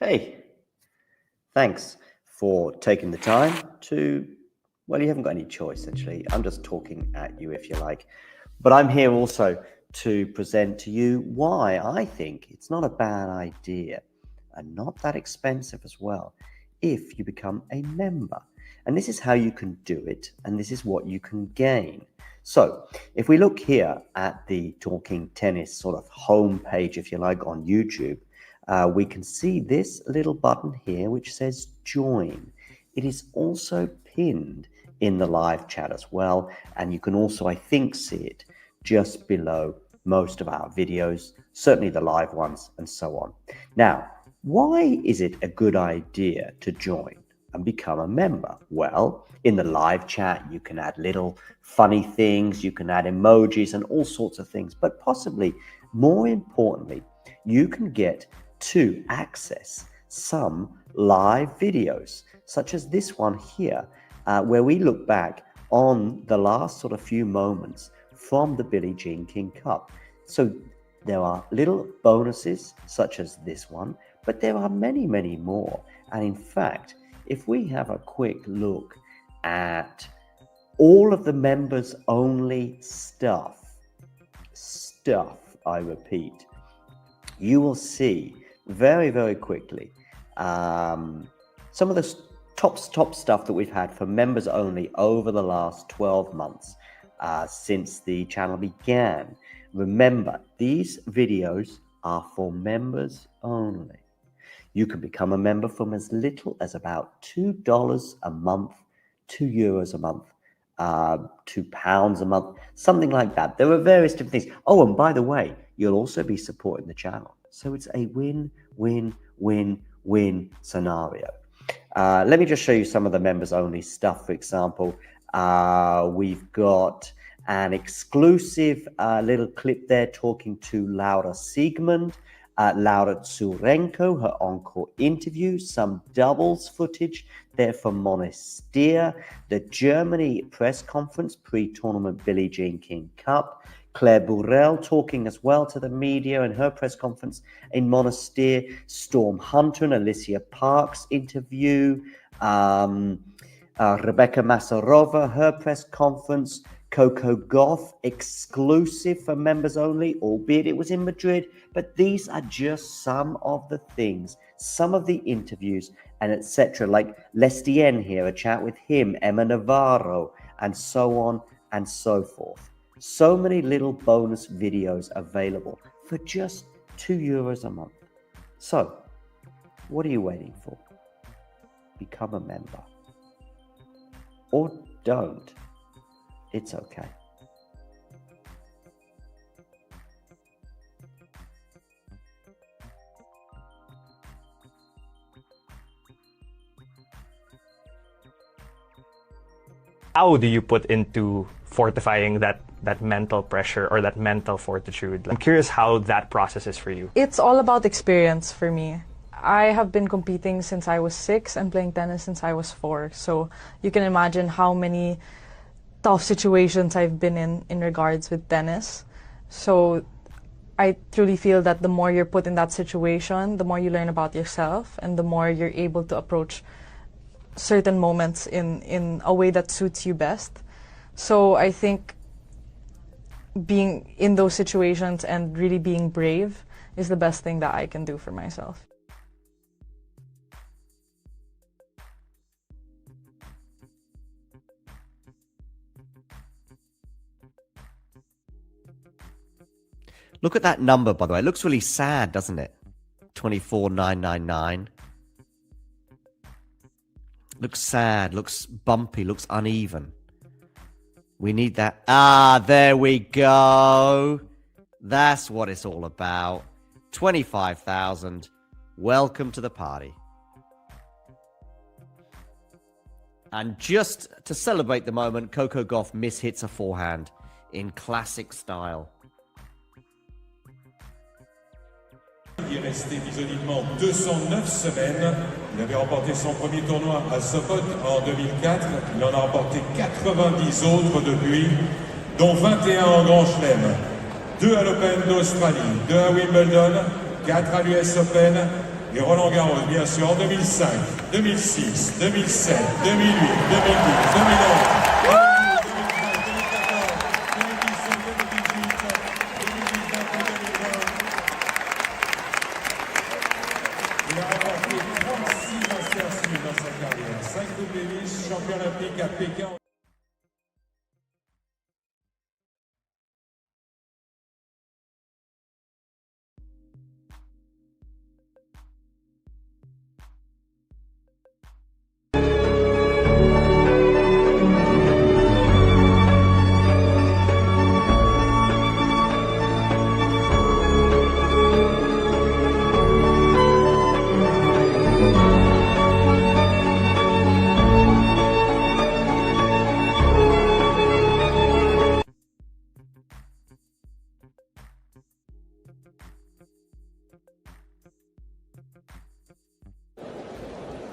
Hey, thanks for taking the time to, well, you haven't got any choice, actually. I'm just talking at you, if you like. But I'm here also to present to you why I think it's not a bad idea and not that expensive as well if you become a member. And this is how you can do it, and this is what you can gain. So if we look here at the Talking Tennis sort of home page, if you like, on YouTube, we can see this little button here which says join. It is also pinned in the live chat as well, and you can also, I think, see it just below most of our videos, certainly the live ones and so on. Now, why is it a good idea to join and become a member? Well, in the live chat, you can add little funny things, you can add emojis and all sorts of things, but possibly more importantly, you can get to access some live videos, such as this one here, where we look back on the last sort of few moments from the Billie Jean King Cup. So there are little bonuses such as this one, but there are many, many more. And in fact, if we have a quick look at all of the members only stuff, I repeat, you will see very, very quickly some of the top stuff that we've had for members only over the last 12 months since the channel began. Remember, these videos are for members only. You can become a member from as little as about $2 a month, €2 a month, £2 a month, something like that. There are various different things. Oh, and by the way, you'll also be supporting the channel. So it's a win-win-win-win scenario. Let me just show you some of the members only stuff. For example, we've got an exclusive little clip there talking to Laura Siegmund, Laura Tsurenko, her encore interview, some doubles footage there from Monastir, the Germany press conference pre-tournament Billie Jean King Cup, Claire Burrell talking as well to the media in her press conference in Monastir, Storm Hunter and Alicia Parks interview, Rebecca Masarova, her press conference, Coco Gauff exclusive for members only, albeit it was in Madrid, but these are just some of the things, some of the interviews and etc. Like Lestien here, a chat with him, Emma Navarro, and so on and so forth. So many little bonus videos available for just €2 a month. So, what are you waiting for? Become a member. Or don't. It's okay. How do you put into fortifying that mental pressure or that mental fortitude? I'm curious how that process is for you. It's all about experience for me. I have been competing since I was 6 and playing tennis since I was 4. So you can imagine how many tough situations I've been in regards with tennis. So I truly feel that the more you're put in that situation, the more you learn about yourself and the more you're able to approach certain moments in a way that suits you best. So I think being in those situations and really being brave is the best thing that I can do for myself. Look at that number, by the way. It looks really sad, doesn't it? 24,999. Looks sad, looks bumpy, looks uneven. We need that. Ah, there we go. That's what it's all about. 25,000. Welcome to the party. And just to celebrate the moment, Coco Gauff mishits a forehand in classic style. Il est resté épisodiquement 209 semaines. Il avait remporté son premier tournoi à Sopot en 2004. Il en a remporté 90 autres depuis, dont 21 en Grand Chelem. 2 à l'Open d'Australie, 2 à Wimbledon, 4 à l'US Open, et Roland Garros, bien sûr, en 2005, 2006, 2007, 2008, 2012, 2011. Il a remporté 36 Masters dans sa carrière, 5 Coupes Davis, champion olympique à Pékin.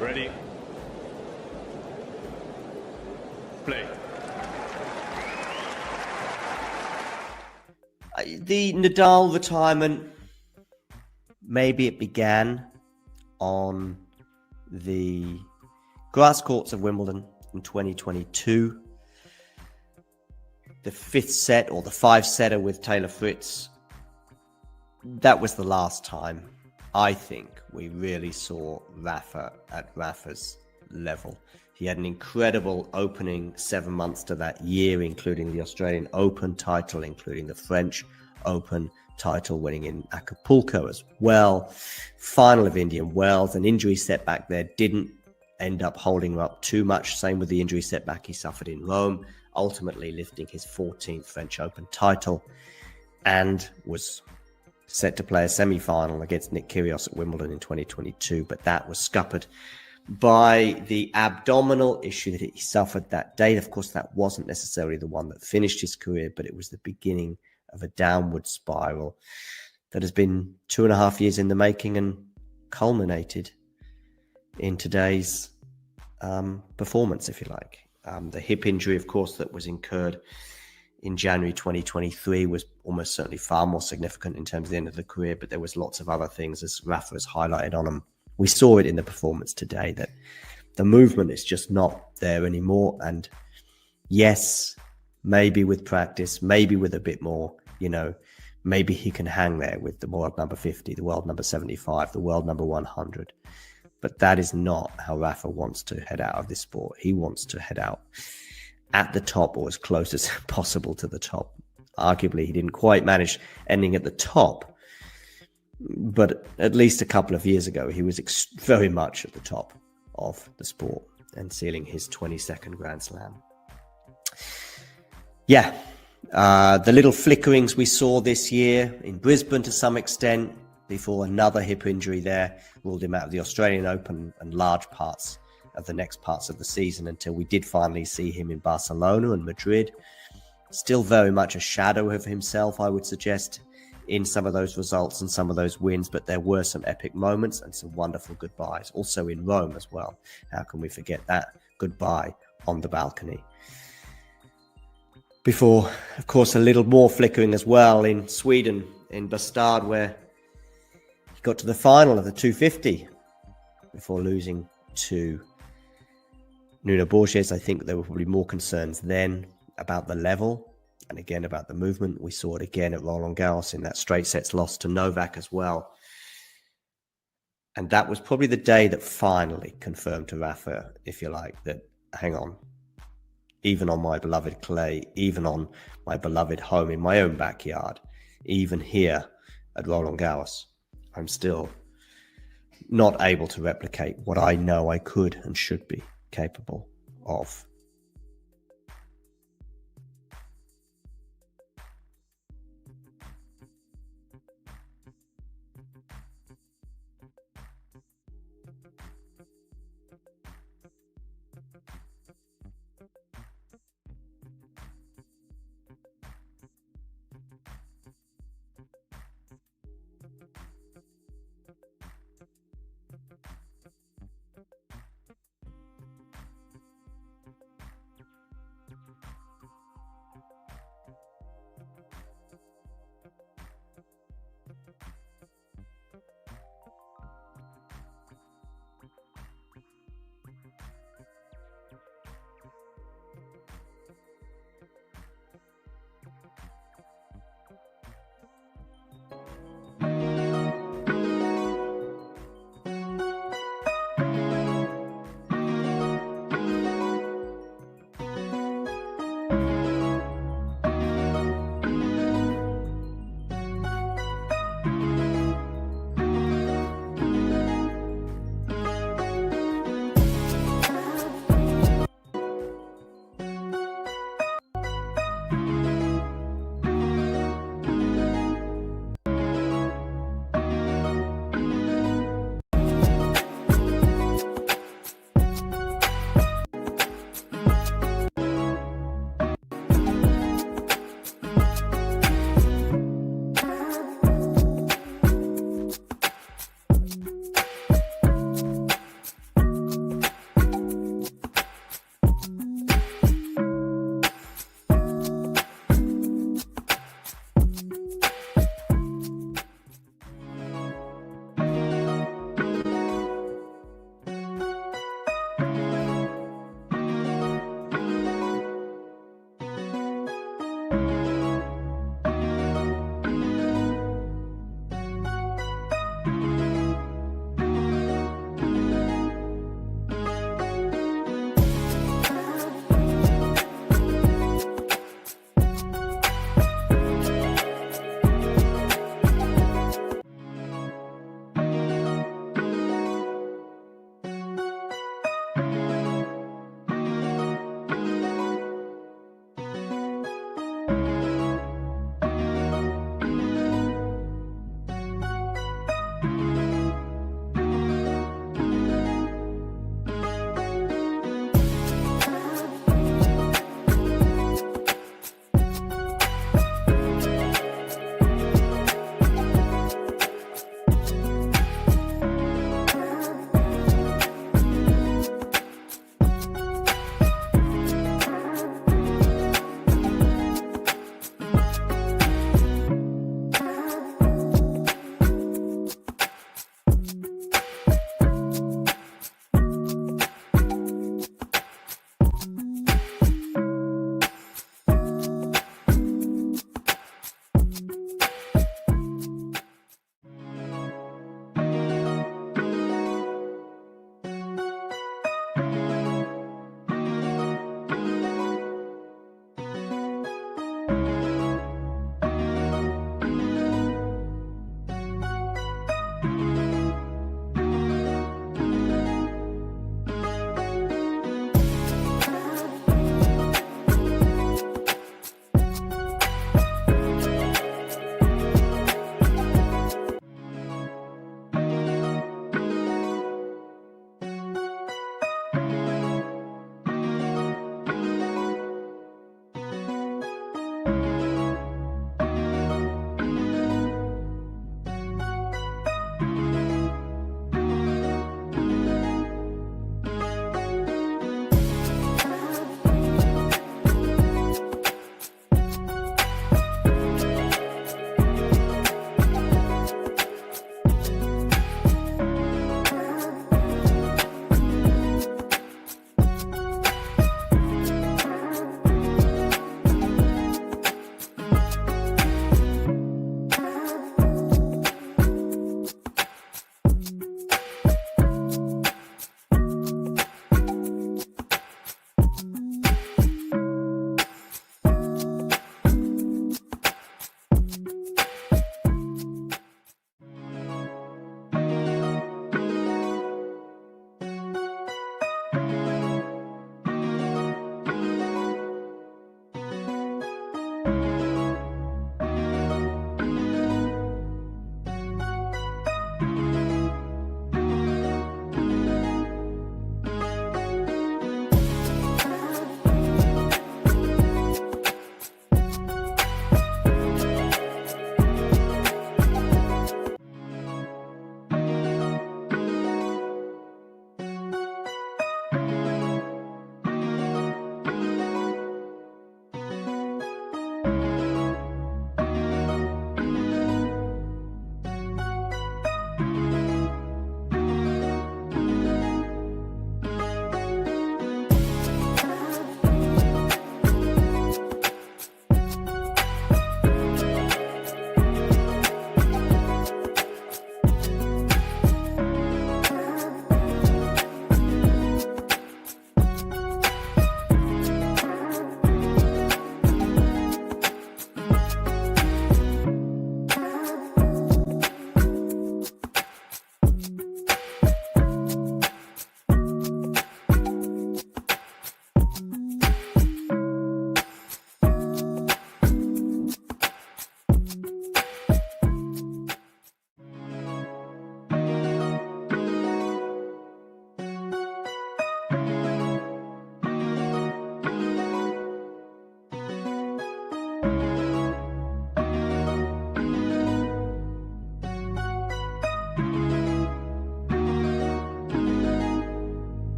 Ready? Play. The Nadal retirement, maybe it began on the grass courts of Wimbledon in 2022. The fifth set, or the five-setter with Taylor Fritz, that was the last time I think we really saw Rafa at Rafa's level. He had an incredible opening 7 months to that year, including the Australian Open title, including the French Open title, winning in Acapulco as well. Final of Indian Wells, an injury setback there didn't end up holding him up too much. Same with the injury setback he suffered in Rome, ultimately lifting his 14th French Open title, and was set to play a semi-final against Nick Kyrgios at Wimbledon in 2022, but that was scuppered by the abdominal issue that he suffered that day. Of course, that wasn't necessarily the one that finished his career, but it was the beginning of a downward spiral that has been 2.5 years in the making and culminated in today's performance, if you like. The hip injury, of course, that was incurred in January 2023 was almost certainly far more significant in terms of the end of the career, but there was lots of other things, as Rafa has highlighted on them. We saw it in the performance today that the movement is just not there anymore. And yes, maybe with practice, maybe with a bit more, maybe he can hang there with the world number 50, the world number 75, the world number 100. But that is not how Rafa wants to head out of this sport. He wants to head out at the top, or as close as possible to the top. Arguably, he didn't quite manage ending at the top, but at least a couple of years ago, he was very much at the top of the sport and sealing his 22nd Grand Slam. Yeah, the little flickerings we saw this year in Brisbane to some extent, before another hip injury there ruled him out of the Australian Open and large parts of the next parts of the season, until we did finally see him in Barcelona and Madrid. Still very much a shadow of himself, I would suggest, in some of those results and some of those wins, but there were some epic moments and some wonderful goodbyes. Also in Rome as well. How can we forget that goodbye on the balcony? Before, of course, a little more flickering as well in Sweden, in Bastad, where he got to the final of the 250 before losing to Nuno Borges. I think there were probably more concerns then about the level and again about the movement. We saw it again at Roland Garros in that straight sets loss to Novak as well. And that was probably the day that finally confirmed to Rafa, if you like, that hang on, even on my beloved clay, even on my beloved home in my own backyard, even here at Roland Garros, I'm still not able to replicate what I know I could and should be capable of.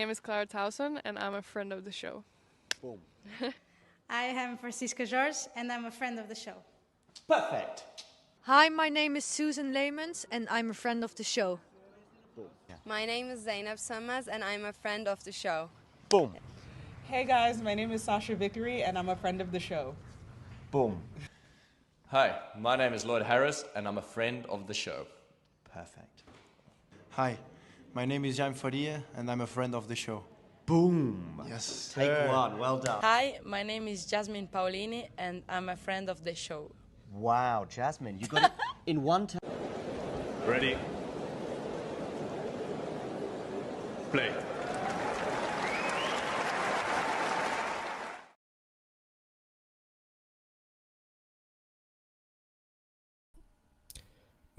name is Clara Towson, and I'm a friend of the show. Boom. I am Francisca George, and I'm a friend of the show. Perfect. Hi, my name is Susan Leemans, and I'm a friend of the show. My name is Zainab Sammaz, and I'm a friend of the show. Boom. Hey guys, my name is Sasha Vickery, and I'm a friend of the show. Boom. Hi, my name is Lloyd Harris, and I'm a friend of the show. Perfect. Hi, my name is Jan Faria, and I'm a friend of the show. Boom. Yes. Take one. Well done. Hi, my name is Jasmine Paulini, and I'm a friend of the show. Wow, Jasmine, you got it in one time. Ready. Play.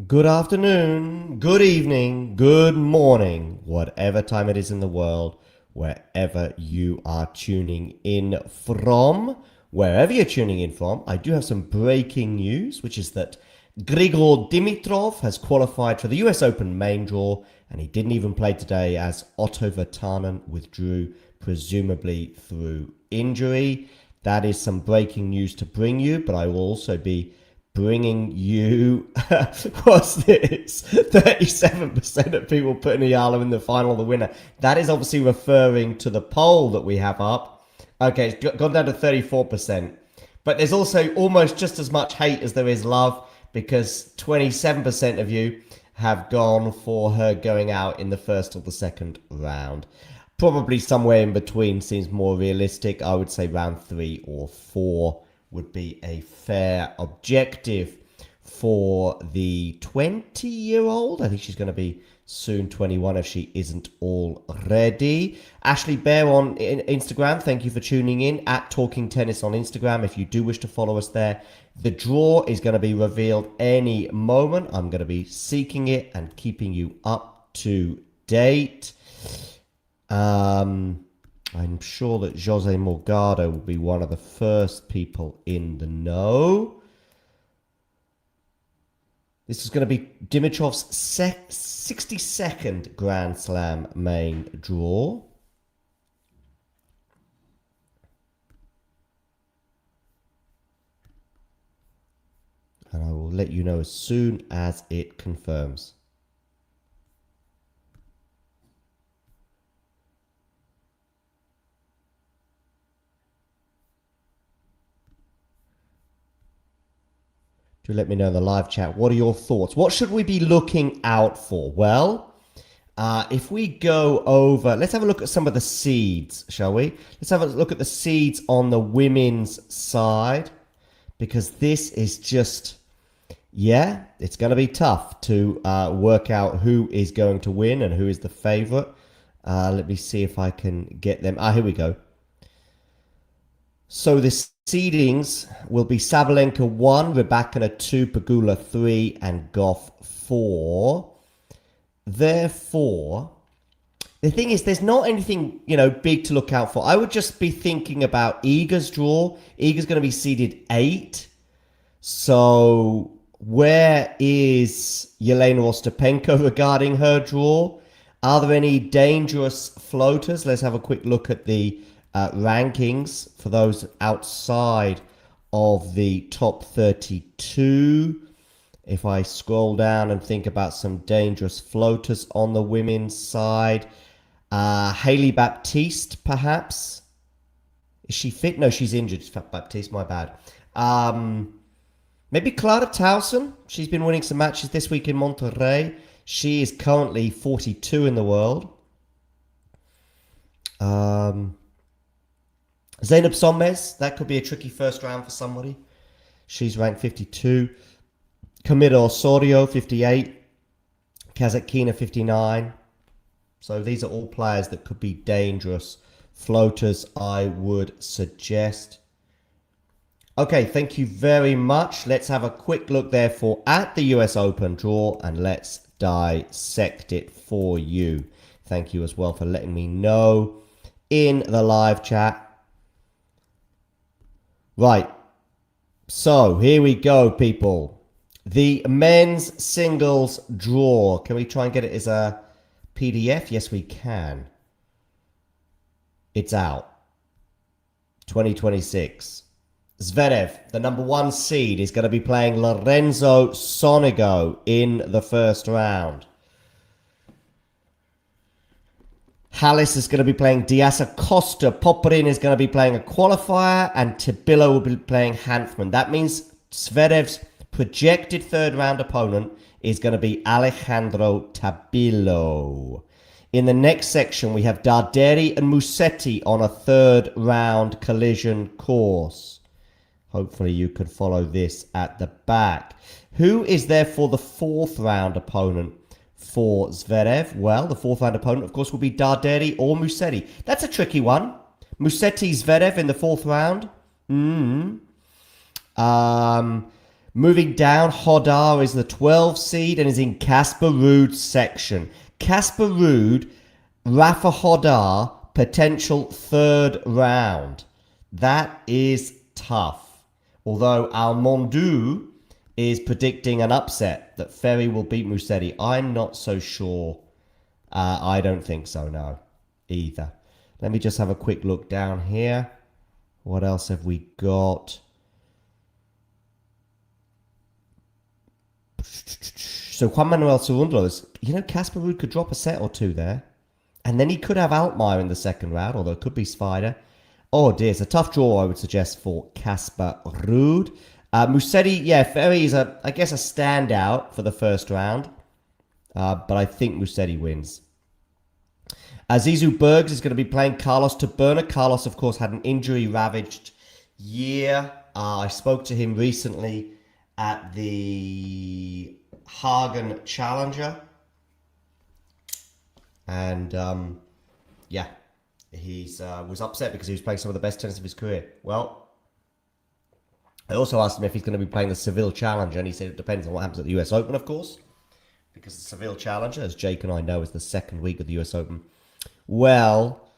Good afternoon, good evening, good morning, whatever time it is in the world, wherever you are tuning in from, wherever you're tuning in from. I do have some breaking news, which is that Grigor Dimitrov has qualified for the US Open main draw, and he didn't even play today as Otto Virtanen withdrew, presumably through injury. That is some breaking news to bring you, but I will also be bringing you, what's this? 37% of people putting Eala in the final, the winner. That is obviously referring to the poll that we have up. Okay, it's gone down to 34%. But there's also almost just as much hate as there is love, because 27% of you have gone for her going out in the first or the second round. Probably somewhere in between seems more realistic. I would say round 3 or 4 would be a fair objective for the 20-year-old. I think she's going to be soon 21 if she isn't already. Ashley Bear on Instagram, thank you for tuning in. At Talking Tennis on Instagram, if you do wish to follow us there. The draw is going to be revealed any moment. I'm going to be seeking it and keeping you up to date. I'm sure that Jose Morgado will be one of the first people in the know. This is going to be Dimitrov's 62nd Grand Slam main draw. And I will let you know as soon as it confirms. Do let me know in the live chat. What are your thoughts? What should we be looking out for? Well, if we go over, let's have a look at some of the seeds, shall we? Let's have a look at the seeds on the women's side, because this is just, yeah, it's going to be tough to work out who is going to win and who is the favorite. Let me see if I can get them. Here we go. So the seedings will be Sabalenka 1, Rybakina 2, Pegula 3, and Goff 4. Therefore, the thing is, there's not anything, big to look out for. I would just be thinking about Iga's draw. Iga's going to be seeded 8. So where is Yelena Ostapenko regarding her draw? Are there any dangerous floaters? Let's have a quick look at the rankings for those outside of the top 32. If I scroll down and think about some dangerous floaters on the women's side, Hailey Baptiste, perhaps. Is she fit? No, she's injured. Baptiste, my bad. Maybe Clara Towson. She's been winning some matches this week in Monterrey. She is currently 42 in the world. Zainab Sommes, that could be a tricky first round for somebody. She's ranked 52. Camila Osorio, 58. Kazatkina, 59. So these are all players that could be dangerous floaters, I would suggest. Okay, thank you very much. Let's have a quick look, therefore, at the US Open draw, and let's dissect it for you. Thank you as well for letting me know in the live chat. Right, so here we go, people. The men's singles draw. Can we try and get it as a PDF? Yes, we can. It's out. 2026. Zverev, the number 1 seed, is going to be playing Lorenzo Sonego in the first round. Hallis is going to be playing Diaz Acosta. Popperin is going to be playing a qualifier, and Tibillo will be playing Hanfman. That means Zverev's projected third round opponent is going to be Alejandro Tibillo. In the next section, we have Darderi and Musetti on a third round collision course. Hopefully you can follow this at the back. Who is therefore the fourth round opponent for Zverev? Well, the fourth round opponent, of course, will be Darderi or Musetti. That's a tricky one. Musetti Zverev in the fourth round. Moving down, Hodar is the 12 seed and is in Casper Ruud's section. Casper Ruud, Rafa Hodar, potential third round. That is tough. Although Almondu is predicting an upset, that Ferry will beat Musetti. I'm not so sure. I don't think so, no, either. Let me just have a quick look down here. What else have we got? So Juan Manuel Cerundolo, Casper Ruud could drop a set or two there. And then he could have Altmaier in the second round, although it could be Spider. Oh dear, it's a tough draw, I would suggest, for Casper Ruud. Musetti, yeah, Ferry is, I guess, a standout for the first round. But I think Musetti wins. Zizou Bergs is going to be playing Carlos Taberna. Carlos, of course, had an injury-ravaged year. I spoke to him recently at the Hagen Challenger. And, yeah. He was upset because he was playing some of the best tennis of his career. Well, I also asked him if he's going to be playing the Seville Challenger, and he said it depends on what happens at the US Open, of course. Because the Seville Challenger, as Jake and I know, is the second week of the US Open. Well,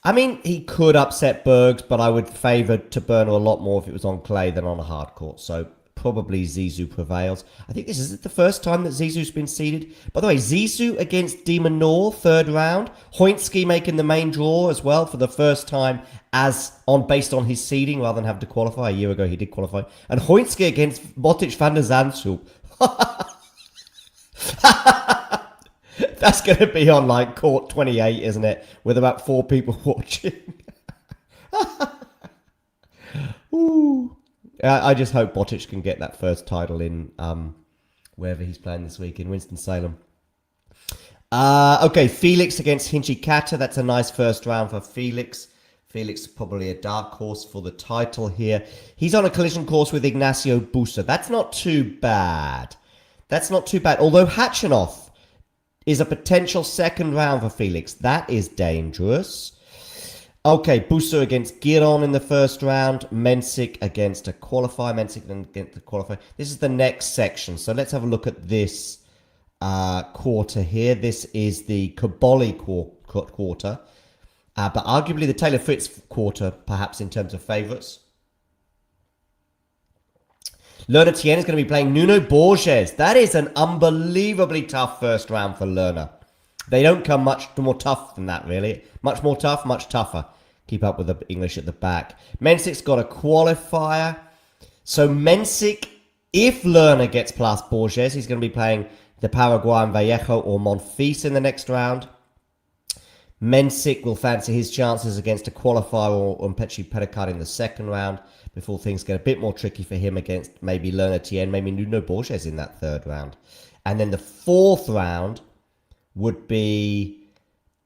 I mean, he could upset Bergs, but I would favour Taberna a lot more if it was on clay than on a hard court. So probably Zizou prevails. I think this is the first time that Zizou's been seeded. By the way, Zizou against De Minaur, third round. Hoinski making the main draw as well for the first time based on his seeding rather than have to qualify. A year ago he did qualify. And Hoinski against Botic van der Zandschulp. That's going to be on like court 28, isn't it? With about 4 people watching. Ooh. I just hope Botic can get that first title in wherever he's playing this week, in Winston-Salem. Okay, Felix against Hinchikata. That's a nice first round for Felix. Felix is probably a dark horse for the title here. He's on a collision course with Ignacio Busa. That's not too bad. That's not too bad. Although Hachanov is a potential second round for Felix. That is dangerous. Okay, Busa against Giron in the first round. Mensik against a qualifier. Mensik against the qualifier. This is the next section. So let's have a look at this quarter here. This is the Kaboli quarter. But arguably the Taylor Fritz quarter, perhaps, in terms of favourites. Lerner Tien is going to be playing Nuno Borges. That is an unbelievably tough first round for Lerner. They don't come much more tough than that, really. Much more tough, much tougher. Keep up with the English at the back. Mensik's got a qualifier. So Mensik, if Lerner gets past Borges, he's going to be playing the Paraguayan Vallejo or Monfils in the next round. Mensik will fancy his chances against a qualifier or Umpechi Pericard in the second round before things get a bit more tricky for him against maybe Lerner Tien, maybe Nuno Borges in that third round. And then the fourth round would be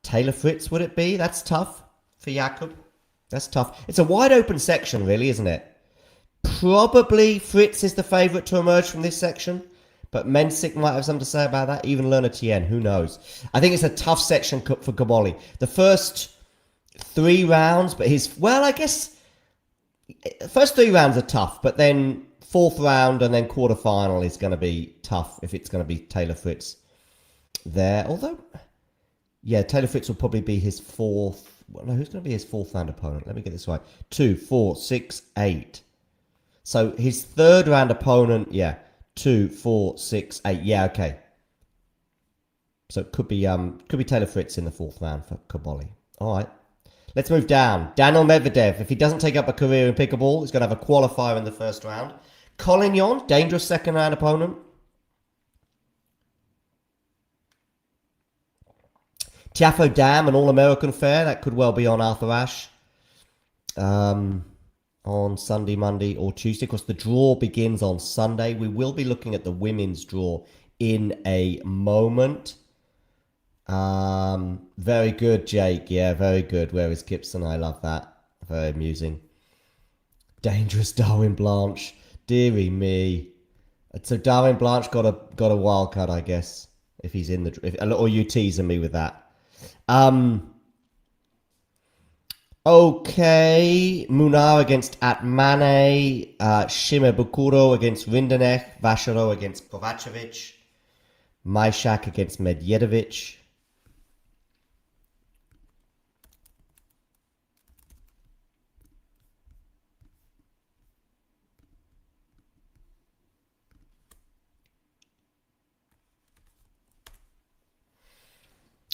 Taylor Fritz, would it be? That's tough for Jakob. That's tough. It's a wide open section, really, isn't it? Probably Fritz is the favourite to emerge from this section, but Mensik might have something to say about that. Even Lerner Tien, who knows? I think it's a tough section for Kaboli. The first 3 rounds, but I guess the first 3 rounds are tough, but then fourth round and then quarterfinal is going to be tough if it's going to be Taylor Fritz there. Although, yeah, Taylor Fritz will probably be his fourth. Well, no, who's going to be his fourth round opponent? Let me get this right. 2, 4, 6, 8. So his third round opponent, yeah, 2, 4, 6, 8. Yeah, okay. So it could be Taylor Fritz in the fourth round for Kaboli. All right. Let's move down. Daniel Medvedev, if he doesn't take up a career in pickleball, he's going to have a qualifier in the first round. Collignon, dangerous second round opponent. Tiafoe Dam, an All-American fair. That could well be on Arthur Ashe on Sunday, Monday, or Tuesday. Of course, the draw begins on Sunday. We will be looking at the women's draw in a moment. Very good, Jake. Yeah, very good. Where is Gibson? I love that. Very amusing. Dangerous Darwin Blanche. Deary me. So Darwin Blanche got a wild card, I guess, if he's in the. Or you teasing me with that. Okay. Munar against Atmane. Shime Bukuro against Rinderknecht. Vachereau against Kovacevic. Maishak against Medjedovic.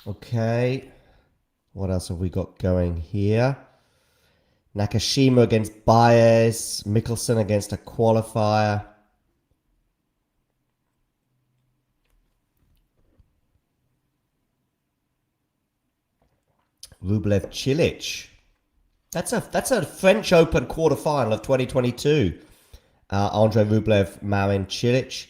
Okay, what else have we got going here? Nakashima against Baez, Mickelson against a qualifier. Rublev Cilic. That's a French Open quarterfinal of 2022. Andre Rublev, Marin Cilic.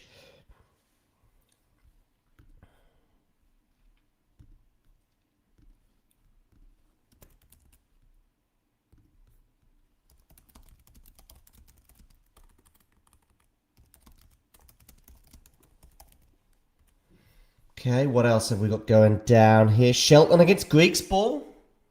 Okay, what else have we got going down here? Shelton against Griekspoor.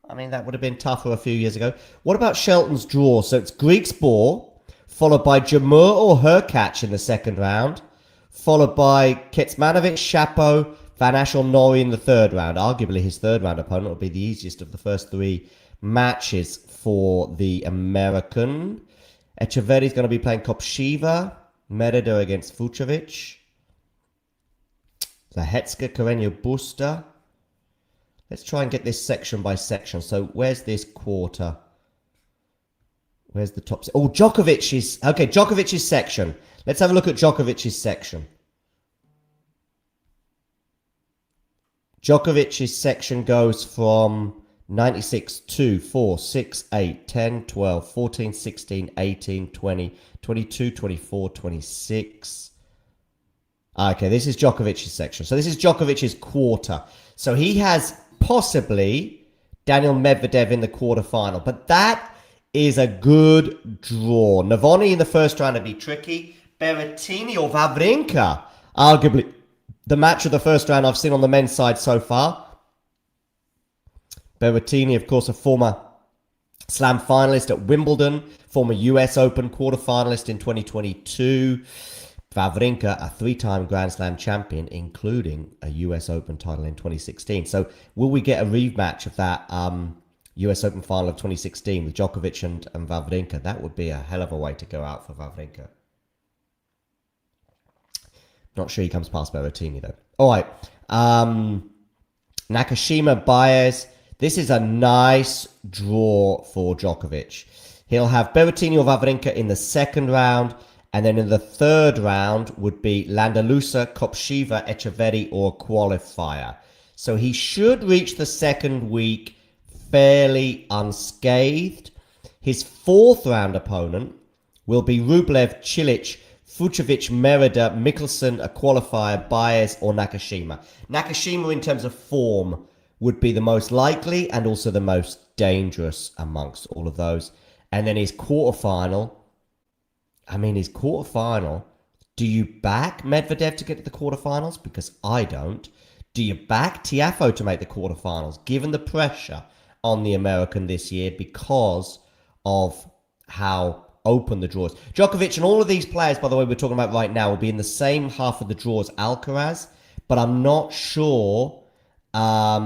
I mean, that would have been tougher a few years ago. What about Shelton's draw? So it's Griekspoor, followed by Jamur or Hurkacz in the second round, followed by Kecmanovic, Chapo, Van Aschel, Norrie in the third round. Arguably his third round opponent will be the easiest of the first three matches for the American. Echeverry's going to be playing Kopshiva. Merida against Vucevic. Zahetska, Carreño Busta. Let's try and get this section by section. So where's this quarter? Where's the top? Oh, Djokovic is... Okay, Djokovic's section. Let's have a look at Djokovic's section. Djokovic's section goes from 96, 2, 4, 6, 8, 10, 12, 14, 16, 18, 20, 22, 24, 26... Okay, this is Djokovic's section. So this is Djokovic's quarter. So he has possibly Daniel Medvedev in the quarterfinal. But that is a good draw. Navoni in the first round would be tricky. Berrettini or Wawrinka, arguably the match of the first round I've seen on the men's side so far. Berrettini, of course, a former Slam finalist at Wimbledon, former US Open quarterfinalist in 2022. Wawrinka, a three-time Grand Slam champion, including a US Open title in 2016. So will we get a rematch of that US Open final of 2016 with Djokovic and Wawrinka? That would be a hell of a way to go out for Wawrinka. Not sure he comes past Berrettini, though. All right. Nakashima, Baez. This is a nice draw for Djokovic. He'll have Berrettini or Wawrinka in the second round. And then in the third round would be Landalusa, Kopshiva, Echeverry, or qualifier. So he should reach the second week fairly unscathed. His fourth round opponent will be Rublev, Cilic, Vucevic, Merida, Mickelson, a qualifier, Baez, or Nakashima. Nakashima, in terms of form, would be the most likely and also the most dangerous amongst all of those. And then his quarterfinal... do you back Medvedev to get to the quarterfinals? Because I don't. Do you back Tiafoe to make the quarterfinals, given the pressure on the American this year because of how open the draw is? Djokovic and all of these players, by the way, we're talking about right now, will be in the same half of the draw as Alcaraz, but I'm not sure... a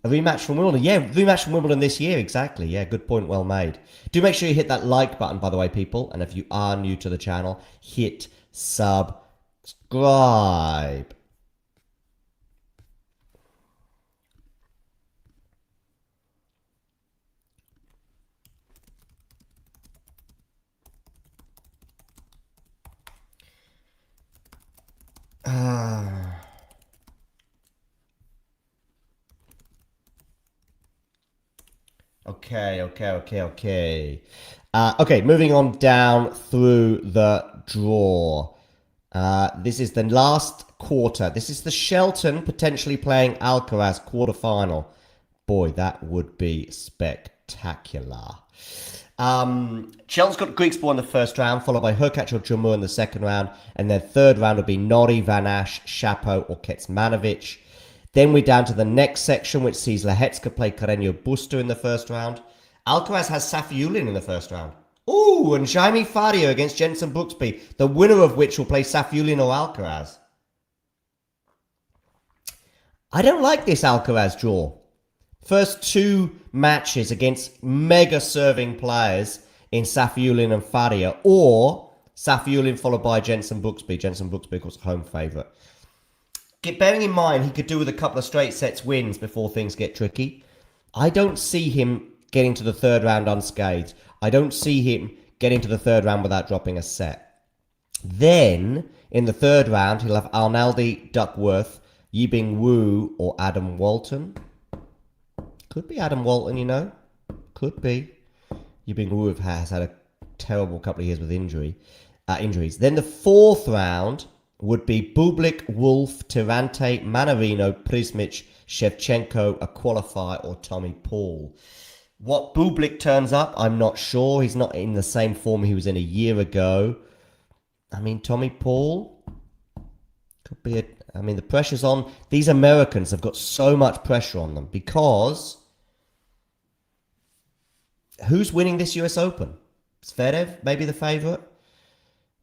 rematch from Wimbledon. Yeah, rematch from Wimbledon this year. Exactly. Yeah, good point. Well made. Do make sure you hit that like button, by the way, people. And if you are new to the channel, hit subscribe. Okay. Okay, moving on down through the draw. This is the last quarter. This is the Shelton potentially playing Alcaraz quarterfinal. Boy, that would be spectacular. Shelton's got Griekspoor in the first round, followed by Hurkacz or Djumur in the second round, and then third round will be Norrie, Van Asch, Shapo or Kecmanovic. Then we're down to the next section, which sees Lehecka play Carreño Busta in the first round. Alcaraz has Safiullin in the first round. Ooh, and Jaime Faria against Jenson Brooksby, the winner of which will play Safiullin or Alcaraz. I don't like this Alcaraz draw. First two matches against mega serving players in Safiullin and Faria, or Safiullin followed by Jenson Brooksby. Jenson Brooksby, of course, home favourite. Bearing in mind he could do with a couple of straight sets wins before things get tricky. I don't see him getting to the third round unscathed. I don't see him getting to the third round without dropping a set. Then, in the third round, he'll have Arnaldi, Duckworth, Yibing Wu, or Adam Walton. Could be Adam Walton, you know. Could be. Yibing Wu has had a terrible couple of years with injuries. Then the fourth round would be Bublik, Wolf, Tirante, Manarino, Prismic, Shevchenko, a qualifier, or Tommy Paul. What Bublik turns up, I'm not sure. He's not in the same form he was in a year ago. I mean, Tommy Paul could be the pressure's on. These Americans have got so much pressure on them because who's winning this US Open? Zverev, maybe the favourite?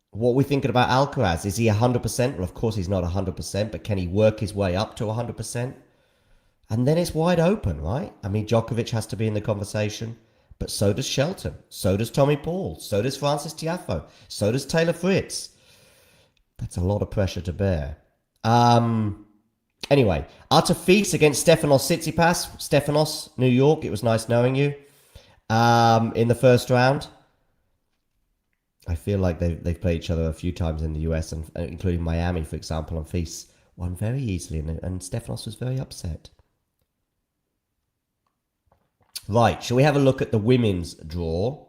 What are we thinking about Alcaraz? Is he 100%? Well, of course he's not 100%, but can he work his way up to 100%? And then it's wide open, right? I mean, Djokovic has to be in the conversation, but so does Shelton. So does Tommy Paul. So does Francis Tiafoe. So does Taylor Fritz. That's a lot of pressure to bear. Anyway, Artefis against Stefanos Tsitsipas. Stefanos, New York. It was nice knowing you. In the first round. I feel like they've played each other a few times in the US, and including Miami, for example, and Fis won very easily, and Stefanos was very upset. Right, shall we have a look at the women's draw?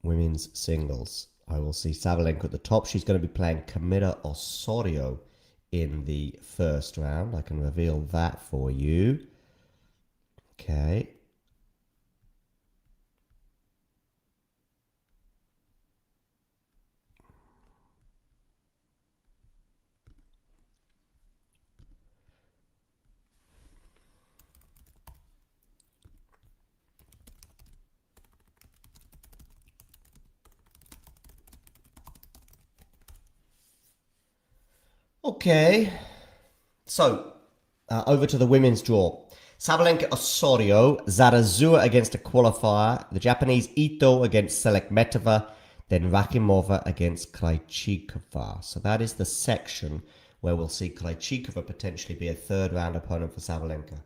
Women's singles. I will see Sabalenka at the top. She's going to be playing Camila Osorio in the first round. I can reveal that for you. Okay. Okay, so over to the women's draw. Sabalenka Osorio, Zarazua against a qualifier, the Japanese Ito against Selekmetova, then Rakimova against Krejcikova. So that is the section where we'll see Krejcikova potentially be a third round opponent for Sabalenka.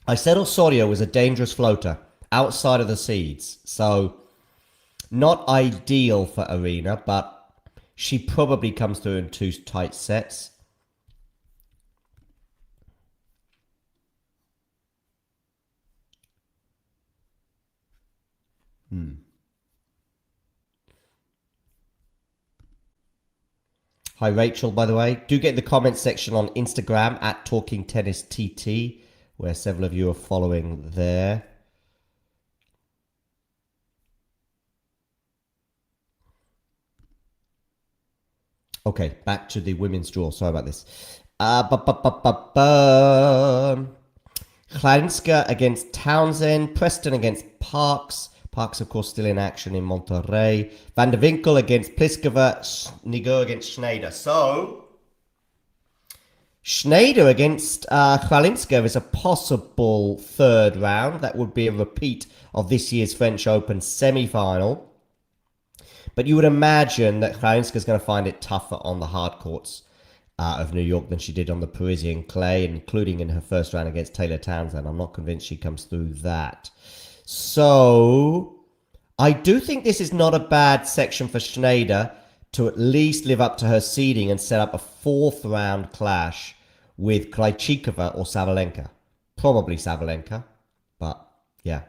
I said Osorio was a dangerous floater outside of the seeds, so not ideal for Arena, but she probably comes through in two tight sets. Hi Rachel, by the way. Do get in the comments section on Instagram at TalkingTennisTT, where several of you are following there. Okay, back to the women's draw. Sorry about this. Klanska against Townsend. Preston against Parks. Parks, of course, still in action in Monterrey. Van der Winkel against Pliskova. Nigo against Schneider. So, Schneider against Klanska is a possible third round. That would be a repeat of this year's French Open semi-final. But you would imagine that Klanska is going to find it tougher on the hard courts of New York than she did on the Parisian clay, including in her first round against Taylor Townsend. I'm not convinced she comes through that. So, I do think this is not a bad section for Schneider to at least live up to her seeding and set up a fourth round clash with Krejcikova or Sabalenka. Probably Sabalenka, but yeah.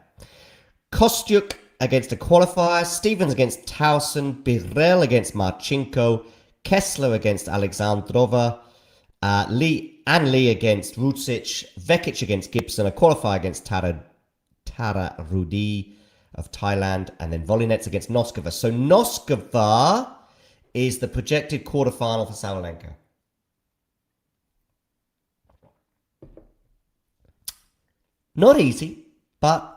Kostyuk against a qualifier, Stevens against Towson, Birel against Marchenko, Kessler against Alexandrova, Lee against Rucic, Vekic against Gibson, a qualifier against Tara Rudi of Thailand, and then Volinets against Noskova. So Noskova is the projected quarterfinal for Sabalenka. Not easy, but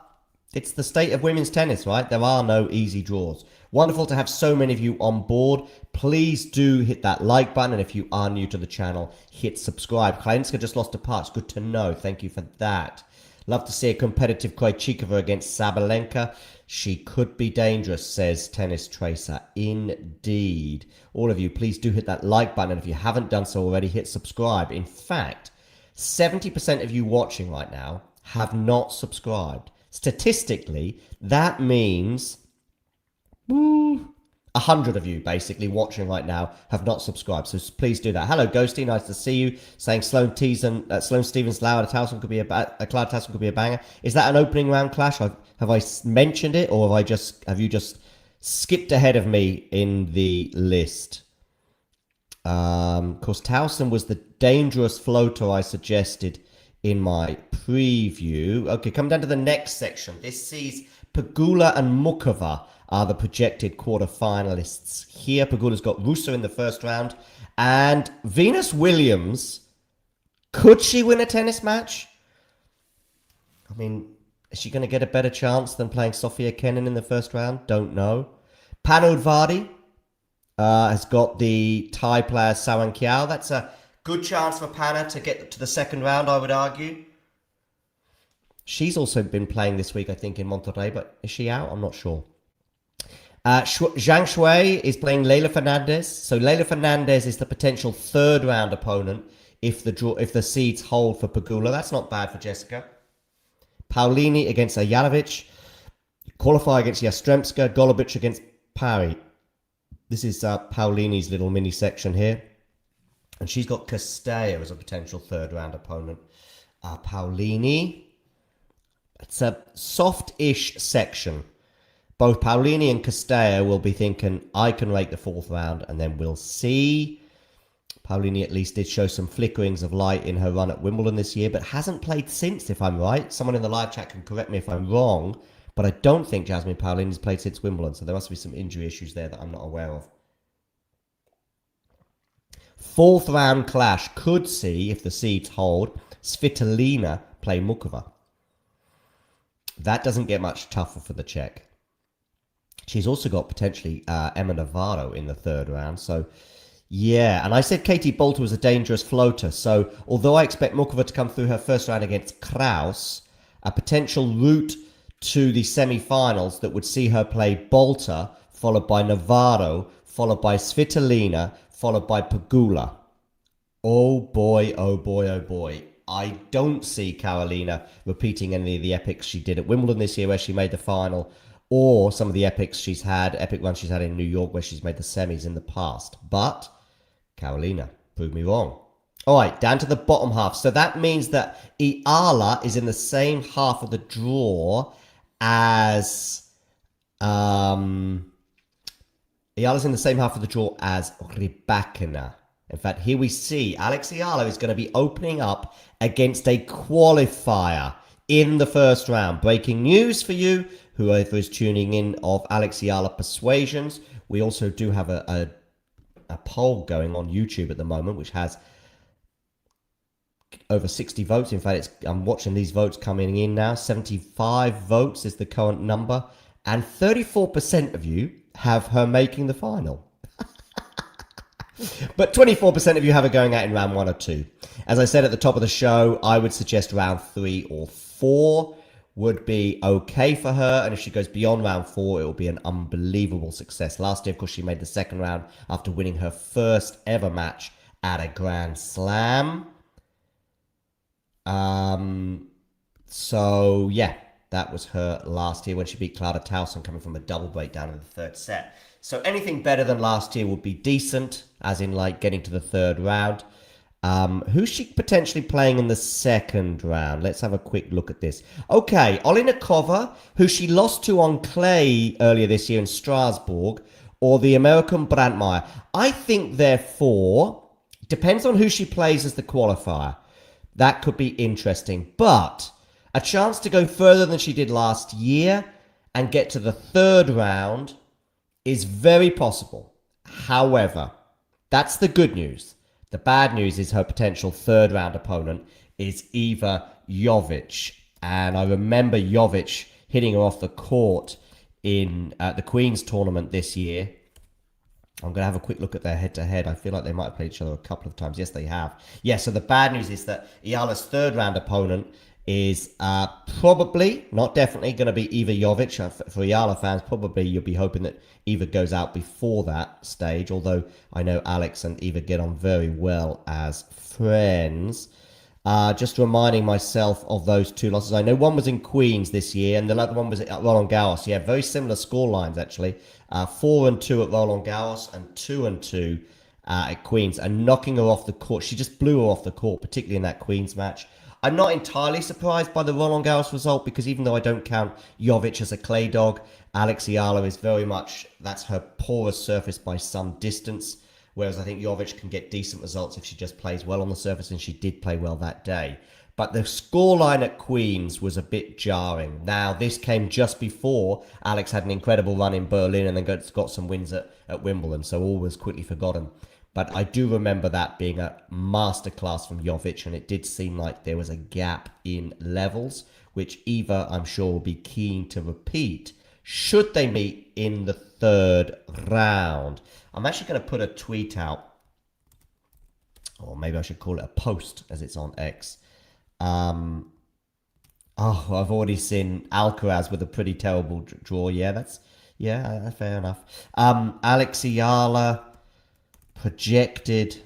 it's the state of women's tennis, right? There are no easy draws. Wonderful to have so many of you on board. Please do hit that like button. And if you are new to the channel, hit subscribe. Kalinska just lost a part. It's good to know. Thank you for that. Love to see a competitive Krejcikova against Sabalenka. She could be dangerous, says Tennis Tracer. Indeed. All of you, please do hit that like button. And if you haven't done so already, hit subscribe. In fact, 70% of you watching right now have not subscribed. Statistically, that means 100 of you basically watching right now have not subscribed. So please do that. Hello, Ghosty. Nice to see you. Saying Sloane Stevens, Cloud Towson could be Cloud Towson could be a banger. Is that an opening round clash? Have I mentioned it, or have you just skipped ahead of me in the list? Of course, Towson was the dangerous floater I suggested in my preview. Okay, come down to the next section. This sees Pegula and Mukova are the projected quarterfinalists here. Pegula's got Russo in the first round. And Venus Williams, could she win a tennis match? I mean, is she going to get a better chance than playing Sofia Kenin in the first round? Don't know. Panu Udvardi has got the Thai player Sawan Kiao. That's a good chance for Panna to get to the second round, I would argue. She's also been playing this week, I think, in Monterrey, but is she out? I'm not sure. Zhang Shui is playing Leylah Fernandez. So Leylah Fernandez is the potential third round opponent if the seeds hold for Pegula. That's not bad for Jessica. Paulini against Ajanovic. Qualify against Yastremska. Golubic against Parry. This is Paulini's little mini section here. And she's got Castella as a potential third round opponent. Paulini. It's a soft-ish section. Both Paulini and Castella will be thinking, I can rake the fourth round, and then we'll see. Paulini at least did show some flickerings of light in her run at Wimbledon this year, but hasn't played since, if I'm right. Someone in the live chat can correct me if I'm wrong, but I don't think Jasmine Paulini's played since Wimbledon, so there must be some injury issues there that I'm not aware of. Fourth round clash could see, if the seeds hold, Svitolina play Mukova. That doesn't get much tougher for the Czech. She's also got potentially Emma Navarro in the third round. So, yeah. And I said Katie Bolter was a dangerous floater. So, although I expect Mukova to come through her first round against Kraus, a potential route to the semi-finals that would see her play Bolter, followed by Navarro, followed by Svitolina, followed by Pegula. Oh boy, oh boy, oh boy. I don't see Carolina repeating any of the epics she did at Wimbledon this year where she made the final, or some of the epic runs she's had in New York where she's made the semis in the past. But Carolina proved me wrong. All right, down to the bottom half. So that means that Eala is in the same half of the draw as Eala's in the same half of the draw as Rybakina. In fact, here we see Alex Eala is going to be opening up against a qualifier in the first round. Breaking news for you, whoever is tuning in, of Alex Eala persuasions. We also do have a poll going on YouTube at the moment, which has over 60 votes. In fact, I'm watching these votes coming in now. 75 votes is the current number. And 34% of you have her making the final. But 24% of you have her going out in round 1 or 2. As I said at the top of the show, I would suggest round 3 or 4 would be okay for her. And if she goes beyond round 4, it will be an unbelievable success. Last year, of course, she made the second round after winning her first ever match at a Grand Slam. So, yeah, that was her last year when she beat Clara Towson, coming from a double breakdown in the third set. So anything better than last year would be decent, as in like getting to the third round. Who's she potentially playing in the second round? Let's have a quick look at this. Okay, Olinikova, who she lost to on clay earlier this year in Strasbourg, or the American Brandmeier. I think, therefore, depends on who she plays as the qualifier. That could be interesting. But a chance to go further than she did last year and get to the third round is very possible. However, that's the good news. The bad news is her potential third round opponent is Eala Round. And I remember Jovic hitting her off the court in the Queen's tournament this year. I'm going to have a quick look at their head-to-head. I feel like they might have played each other a couple of times. Yes, they have. Yeah, so the bad news is that Eala's third round opponent is probably, not definitely, going to be Eala Round. For Eala fans, probably you'll be hoping that Eala goes out before that stage, although I know Alex and Eala get on very well as friends. Just reminding myself of those two losses. I know one was in Queens this year, and the other one was at Roland Garros. Yeah, very similar score lines, actually. 4-2 at Roland Garros and 2-2 at Queens, and knocking her off the court. She just blew her off the court, particularly in that Queens match. I'm not entirely surprised by the Roland Garros result, because even though I don't count Jovic as a clay dog, Alex Eala is very much, that's her poorest surface by some distance. Whereas I think Jovic can get decent results if she just plays well on the surface, and she did play well that day. But the scoreline at Queens was a bit jarring. Now, this came just before Alex had an incredible run in Berlin and then got some wins at Wimbledon, so all was quickly forgotten. But I do remember that being a masterclass from Jovic, and it did seem like there was a gap in levels, which Eala, I'm sure, will be keen to repeat should they meet in the third round. I'm actually going to put a tweet out, or maybe I should call it a post, as it's on X. I've already seen Alcaraz with a pretty terrible draw. Yeah, fair enough. Alex Eala projected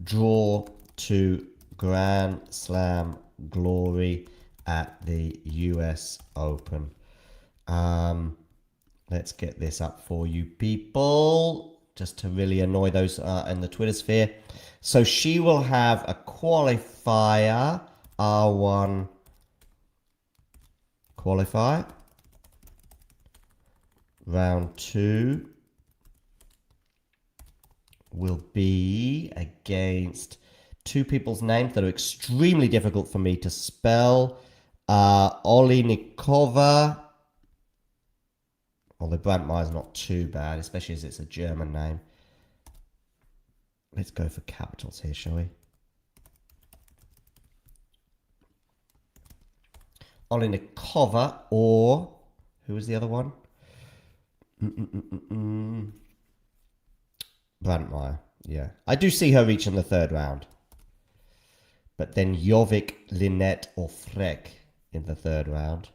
draw to Grand Slam glory at the US Open. Let's get this up for you people, just to really annoy those in the Twitter sphere. So she will have a qualifier, R1 qualifier, round 2 will be against two people's names that are extremely difficult for me to spell. Olinikova. Although Brandmeier's not too bad, especially as it's a German name. Let's go for capitals here, shall we? Olinikova, or who was the other one? Brandmeier, yeah. I do see her reaching the third round. But then Jovic, Linette, or Freck in the third round.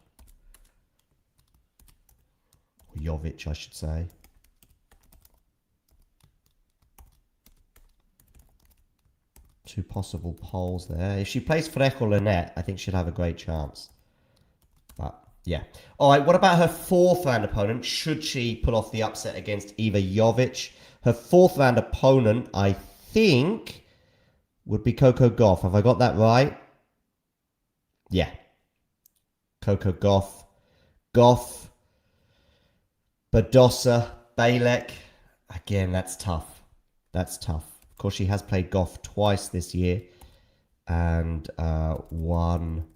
Jovic, I should say. Two possible polls there. If she plays Freck or Linette, I think she'll have a great chance. But, yeah. All right, what about her fourth round opponent? Should she pull off the upset against Eala Jovic? Her fourth round opponent, I think, would be Coco Gauff. Have I got that right? Yeah. Coco Gauff. Gauff. Badosa, Balek. Again, that's tough. That's tough. Of course, she has played Gauff twice this year and won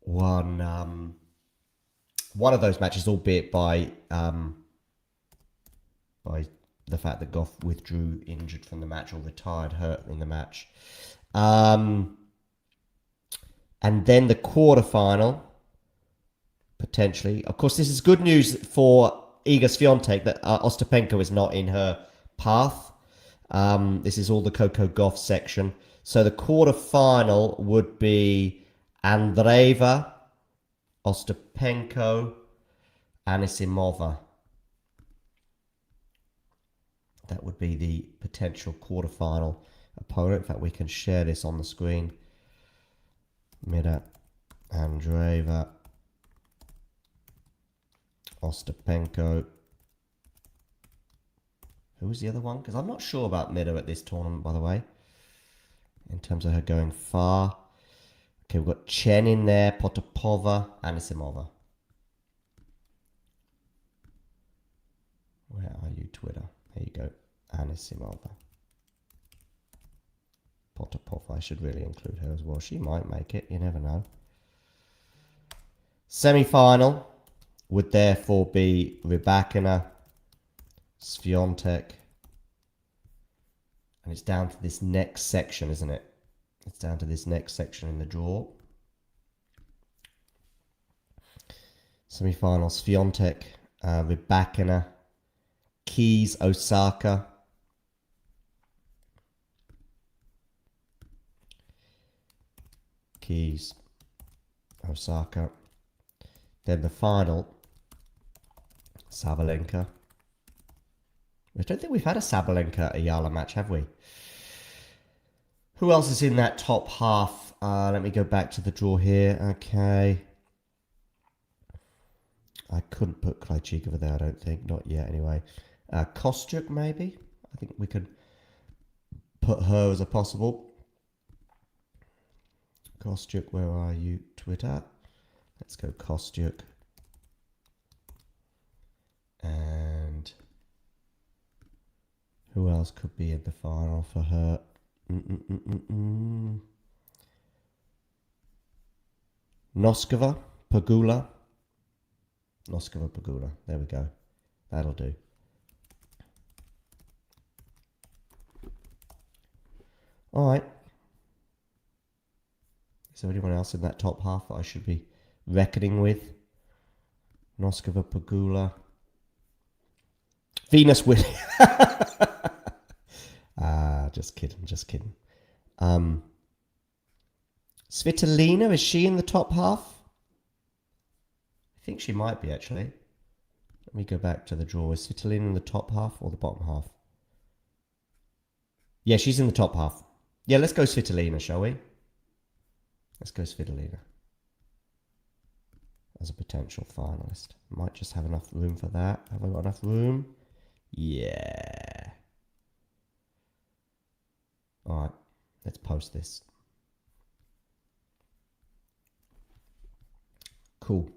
one of those matches, albeit by the fact that Gauff withdrew injured from the match or retired hurt in the match. And then the quarterfinal. Potentially. Of course, this is good news for Iga Swiatek that Ostapenko is not in her path. This is all the Coco Gauff section. So the quarterfinal would be Andreeva, Ostapenko, Anisimova. That would be the potential quarterfinal opponent. In fact, we can share this on the screen. Mida, Andreeva, Ostapenko, Who was the other one? Because I'm not sure about Mida at this tournament, by the way, in terms of her going far. Okay, we've got Chen in there, Potapova, Anisimova. Where are you, Twitter? There you go, Anisimova. Potapova, I should really include her as well. She might make it, you never know. Semi-final would therefore be Rybakina, Swiatek, and it's down to this next section, isn't it? It's down to this next section in the draw. Semi-final, Swiatek, Rybakina, Keys, Osaka. Keys, Osaka. Then the final, Sabalenka. I don't think we've had a Sabalenka Eala match, have we? Who else is in that top half? Let me go back to the draw here. Okay. I couldn't put Krejcikova there, I don't think. Not yet, anyway. Kostyuk, maybe? I think we could put her as a possible. Kostyuk, where are you? Twitter. Let's go Kostyuk. And who else could be in the final for her? Noskova, Pagula. Noskova, Pagula. There we go. That'll do. All right. Is there anyone else in that top half that I should be reckoning with? Noskova, Pagula. Venus Williams. Just kidding, just kidding. Svitolina, is she in the top half? I think she might be, actually. Let me go back to the draw. Is Svitolina in the top half or the bottom half? Yeah, she's in the top half. Yeah, let's go Svitolina, shall we? Let's go Svitolina as a potential finalist. Might just have enough room for that. Have I got enough room? Yeah. All right, let's post this. Cool.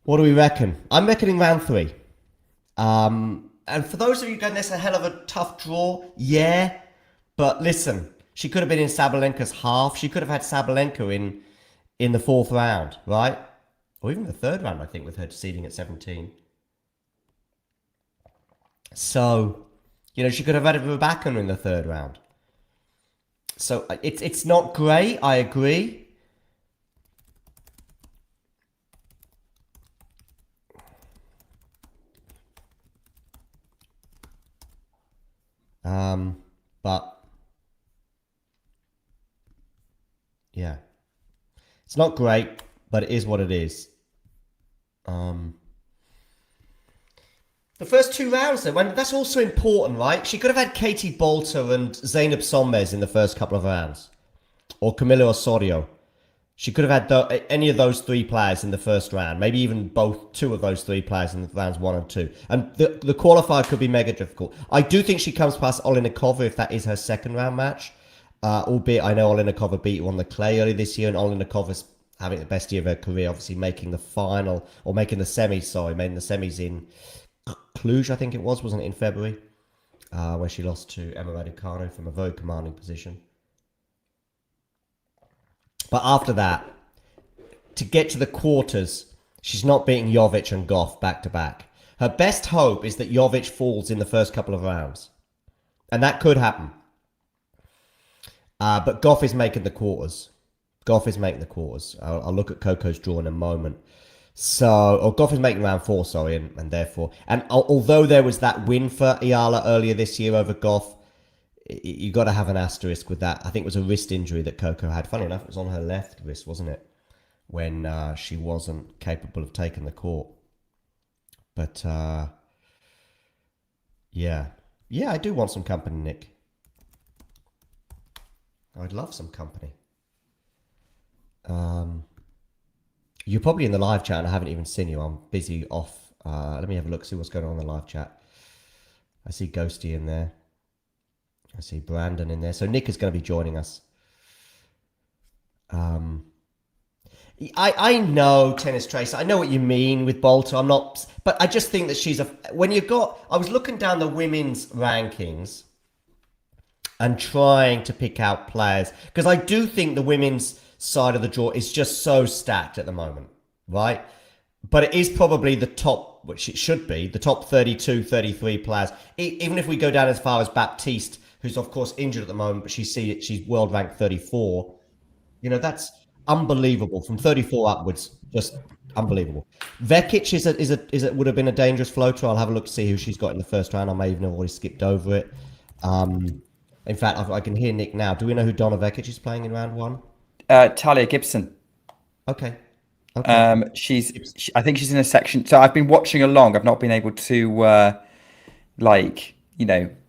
What do we reckon? I'm reckoning round 3. And for those of you going, that's a hell of a tough draw. Yeah. But listen, she could have been in Sabalenka's half. She could have had Sabalenka in the 4th round, right? Or even the 3rd round, I think, with her seeding at 17. So, you know, she could have had Rybakina in the 3rd round. So it's not great, I agree. But yeah, it's not great, but it is what it is. The first 2 rounds, though, that's also important, right? She could have had Katie Bolter and Zeynep Sonmez in the first couple of rounds, or Camila Osorio. She could have had any of those 3 players in the first round, maybe even 2 of those 3 players in rounds 1 and 2. And the qualifier could be mega difficult. I do think she comes past Olinikova if that is her 2nd round match. Albeit I know Olinikova beat her on the clay earlier this year, and Olinikova's having the best year of her career, obviously making the final, or making the semis, making the semis in Cluj, I think it was, wasn't it, in February? Where she lost to Emma Raducanu from a very commanding position. But after that, to get to the quarters, she's not beating Jovic and Goff back-to-back. Her best hope is that Jovic falls in the first couple of rounds. And that could happen. But Goff is making the quarters. Goff is making the quarters. I'll look at Coco's draw in a moment. Goff is making round 4, and therefore... And although there was that win for Eala earlier this year over Goff, you got to have an asterisk with that. I think it was a wrist injury that Coco had. Funny enough, it was on her left wrist, wasn't it? When she wasn't capable of taking the court. But, yeah. Yeah, I do want some company, Nick. I'd love some company. You're probably in the live chat and I haven't even seen you. I'm busy off Let me have a look, see what's going on in the live chat. I see Ghosty in there. I see Brandon in there. So Nick is going to be joining us. I know, Tennis Tracer. I know what you mean with Bolter. I'm not, but I just think that she's when you got. I was looking down the women's rankings and trying to pick out players because I do think the women's side of the draw is just so stacked at the moment, right? But it is probably the top, which it should be, the top 32, 33 players. Even if we go down as far as Baptiste, who's of course injured at the moment, but she's world ranked 34. You know, that's unbelievable. From 34 upwards, just unbelievable. Vekic would have been a dangerous floater. I'll have a look to see who she's got in the first round. I may even have already skipped over it. In fact, I can hear Nick now. Do we know who Donna Vekic is playing in round one? Talia Gibson. Okay. I think she's in a section. So I've been watching along. I've not been able to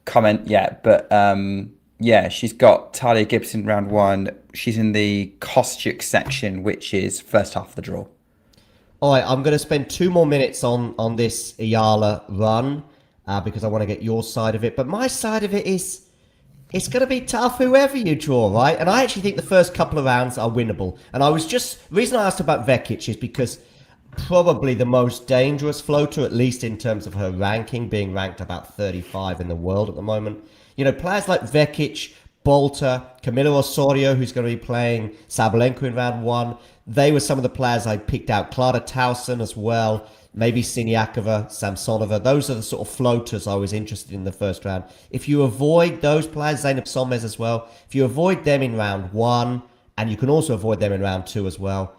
comment yet, but yeah, she's got Talia Gibson round one. She's in the Kostyuk section, which is first half of the draw. All right, I'm going to spend 2 more minutes on this Eala run because I want to get your side of it. But my side of it is it's going to be tough whoever you draw, right? And I actually think the first couple of rounds are winnable. And the reason I asked about Vekic is because probably the most dangerous floater, at least in terms of her ranking, being ranked about 35 in the world at the moment. You know, players like Vekic, Bolter, Camila Osorio, who's going to be playing Sabalenka in round one. They were some of the players I picked out. Clara Towson as well. Maybe Siniakova, Samsonova. Those are the sort of floaters I was interested in the first round. If you avoid those players, Zeynep Somez as well, if you avoid them in round one, and you can also avoid them in round two as well,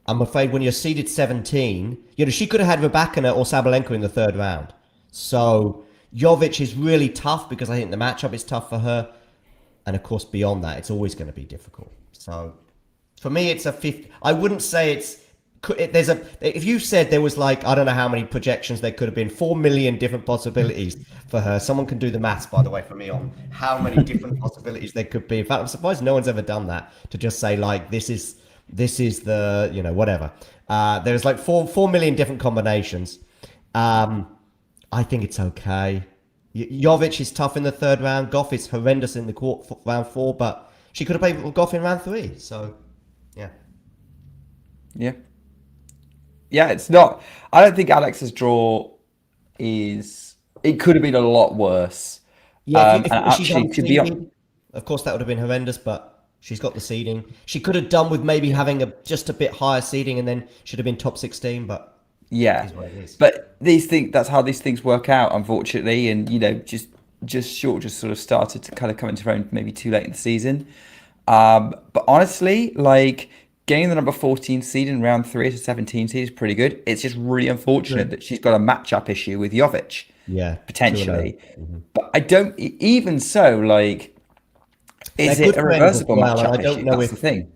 I'm afraid when you're seeded 17, you know, she could have had Rybakina or Sabalenka in the third round. So Jovic is really tough because I think the matchup is tough for her. And of course, beyond that, it's always going to be difficult. So for me, it's a 50. I wouldn't say if you said there was like, I don't know how many projections there could have been, 4 million different possibilities for her. Someone can do the maths, by the way, for me on how many different possibilities there could be. In fact, I'm surprised no one's ever done that, to just say like, this is the, you know, whatever. There's like 4 million different combinations. I think it's okay. Jovic is tough in the third round. Goff is horrendous in the round 4, but she could have played Goff in round 3. So, yeah. Yeah, it's not. I don't think Alex's draw is. It could have been a lot worse. Yeah, of course, that would have been horrendous, but she's got the seeding. She could have done with maybe having just a bit higher seeding, and then should have been top 16. But yeah, but that's how these things work out, unfortunately. And you know, just sort of started to kind of come into her own maybe too late in the season. But honestly, like, getting the number 14 seed in round 3 to 17 seed is pretty good. It's just really unfortunate that she's got a matchup issue with Jovic. Yeah, potentially. But I don't. Even so, like, is it a reversible matchup issue? That's the thing.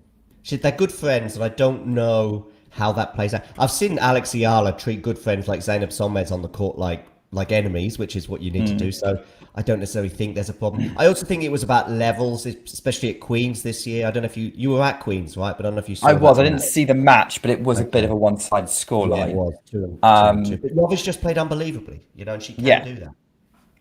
They're good friends, and I don't know how that plays out. I've seen Alex Eala treat good friends like Zeynep Somez on the court like enemies, which is what you need to do. So I don't necessarily think there's a problem. I also think it was about levels, especially at Queens this year. I don't know if you were at Queens, right? But I don't know if you saw. I didn't see the match, but it was a bit of a one-sided scoreline. Yeah, it was 2-2. But Jovic just played unbelievably, you know, and she can do that.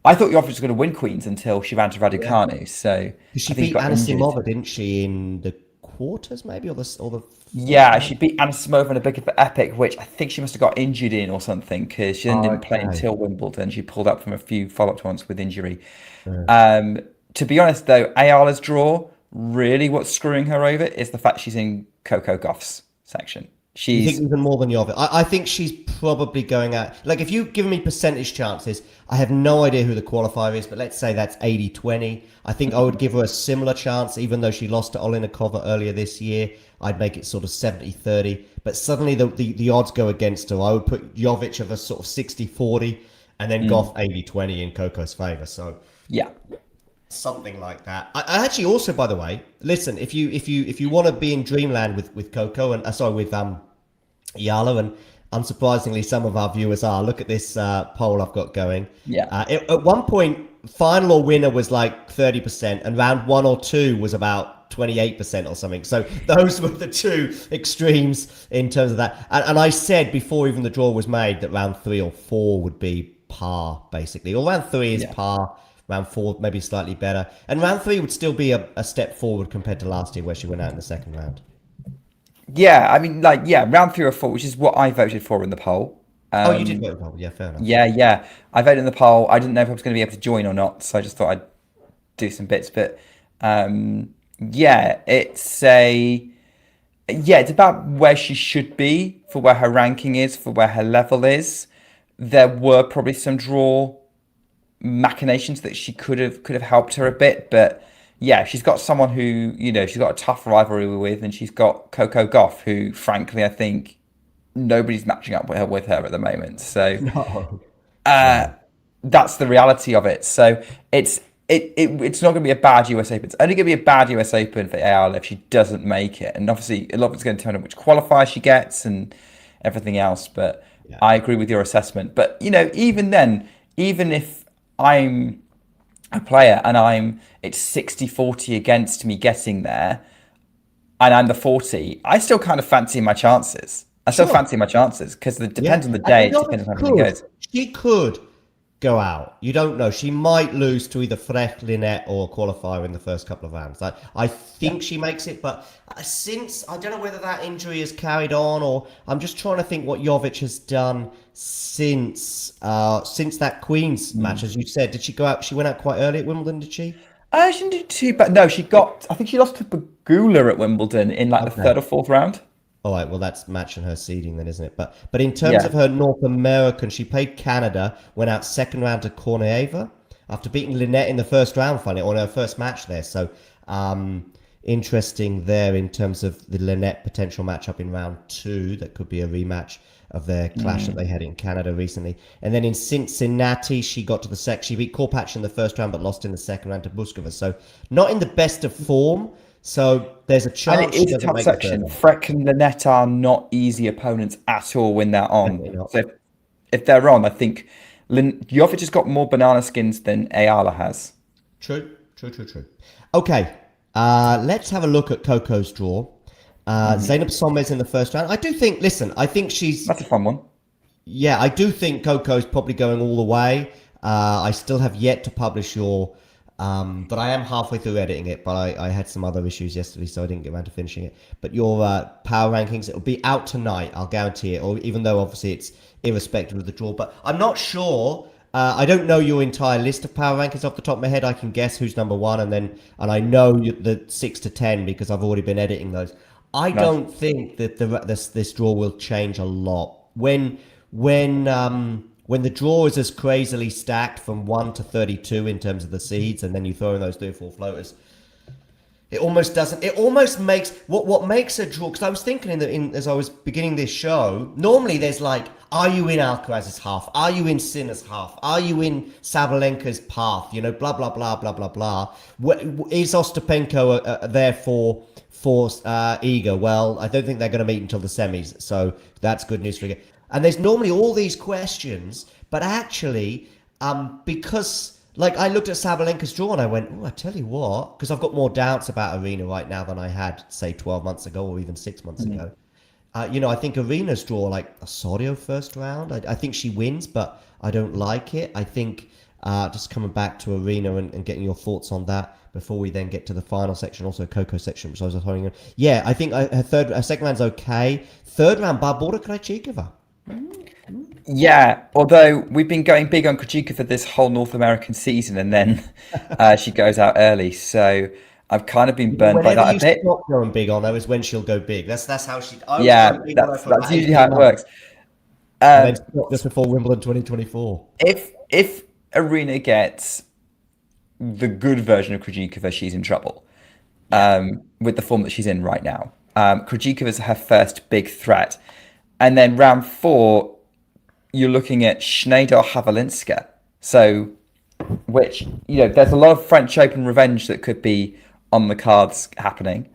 I thought Jovic was going to win Queens until she ran to Raducanu. So she beat Anisimova, didn't she, in the quarters maybe, or the yeah, she beat Anisimova in a big epic, which I think she must have got injured in or something, because she then didn't play until Wimbledon. She pulled up from a few follow-up ones with injury. To be honest, though, Ayala's draw, really what's screwing her over is the fact she's in Coco Gauff's section. You think even more than Jovic? I think she's probably going out. Like, if you've given me percentage chances, I have no idea who the qualifier is, but let's say that's 80-20. I think I would give her a similar chance, even though she lost to Olinikova earlier this year. I'd make it sort of 70-30. But suddenly the odds go against her. I would put Jovic of a sort of 60-40, and then Gauff 80-20 in Coco's favour. So yeah, something like that. I actually also, by the way, listen, if you want to be in dreamland with Coco and with Eala, and unsurprisingly some of our viewers are. Look at this poll I've got going. Yeah. At one point, final or winner was like 30%, and round 1 or 2 was about 28% or something. So those were the two extremes in terms of that. And I said before even the draw was made that round 3 or 4 would be par, basically. Or round 3 is par, round 4 maybe slightly better. And round 3 would still be a step forward compared to last year where she went out in the second round. Yeah, I mean, round 3 or 4, which is what I voted for in the poll. Oh, you did vote for the poll. Yeah, fair enough. Yeah. I voted in the poll. I didn't know if I was going to be able to join or not, so I just thought I'd do some bits. But it's about where she should be, for where her ranking is, for where her level is. There were probably some draw machinations that she could have helped her a bit, but yeah, she's got someone who, she's got a tough rivalry with, and she's got Coco Gauff, who frankly I think nobody's matching up with her at the moment. So that's the reality of it. So it's not going to be a bad US Open. It's only going to be a bad US Open for Eala if she doesn't make it. And obviously a lot of it's going to depend on which qualifier she gets and everything else. But I agree with your assessment. But even then, even if I'm a player and it's 60-40 against me getting there, and I'm the 40, I still kind of fancy my chances. I still fancy my chances because it depends on the day. It depends on how everything goes. She could go out. You don't know. She might lose to either Frecht, Lynette, or a qualifier in the first couple of rounds. I think she makes it, but since I don't know whether that injury has carried on, or I'm just trying to think what Jovic has done since that Queen's match. As you said, did she go out? She went out quite early at Wimbledon, did she? She didn't do too bad. No, I think she lost to Pegula at Wimbledon in the third or fourth round. All right, well, that's matching her seeding then, isn't it? But in terms of her North American, she played Canada, went out second round to Korneeva after beating Lynette in the first round, finally, on her first match there. So interesting there in terms of the Lynette potential matchup in round 2. That could be a rematch of their clash that they had in Canada recently. And then in Cincinnati, she got to the she beat Korpatsch in the first round, but lost in the second round to Buskova. So not in the best of form. So there's a chance. And it is a tough section. Freck and Lynette are not easy opponents at all when they're on. So if they're on, I think Jovic has got more banana skins than Eala has. True. Okay, let's have a look at Coco's draw. Zeynep Sommes in the first round. I do think. Listen, I think that's a fun one. Yeah, I do think Coco's probably going all the way. I still have yet to publish your. But I am halfway through editing it, but I had some other issues yesterday, so I didn't get around to finishing it. But your power rankings, it'll be out tonight, I'll guarantee it, or even though obviously it's irrespective of the draw. But I'm not sure. I don't know your entire list of power rankings off the top of my head. I can guess who's number 1, and I know the 6 to 10 because I've already been editing those. I don't think that this draw will change a lot. When the draw is as crazily stacked from 1 to 32 in terms of the seeds, and then you throw in those 3 or 4 floaters, it almost doesn't. It almost makes what makes a draw. Because I was thinking as I was beginning this show, normally there's like, are you in Alcaraz's half? Are you in Sinner's half? Are you in Sabalenka's path? Blah blah blah blah blah blah. Is Ostapenko there for Iga? Well, I don't think they're going to meet until the semis, so that's good news for Iga. And there's normally all these questions, but actually, because I looked at Sabalenka's draw and I went, I tell you what, because I've got more doubts about Arena right now than I had, say, 12 months ago or even 6 months ago. I think Arena's draw, like Osorio first round, I think she wins, but I don't like it. I think just coming back to Arena and getting your thoughts on that before we then get to the final section, also Coco section, which I was holding on. Yeah, I think her second round's okay. Third round, Barbora Krejcikova. Yeah, although we've been going big on Krejcikova for this whole North American season, and then she goes out early, so I've kind of been burned by that a bit. Whenever you stop going big on her is when she'll go big. That's how she. That's usually how it works. And then stop just before Wimbledon 2024. If Arena gets the good version of Krejcikova, she's in trouble. With the form that she's in right now, Krejcikova is her first big threat. And then round 4, you're looking at Schneider Havalinska. So, which, there's a lot of French Open revenge that could be on the cards happening.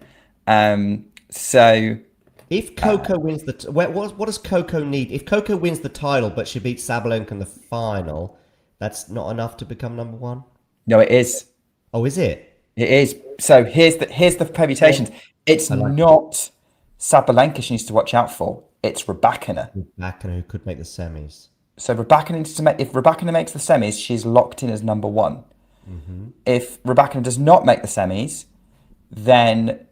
So, if Coco wins what does Coco need? If Coco wins the title, but she beats Sabalenka in the final, that's not enough to become number 1? No, it is. Oh, is it? It is. So here's the permutations. It's not Sabalenka she needs to watch out for. It's Rybakina. Rybakina, who could make the semis. So Rybakina needs to make. If Rybakina makes the semis, she's locked in as number one. Mm-hmm. If Rybakina does not make the semis, then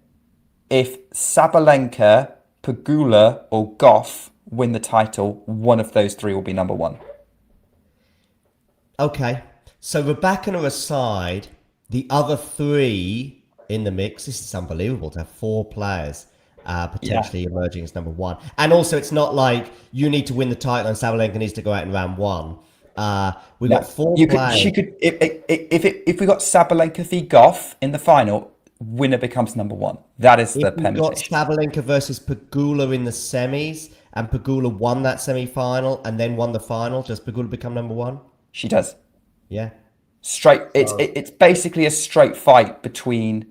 if Sabalenka, Pegula, or Goff win the title, one of those three will be number one. Okay. So Rybakina aside, the other three in the mix, this is unbelievable to have 4 players potentially emerging as number one. And also, it's not like you need to win the title and Sabalenka needs to go out in round one. We've got 4 players. She could, if we got Sabalenka v Goff in the final, winner becomes number one. That is the permutation. If we got Sabalenka versus Pegula in the semis, and Pegula won that semi-final and then won the final, does Pegula become number one? She does. Yeah. Straight. It's basically a straight fight between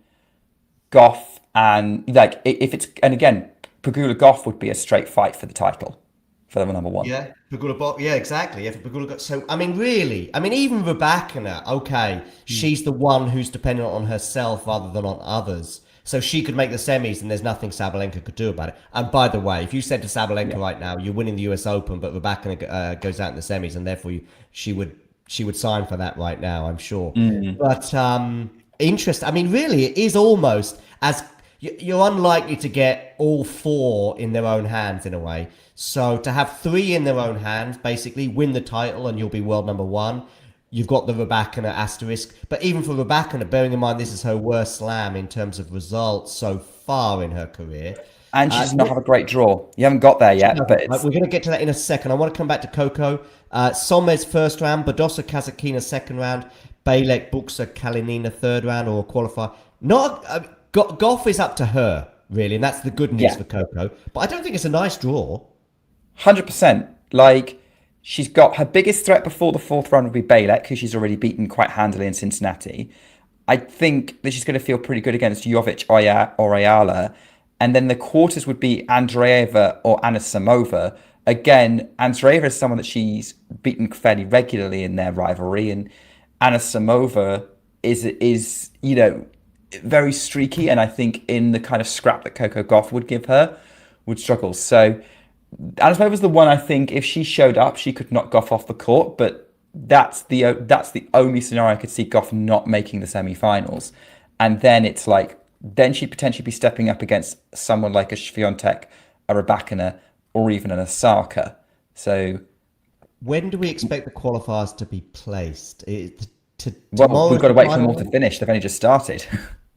Goff and and again, Pegula Goff would be a straight fight for the title, for the number one. Yeah, Pegula. Yeah, exactly. If Pegula got so, I mean, really, I mean, even Rybakina. Okay, she's the one who's dependent on herself rather than on others. So she could make the semis, and there's nothing Sabalenka could do about it. And by the way, if you said to Sabalenka right now, you're winning the US Open, but Rybakina goes out in the semis, and therefore she would sign for that right now, I'm sure. But interesting. I mean, really, it is almost as you're unlikely to get all 4 in their own hands in a way. So to have 3 in their own hands, basically win the title, and you'll be world number one. You've got the Rybakina asterisk. But even for Rybakina, bearing in mind this is her worst slam in terms of results so far in her career. And she does not have a great draw. You haven't got there yet, but we're going to get to that in a second. I want to come back to Coco. Sommes first round, Badosa Kazakina second round, Bejlek Buxa Kalinina third round or qualifier. Goff is up to her, really, and that's the good news for Coco. But I don't think it's a nice draw. 100%. Like, she's got her biggest threat before the 4th round would be Bejlek, who she's already beaten quite handily in Cincinnati. I think that she's going to feel pretty good against Jovic or Eala. And then the quarters would be Andreeva or Anisimova. Again, Andreeva is someone that she's beaten fairly regularly in their rivalry, and Anisimova is very streaky, and I think in the kind of scrap that Coco Gauff would give her, would struggle. So Anisimova's the one I think if she showed up, she could knock Gauff off the court, but that's the only scenario I could see Gauff not making the semi-finals. And then it's like, then she'd potentially be stepping up against someone like a Swiatek, a Rybakina, or even an Osaka. So when do we expect the qualifiers to be placed? We've got to wait for them all to finish. They've only just started.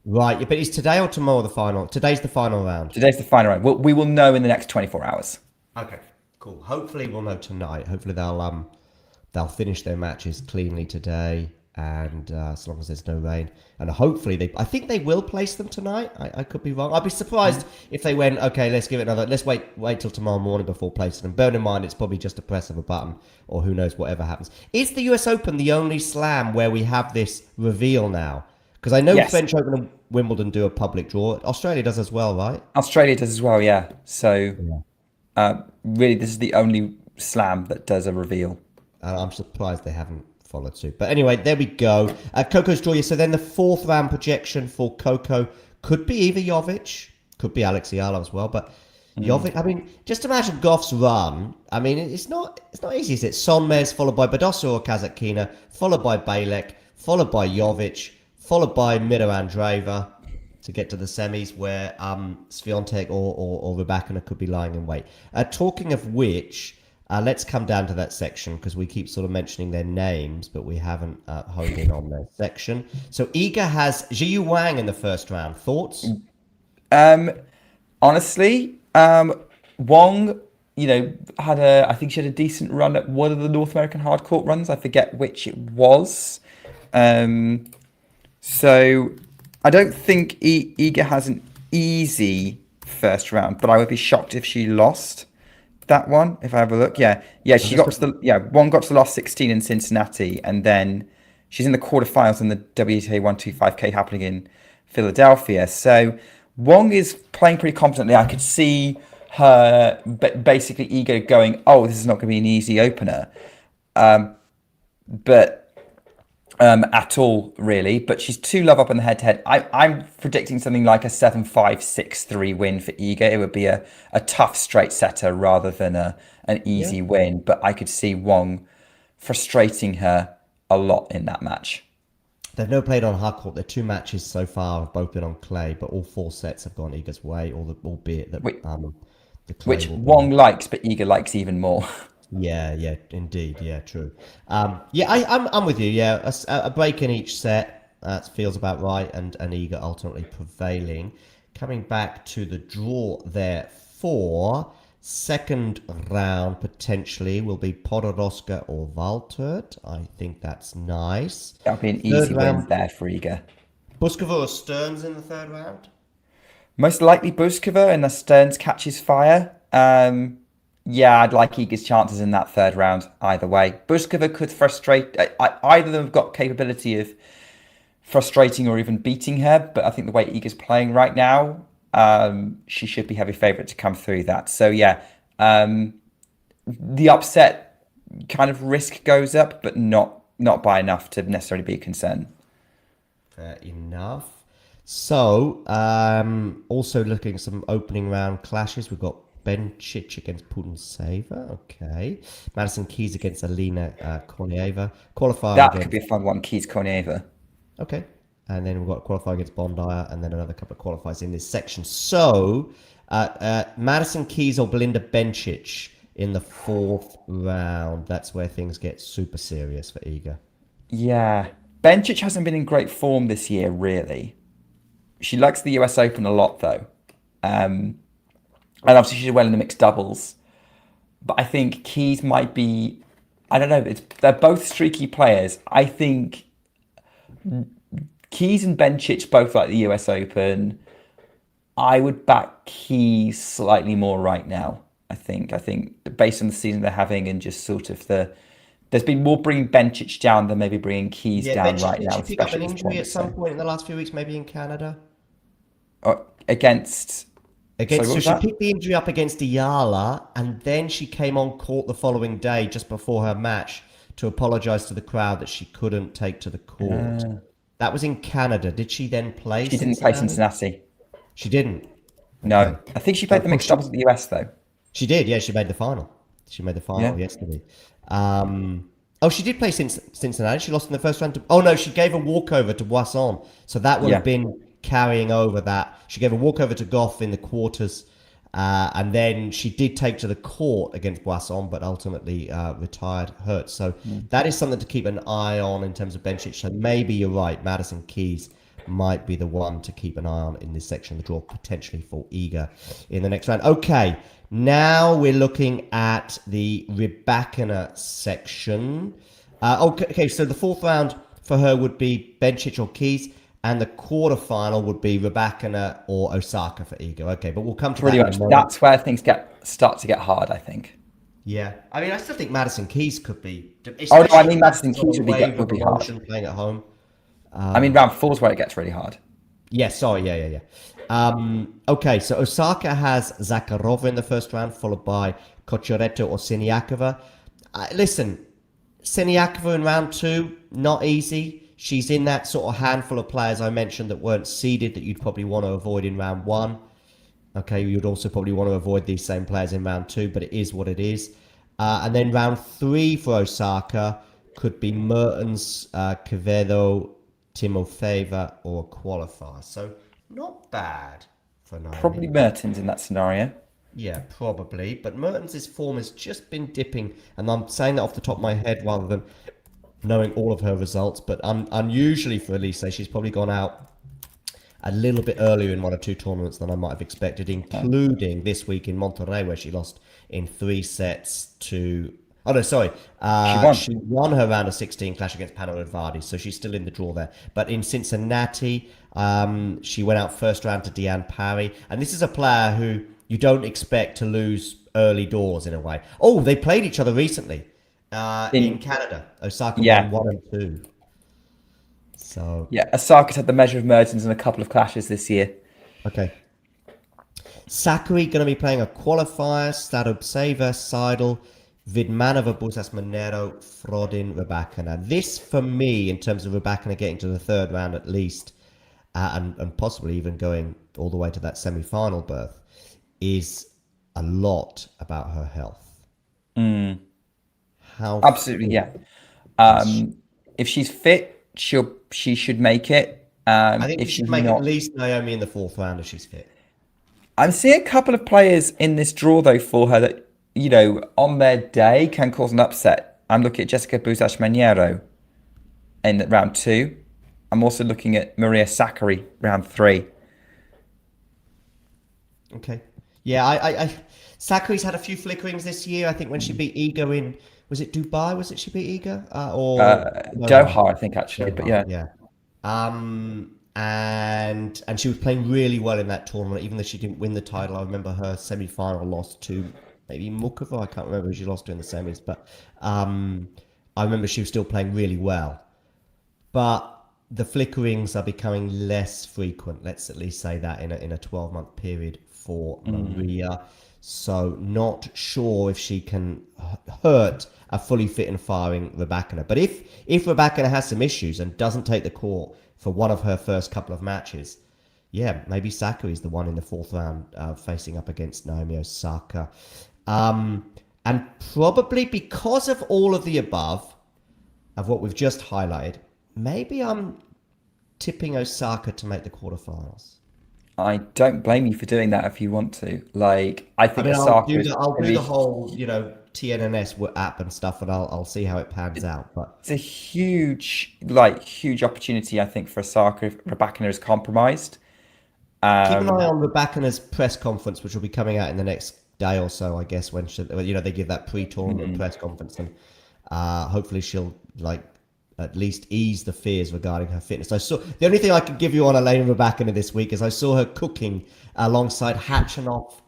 Right, but is today or tomorrow the final? Today's the final round. Today's the final round. We will know in the next 24 hours. Okay, cool. Hopefully we'll know tonight. Hopefully they'll finish their matches cleanly today, and as long as there's no rain, and hopefully I think they will place them tonight. I could be wrong. I'd be surprised if they went, okay, let's give it let's wait till tomorrow morning before placing them. Bear in mind, it's probably just a press of a button, or who knows, whatever happens. Is the US Open the only slam where we have this reveal now? Because I know French Open and Wimbledon do a public draw. Australia does as well, right? Australia does as well, yeah. So really, this is the only slam that does a reveal. I'm surprised they haven't followed suit. But anyway, there we go. Coco's draw. So then the 4th round projection for Coco could be either Jovic, could be Alex Eala as well. But Jovic, I mean, just imagine Goff's run. I mean, it's not easy, is it? Sonmez followed by Badosa or Kazakina, followed by Bejlek, followed by Jovic, followed by Mira Andreeva to get to the semis where Swiatek or Rybakina could be lying in wait. Talking of which, let's come down to that section because we keep sort of mentioning their names, but we haven't honed in on their section. So Iga has Zhiyu Wang in the first round. Thoughts? Honestly, Wang, I think she had a decent run at one of the North American hardcourt runs. I forget which it was. So I don't think Iga has an easy first round, but I would be shocked if she lost that one. If I have a look, she got to Wang got to the last 16 in Cincinnati, and then she's in the quarterfinals in the WTA 125K happening in Philadelphia. So Wang is playing pretty competently. I could see her basically Iga going, "Oh, this is not going to be an easy opener," but at all, really. But she's 2-love up on the head-to-head. I'm predicting something like a 7-5, 6-3 win for Iga. It would be a tough straight setter rather than an easy win. But I could see Wong frustrating her a lot in that match. They've never played on hard court. Their 2 matches so far have both been on clay, but all 4 sets have gone Iga's way, albeit that the clay which Wong likes, but Iga likes even more. Yeah, indeed. Yeah, true. I'm with you. Yeah, a break in each set feels about right, and Iga ultimately prevailing. Coming back to the draw there for second round, potentially will be Podoroska or Valtert. I think that's nice. That'll be an easy win there for Iga. Buskova or Stearns in the third round? Most likely Buskova, unless Stearns catches fire. Yeah, I'd like Iga's chances in that third round either way. Buskova could frustrate. Either of them have got capability of frustrating or even beating her, but I think the way Iga's playing right now, she should be heavy favourite to come through that. So yeah, the upset kind of risk goes up, but not by enough to necessarily be a concern. Fair enough. So, also looking at some opening round clashes. We've got Bencic against Putintseva. Okay. Madison Keys against Alina Kornieva. Qualifier. That could be a fun one, Keys Kornieva. Okay. And then we've got a qualifier against Bondier, and then another couple of qualifiers in this section. So, Madison Keys or Belinda Bencic in the 4th round. That's where things get super serious for Iga. Yeah. Bencic hasn't been in great form this year, really. She likes the US Open a lot, though. And obviously she did well in the mixed doubles. But I think Keys might be... I don't know. They're both streaky players. I think Keys and Bencic both like the US Open. I would back Keys slightly more right now, I think. I think based on the season they're having and just sort of there's been more bringing Bencic down than maybe bringing Keys down Bencic, right now. Did she pick up an injury at some point in the last few weeks, maybe in Canada? Against so she picked the injury up against Eala, and then she came on court the following day, just before her match, to apologise to the crowd that she couldn't take to the court. That was in Canada. Did she then play? She didn't play Cincinnati. She didn't. No, Okay. I think she played the mixed doubles at the US though. She did. Yeah, she made the final. She made the final yesterday. She did play Cincinnati. She lost in the first round. She gave a walkover to Boisson. So that would have been carrying over that. She gave a walkover to Goff in the quarters. And then she did take to the court against Boisson, but ultimately retired hurt. So that is something to keep an eye on in terms of Bencic. So maybe you're right. Madison Keys might be the one to keep an eye on in this section of the draw, potentially for Iga in the next round. Okay, now we're looking at the Rybakina section. Okay, so the 4th round for her would be Bencic or Keys, and the quarterfinal would be Rybakina or Osaka for Iga. Okay, but we'll come to pretty that much. in a moment. That's where things start to get hard, I think. Yeah, I mean, I still think Madison Keys could be. Madison Keys would be hard. Playing at home. I mean, round 4 is where it gets really hard. Yeah, okay, so Osaka has Zakharova in the first round, followed by Kochereto or Siniakova. Listen, Siniakova in round 2, not easy. She's in that sort of handful of players I mentioned that weren't seeded that you'd probably want to avoid in round 1. Okay, you'd also probably want to avoid these same players in round 2, but it is what it is. And then round 3 for Osaka could be Mertens, Quevedo, Timofeeva or a qualifier. So not bad for Naomi. Probably Mertens in that scenario. Yeah, probably. But Mertens' form has just been dipping. And I'm saying that off the top of my head rather than knowing all of her results. But unusually for Elise, she's probably gone out a little bit earlier in 1 or 2 tournaments than I might have expected, including this week in Monterrey, where she lost in 3 sets to... Oh, no, sorry. She won her round of 16 clash against Pano Edvardi, so she's still in the draw there. But in Cincinnati, she went out first round to Deanne Parry. And this is a player who you don't expect to lose early doors in a way. Oh, they played each other recently in Canada. Osaka won 1 and 2. So yeah, Osaka's had the measure of Mertens in a couple of clashes this year. Okay. Sakkari going to be playing a qualifier. Stadobseva, Seidel, Vidmanova, Busas, Monero, Frodin, Rybakina. This, for me, in terms of Rybakina getting to the third round at least, and possibly even going all the way to that semi-final berth, is a lot about her health. How Absolutely, yeah. If she's fit, she should make it. I think if she should she's make not, at least Naomi in the fourth round if she's fit. I'm seeing a couple of players in this draw though for her that, you know, on their day can cause an upset. I'm looking at Jessica Busac-Maniero in round 2. I'm also looking at Maria Sakkari round 3. Okay. Yeah, I Sakkari's had a few flickerings this year. I think when she beat Iga in, was it Dubai? Was it she beat Iga? Doha, I think, actually. Doha, But yeah. Yeah. And she was playing really well in that tournament, even though she didn't win the title. I remember her semi-final loss to maybe Mukova. I can't remember who she lost to in the semis, but I remember she was still playing really well. But the flickerings are becoming less frequent. Let's at least say that in a 12-month period for Maria. So not sure if she can hurt a fully fit and firing Rybakina. But if Rybakina has some issues and doesn't take the court for one of her first couple of matches, yeah, maybe Sakkari's the one in the fourth round facing up against Naomi Osaka. And probably because of all of the above, of what we've just highlighted, maybe I'm tipping Osaka to make the quarterfinals. I don't blame you for doing that if you want to. Like, I think I'll Osaka do the whole, TNNS app and stuff, and I'll see how it pans out. But it's a huge opportunity, I think, for Osaka if Rybakina is compromised. Keep an eye on Rybakina's press conference, which will be coming out in the next day or so, I guess, when they give that pre-tournament press conference, and hopefully she'll at least ease the fears regarding her fitness. The only thing I can give you on Elena Rybakina this week is I saw her cooking alongside Hatchanoff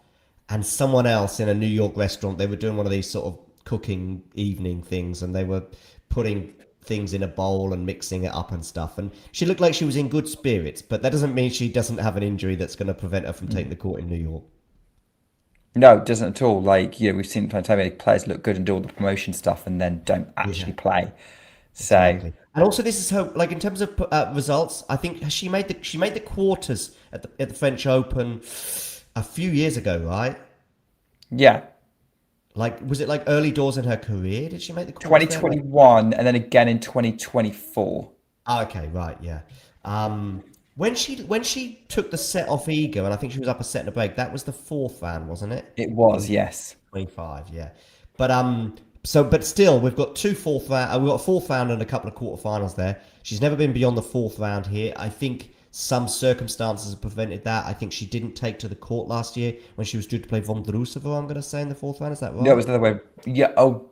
and someone else in a New York restaurant. They were doing one of these sort of cooking evening things, and they were putting things in a bowl and mixing it up and stuff. And she looked like she was in good spirits, but that doesn't mean she doesn't have an injury that's going to prevent her from taking the court in New York. No, it doesn't at all. We've seen plenty of players look good and do all the promotion stuff and then don't actually play. Exactly. And also, this is her, in terms of results, I think she made the quarters at the French Open a few years ago, right? Yeah. Was it early doors in her career? Did she make the quarters? 2021 and then again in 2024. Okay, right, yeah. When she took the set off Iga, and I think she was up a set and a break, that was the fourth round, wasn't it? It was, yes. 25, yeah. But still, we've got we've got a fourth round and a couple of quarterfinals there. She's never been beyond the fourth round here. I think some circumstances have prevented that. I think she didn't take to the court last year when she was due to play Vondrousova, I'm going to say, in the fourth round. Is that right? No, it was the other way. Yeah. Oh.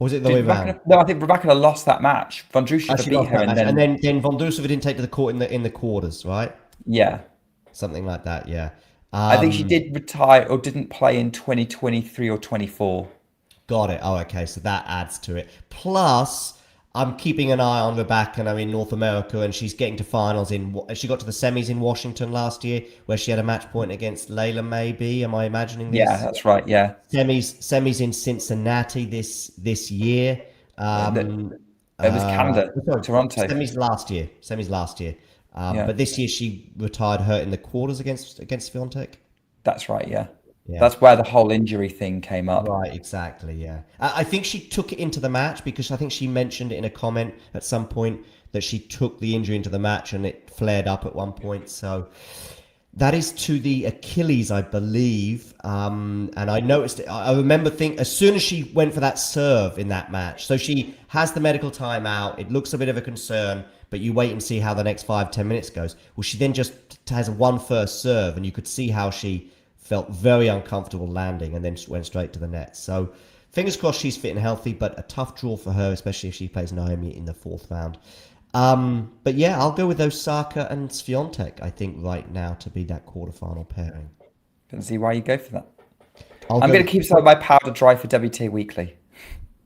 Or was it the way round? No, I think Rybakina lost that match. Vondrousova beat her, and then Vondrousova didn't take to the court in the quarters, right? Yeah. Something like that. Yeah. I think she did retire or didn't play in 2023 or 24. Got it. Oh, okay. So that adds to it. Plus, I'm keeping an eye on Rybakina in North America, and she's getting to finals she got to the semis in Washington last year, where she had a match point against Layla. Maybe am I imagining this? Yeah, that's right. Yeah. Semis in Cincinnati this year. It was Canada, Toronto. Semis last year. But this year she retired hurt in the quarters against Swiatek. That's right. Yeah. Yeah. That's where the whole injury thing came up. Right, exactly, yeah. I think she took it into the match because I think she mentioned it in a comment at some point that she took the injury into the match and it flared up at one point. So that is to the Achilles, I believe. And I noticed it. I remember as soon as she went for that serve in that match. So she has the medical timeout. It looks a bit of a concern, but you wait and see how the next 5-10 minutes goes. Well, she then just has one first serve, and you could see how she felt very uncomfortable landing and then went straight to the net. So fingers crossed she's fit and healthy, but a tough draw for her, especially if she plays Naomi in the fourth round. But yeah, I'll go with Osaka and Swiatek, I think, right now to be that quarterfinal pairing. Don't see why you go for that. I'm going to keep some of my powder dry for WTA Weekly.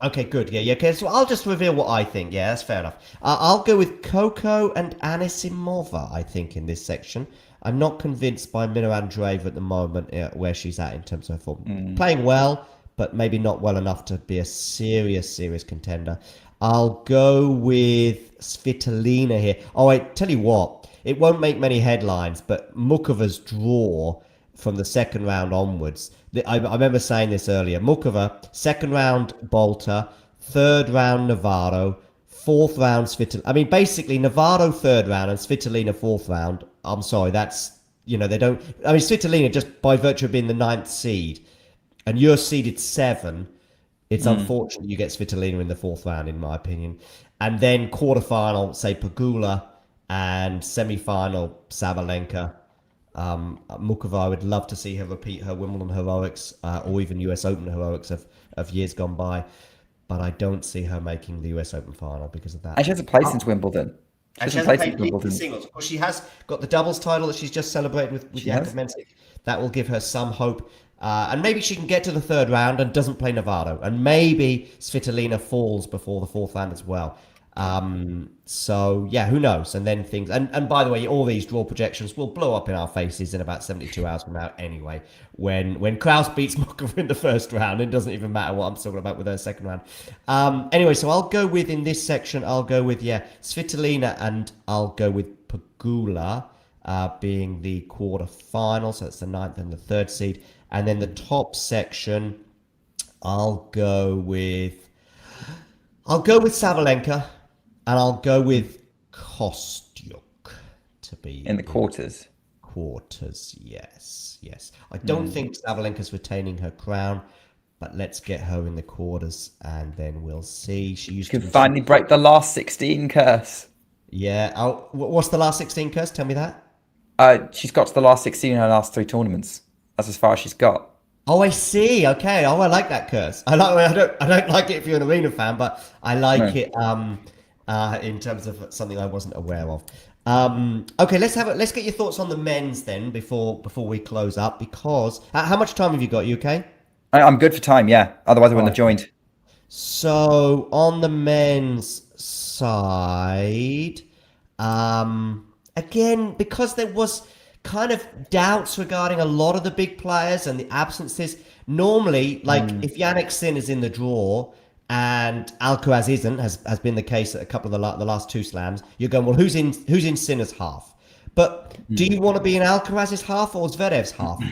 Okay, good. Yeah. Okay, so I'll just reveal what I think. Yeah, that's fair enough. I'll go with Coco and Anisimova, I think, in this section. I'm not convinced by Mira Andreeva at the moment where she's at in terms of her form. Playing well, but maybe not well enough to be a serious contender. I'll go with Svitolina here. Oh, I tell you what, it won't make many headlines, but Mukova's draw from the second round onwards. I remember saying this earlier. Mukova, second round Bolter, third round Navarro, fourth round Svitolina. I mean, basically Navarro third round and Svitolina fourth round. I'm sorry, that's, they don't. I mean, Svitolina, just by virtue of being the 9th seed, and you're seeded 7. It's unfortunate you get Svitolina in the fourth round, in my opinion. And then quarterfinal, say Pegula, and semi-final Sabalenka. Mukova, I would love to see her repeat her Wimbledon heroics or even US Open heroics of years gone by. But I don't see her making the US Open final because of that. And she hasn't played since Wimbledon. She hasn't played in singles. Of course, she has got the doubles title that she's just celebrated with Jakub Mensik. That will give her some hope. And maybe she can get to the third round and doesn't play Navarro. And maybe Svitolina falls before the fourth round as well. So, yeah, who knows? And then things... And by the way, all these draw projections will blow up in our faces in about 72 hours from now anyway. When Kraus beats Mokova in the first round, it doesn't even matter what I'm talking about with her second round. Anyway, so I'll go with, in this section, Svitolina, and I'll go with Pegula being the quarter-final. So that's the 9th and the 3rd seed. And then the top section, I'll go with Sabalenka, and I'll go with Kostyuk to be in the quarters. Quarters, yes. I don't think Sabalenka's retaining her crown, but let's get her in the quarters, and then we'll see. She could finally break the last 16 curse. Yeah. Oh, what's the last 16 curse? Tell me that. She's got to the last 16 in her last 3 tournaments. That's as far as she's got. Oh, I see. Okay. Oh, I like that curse. I don't like it if you're an Arena fan, but I like it in terms of something I wasn't aware of. Okay, let's get your thoughts on the men's then before we close up. Because how much time have you got? You okay? I'm good for time. Yeah. Otherwise, I wouldn't have joined. So on the men's side, again, because there was kind of doubts regarding a lot of the big players and the absences. Normally, like if Jannik Sinner's in the draw and Alcaraz isn't, has been the case at a couple of the last 2 slams, you're going, well, who's in Sinner's half? But do you want to be in Alcaraz's half or Zverev's half?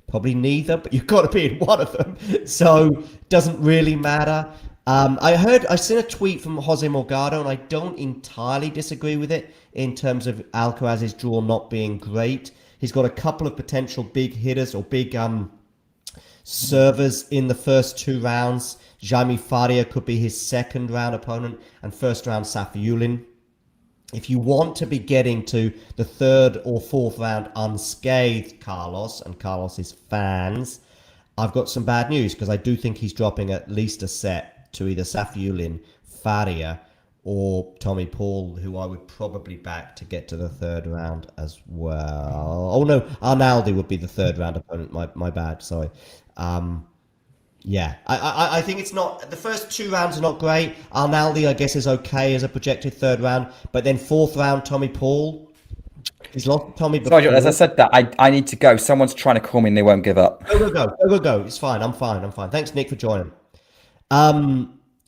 Probably neither, but you've got to be in one of them. So doesn't really matter. I seen a tweet from Jose Morgado, and I don't entirely disagree with it in terms of Alcaraz's draw not being great. He's got a couple of potential big hitters or big servers in the first 2 rounds. Jaime Faria could be his second round opponent, and first round Safiullin. If you want to be getting to the 3rd or 4th round unscathed, Carlos and Carlos's fans, I've got some bad news, because I do think he's dropping at least a set to either Safiullin, Faria, or Tommy Paul, who I would probably back to get to the 3rd round as well. Oh no, Arnaldi would be the 3rd round opponent. My bad, sorry. Yeah, I think it's not... The first 2 rounds are not great. Arnaldi, I guess, is okay as a projected 3rd round. But then 4th round, Tommy Paul. He's lost to Tommy before. Sorry, as I said that, I need to go. Someone's trying to call me and they won't give up. Go. It's fine. I'm fine. Thanks, Nick, for joining.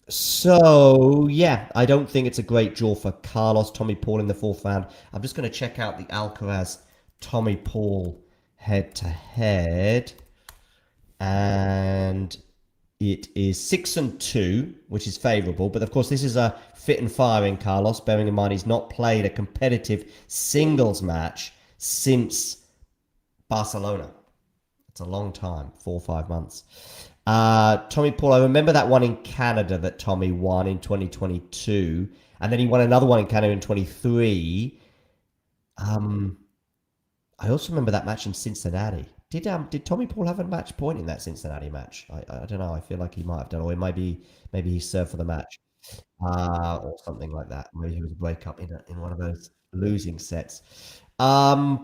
So, yeah, I don't think it's a great draw for Carlos. Tommy Paul in the 4th round. I'm just going to check out the Alcaraz Tommy Paul head-to-head. And it is 6-2, which is favourable. But, of course, this is a fit and firing Carlos, bearing in mind he's not played a competitive singles match since Barcelona. It's a long time, 4 or 5 months. Tommy Paul, I remember that one in Canada that Tommy won in 2022. And then he won another one in Canada in 23. I also remember that match in Cincinnati. Did Tommy Paul have a match point in that Cincinnati match? I don't know. I feel like he might have done, or maybe he served for the match, or something like that. Maybe he was a breakup in one of those losing sets. So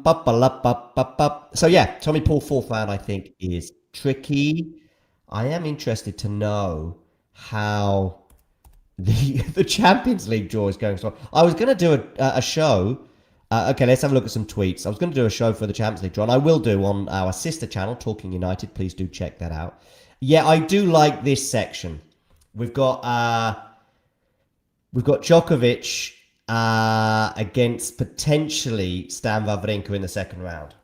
yeah, Tommy Paul 4th round I think is tricky. I am interested to know how the Champions League draw is going. So I was going to do a show Okay, let's have a look at some tweets. I was going to do a show for the Champions League draw, and I will do on our sister channel, Talking United. Please do check that out. Yeah, I do like this section. We've got Djokovic against potentially Stan Wawrinka in the second round.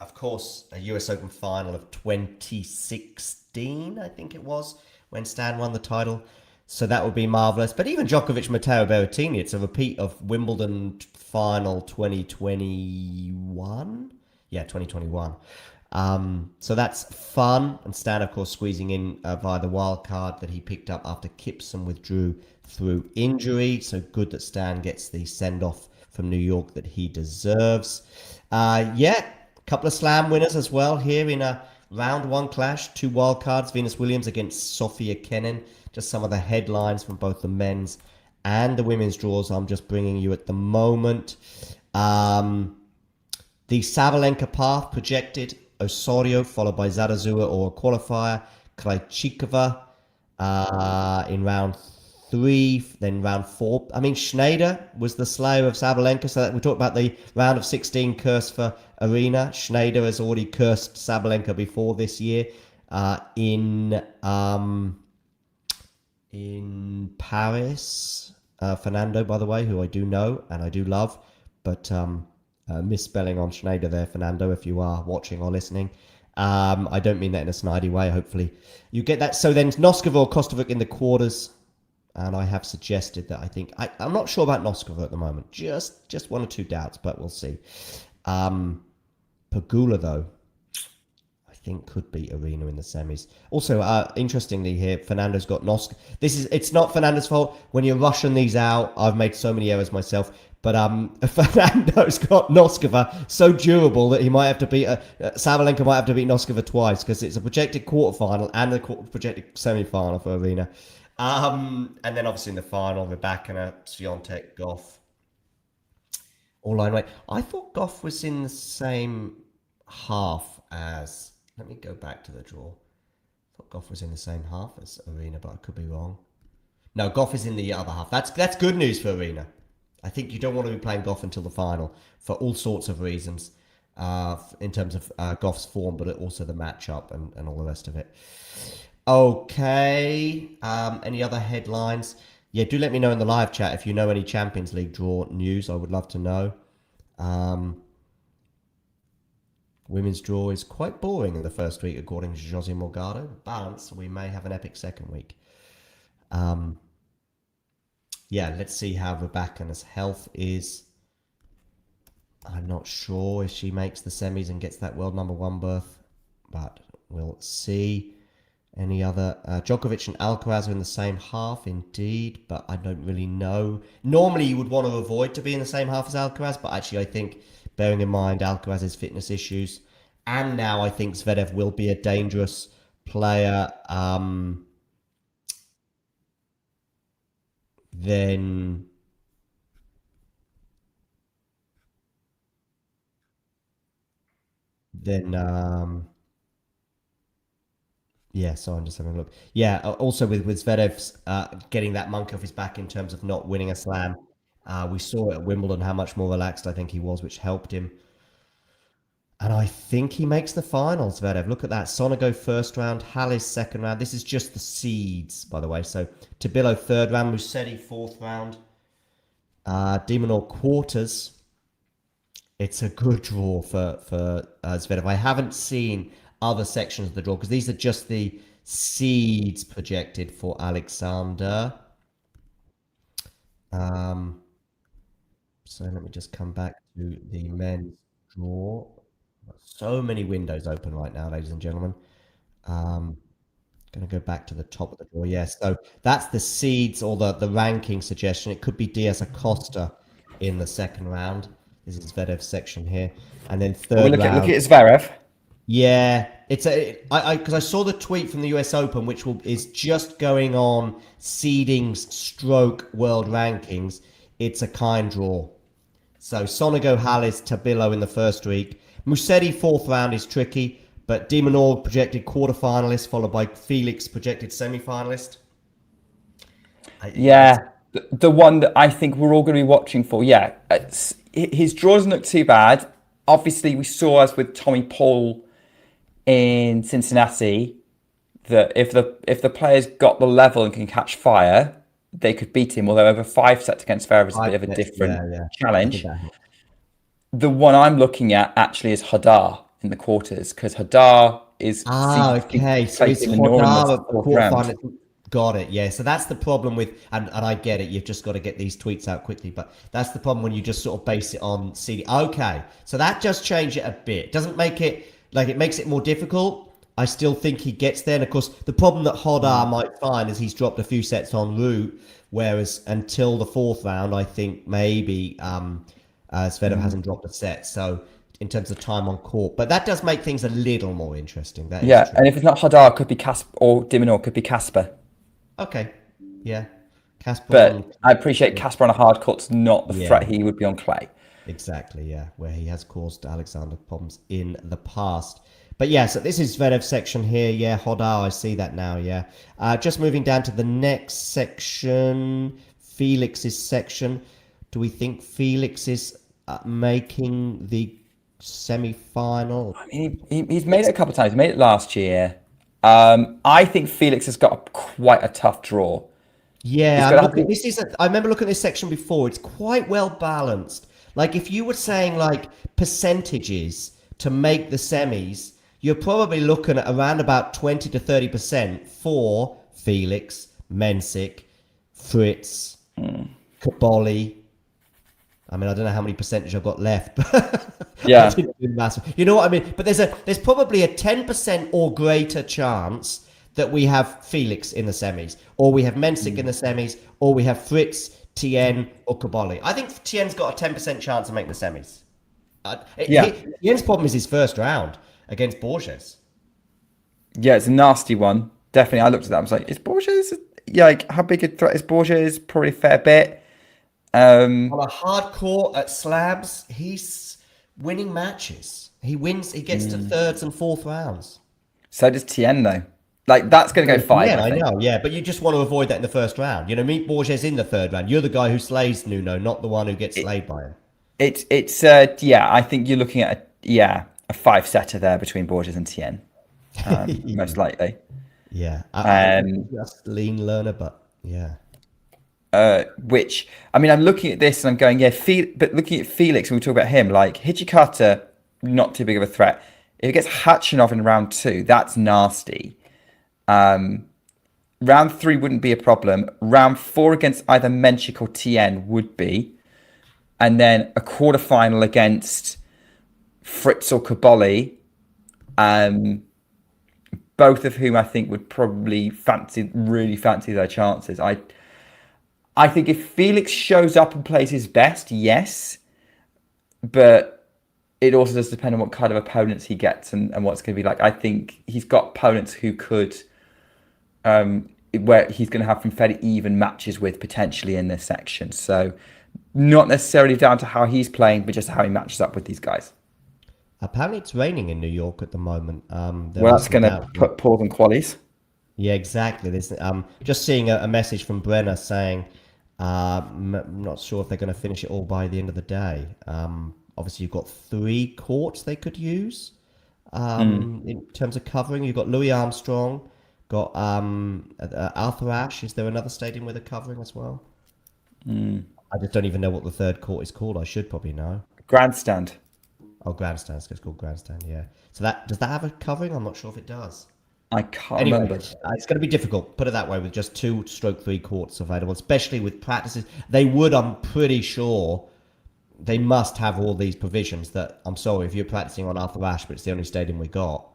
Of course, a US Open final of 2016, I think it was, when Stan won the title. So that would be marvellous. But even Djokovic, Matteo Berrettini, it's a repeat of Wimbledon final 2021. Yeah, 2021. So that's fun. And Stan, of course, squeezing in via the wild card that he picked up after Kipson withdrew through injury. So good that Stan gets the send-off from New York that he deserves. Yeah, a couple of slam winners as well here in a round one clash. 2 wild cards, Venus Williams against Sofia Kenin. Just some of the headlines from both the men's and the women's draws I'm just bringing you at the moment. The Sabalenka path projected. Osorio followed by Zarazua or a qualifier. Krejcikova in round 3, then round 4. I mean, Schneider was the slayer of Sabalenka. So we talked about the round of 16 curse for Arena. Schneider has already cursed Sabalenka before this year in Paris. Fernando, by the way, who I do know and I do love, but misspelling on Schneider there, Fernando, if you are watching or listening. I don't mean that in a snidey way. Hopefully you get that. So then Noskova or Kostovic in the quarters. And I have suggested that I'm not sure about Noskova at the moment. Just 1 or 2 doubts, but we'll see. Pegula, though, I think could beat Arena in the semis. Also, interestingly here, Fernando's got Noskova. It's not Fernando's fault. When you're rushing these out, I've made so many errors myself. But Fernando's got Noskova so durable that he might have to beat Sabalenka might have to beat Noskova twice because it's a projected quarterfinal and a projected semi-final for Arena. And then obviously in the final, Rybakina, Swiatek, Goff. All line weight. I thought Goff was in the same half as... Let me go back to the draw. I thought Goff was in the same half as Arena, but I could be wrong. No, Goff is in the other half. That's good news for Arena. I think you don't want to be playing Goff until the final for all sorts of reasons in terms of Goff's form, but also the matchup and all the rest of it. Okay. Any other headlines? Yeah, do let me know in the live chat if you know any Champions League draw news. I would love to know. Women's draw is quite boring in the first week, according to Jose Morgado. Balance, we may have an epic second week. Yeah, let's see how Rybakina's health is. I'm not sure if she makes the semis and gets that world number 1 berth, but we'll see. Any other? Djokovic and Alcaraz are in the same half, indeed, but I don't really know. Normally, you would want to avoid to be in the same half as Alcaraz, but actually, I think, bearing in mind Alcaraz's fitness issues, and now I think Zverev will be a dangerous player, then... Yeah, so I'm just having a look. Yeah, also with Zverev's getting that monkey off his back in terms of not winning a slam. We saw at Wimbledon how much more relaxed I think he was, which helped him. And I think he makes the finals, Zverev. Look at that. Sonego first round, Hallis second round. This is just the seeds, by the way. So Tabilo third round, Musetti fourth round. De Minaur quarters. It's a good draw for Zverev. I haven't seen other sections of the draw because these are just the seeds projected for Alexander. So let me just come back to the men's draw. So many windows open right now, ladies and gentlemen. Going to go back to the top of the draw. Yes, so that's the seeds or the ranking suggestion. It could be Diaz Acosta in the second round. This is Zverev's section here, and then third round. Look at Zverev. Yeah, it's because I saw the tweet from the US Open, which is just going on seedings stroke world rankings. It's a kind draw. So Sonego, Hallis, Tabilo in the first week. Musetti fourth round is tricky, but De Minaur projected quarterfinalist, followed by Felix projected semi-finalist. Yeah, The one that I think we're all going to be watching for. Yeah, his draw doesn't look too bad. Obviously, we saw as with Tommy Paul in Cincinnati that if the players got the level and can catch fire, they could beat him. Although over 5 sets against Zverev is a bit of a different challenge. The one I'm looking at actually is Hadar in the quarters, because Hadar is okay. So it's Hadar at the quarterfinal. Got it. Yeah. So that's the problem with, and I get it. You've just got to get these tweets out quickly, but that's the problem when you just sort of base it on CD. Okay. So that just change it a bit. Doesn't make it like, it makes it more difficult. I still think he gets there. And of course, the problem that Hadar might find is he's dropped a few sets en route, whereas until the 4th round, I think maybe Zverev hasn't dropped a set. So in terms of time on court, but that does make things a little more interesting. That is true. And if it's not Hadar, it could be Casper, or Dimonor could be Casper. Okay. Yeah. Casper. But I appreciate Casper on a hard court's not the threat he would be on clay. Exactly. Yeah. Where he has caused Alexander problems in the past. But yeah, so this is Zverev's section here. Yeah, Hadar, I see that now. Yeah. Just moving down to the next section, Felix's section. Do we think Felix is making the semi-final? I mean, he's made it a couple of times. He made it last year. I think Felix has got quite a tough draw. Yeah, I remember looking at this section before. It's quite well balanced. Like if you were saying like percentages to make the semis, you're probably looking at around about 20 to 30% for Felix, Mensik, Fritz, Kaboli. I mean, I don't know how many percentage I've got left. Yeah. You know what I mean? But there's probably a 10% or greater chance that we have Felix in the semis, or we have Mensik in the semis, or we have Fritz, Tien, or Kaboli. I think Tien's got a 10% chance of making the semis. Tien's problem is his first round against Borges. Yeah, it's a nasty one. Definitely. I looked at that. I was like, is Borges, like, how big a threat is Borges? Probably a fair bit. On a hard court at slabs, he's winning matches. He gets to 3rds and 4th rounds. So does Tien, though. Like, that's going to go 5. Yeah, I know. Yeah, but you just want to avoid that in the first round. You know, meet Borges in the 3rd round. You're the guy who slays Nuno, not the one who gets slayed by him. I think you're looking at a 5-setter there between Borges and Tien, most likely. Yeah, I'm just lean learner, but yeah. Which, I mean, I'm looking at this and I'm going, but looking at Felix, when we talk about him, like Hijikata, not too big of a threat. If it gets Khachanov in round 2, that's nasty. Round 3 wouldn't be a problem. Round 4 against either Menchik or Tien would be. And then a quarterfinal against Fritz or Kaboli, both of whom I think would probably really fancy their chances. I think if Felix shows up and plays his best, yes, but it also does depend on what kind of opponents he gets and what's going to be like. I think he's got opponents who could, where he's going to have some fairly even matches with potentially in this section. So not necessarily down to how he's playing, but just how he matches up with these guys. Apparently it's raining in New York at the moment. Well, that's going to put pause on qualies. Yeah, exactly. There's just seeing a message from Brenner saying, not sure if they're going to finish it all by the end of the day. Obviously, you've got 3 courts they could use in terms of covering. You've got Louis Armstrong, got Arthur Ashe. Is there another stadium where they're covering as well? I just don't even know what the 3rd court is called. I should probably know. Grandstand. Oh, Grandstand. It's called Grandstand, yeah. So does that have a covering? I'm not sure if it does. I can't remember. It's going to be difficult, put it that way, with just 2/3 courts available, especially with practices. They would, I'm pretty sure, they must have all these provisions that, I'm sorry, if you're practicing on Arthur Ashe, but it's the only stadium we got,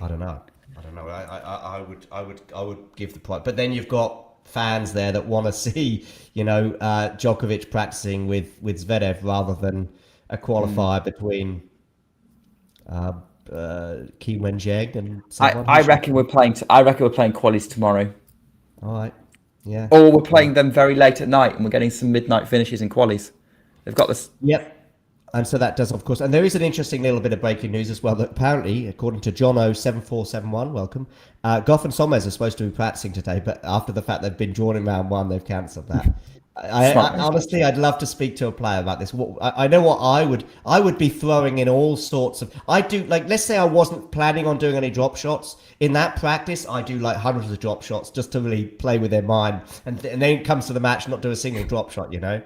I don't know. I would give the price. But then you've got fans there that want to see, Djokovic practicing with Zverev rather than a qualifier between Ki Wenjing and someone. I reckon we're playing qualies tomorrow. All right. Yeah. Or we're playing them very late at night and we're getting some midnight finishes in qualies. They've got this. Yep. And so that does, of course, and there is an interesting little bit of breaking news as well that apparently, according to Jono7471, welcome, Goff and Somers are supposed to be practicing today, but after the fact they've been drawn in round one, they've cancelled that. Honestly, I'd love to speak to a player about this. I know what I would be throwing in all sorts of. I do like, let's say I wasn't planning on doing any drop shots in that practice. I do like hundreds of drop shots just to really play with their mind, and then it comes to the match, not do a single drop shot, you know.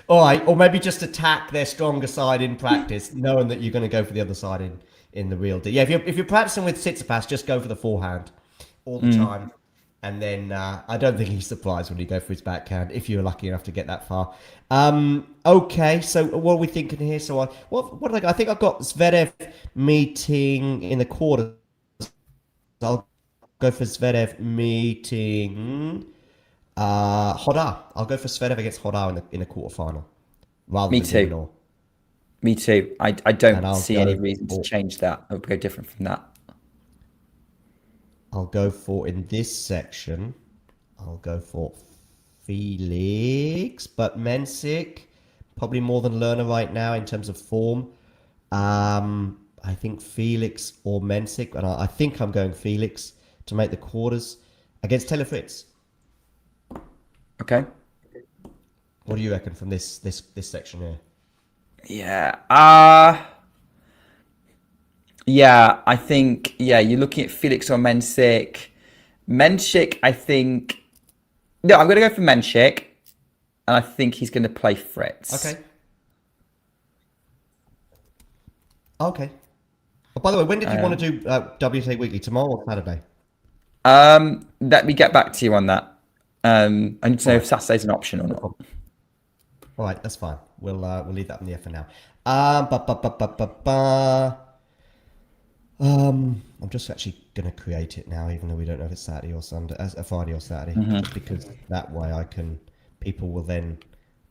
All right, or maybe just attack their stronger side in practice, knowing that you're going to go for the other side in the real deal. Yeah, if you're practicing with Tsitsipas, just go for the forehand all the time. And then I don't think he's surprised when you go for his backhand if you're lucky enough to get that far. Okay, so what are we thinking here? So what did I got? I think I've got Zverev meeting in the quarters. I'll go for Zverev meeting Hodar. I'll go for Zverev against Hodar in the quarterfinal. Me too. Me too. I don't see any reason to change that. I would go different from that. I'll go for, in this section, I'll go for Felix, but Mensik, probably more than Lerner right now in terms of form. I think Felix or Mensik, and I think I'm going Felix to make the quarters against Taylor Fritz. Okay. What do you reckon from this section here? Yeah. Yeah, I think, you're looking at Felix or Mensik. Mensik, I think... No, I'm going to go for Mensik. And I think he's going to play Fritz. Okay. Oh, by the way, when did you want to do WTA Weekly? Tomorrow or Saturday? Let me get back to you on that. I need to know if Saturday's an option or not. All right, that's fine. We'll leave that in the air for now. I'm just actually going to create it now, even though we don't know if it's Saturday or Sunday, Friday or Saturday, just because that way people will then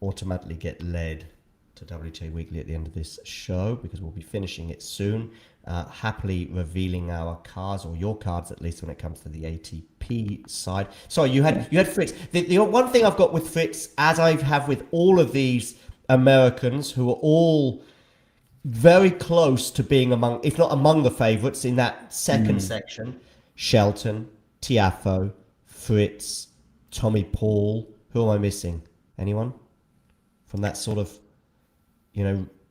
automatically get led to WTA Weekly at the end of this show, because we'll be finishing it soon, happily revealing our cards, or your cards at least, when it comes to the ATP side. Sorry, you had Fritz. The one thing I've got with Fritz, as I have with all of these Americans who are all very close to being among, if not among the favourites in that second section. Shelton, Tiafoe, Fritz, Tommy Paul. Who am I missing? Anyone? From that sort of,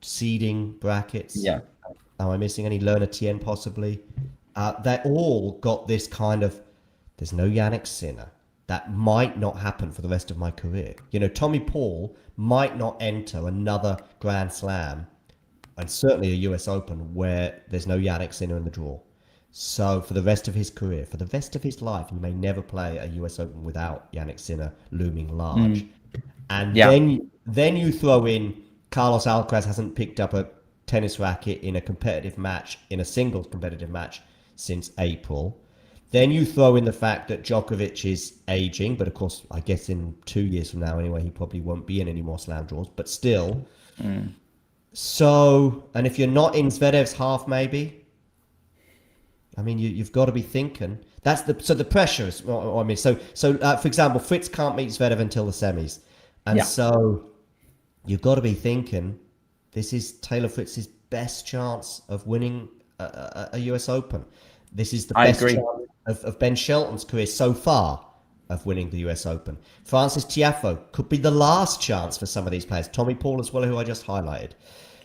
seeding brackets? Yeah. Am I missing any? Lerner Tien possibly? They all got this kind of, there's no Yannick Sinner. That might not happen for the rest of my career. Tommy Paul might not enter another Grand Slam, and certainly a US Open, where there's no Yannick Sinner in the draw. So for the rest of his career, for the rest of his life, he may never play a US Open without Yannick Sinner looming large. And then you throw in Carlos Alcaraz hasn't picked up a tennis racket in a competitive match, in a singles competitive match, since April. Then you throw in the fact that Djokovic is aging, but of course, I guess in 2 years from now anyway, he probably won't be in any more slam draws, but still. So, and if you're not in Zverev's half, maybe, I mean, you've got to be thinking. So the pressure is, I mean, so for example, Fritz can't meet Zverev until the semis. And so you've got to be thinking, this is Taylor Fritz's best chance of winning a US Open. This is the best chance of Ben Shelton's career so far of winning the US Open. Francis Tiafoe could be the last chance for some of these players. Tommy Paul as well, who I just highlighted.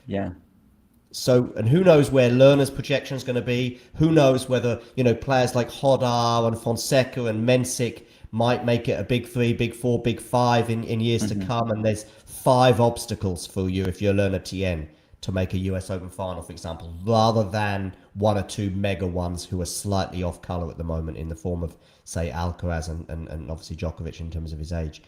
Yeah. So, and who knows where Lerner's projection is going to be? Who knows whether, players like Hodar and Fonseca and Mensik might make it a big 3, big 4, big 5 in years to come. And there's 5 obstacles for you if you're Lerner Tien to make a US Open final, for example, rather than 1 or 2 mega ones who are slightly off colour at the moment in the form of, say, Alcaraz and obviously Djokovic in terms of his age.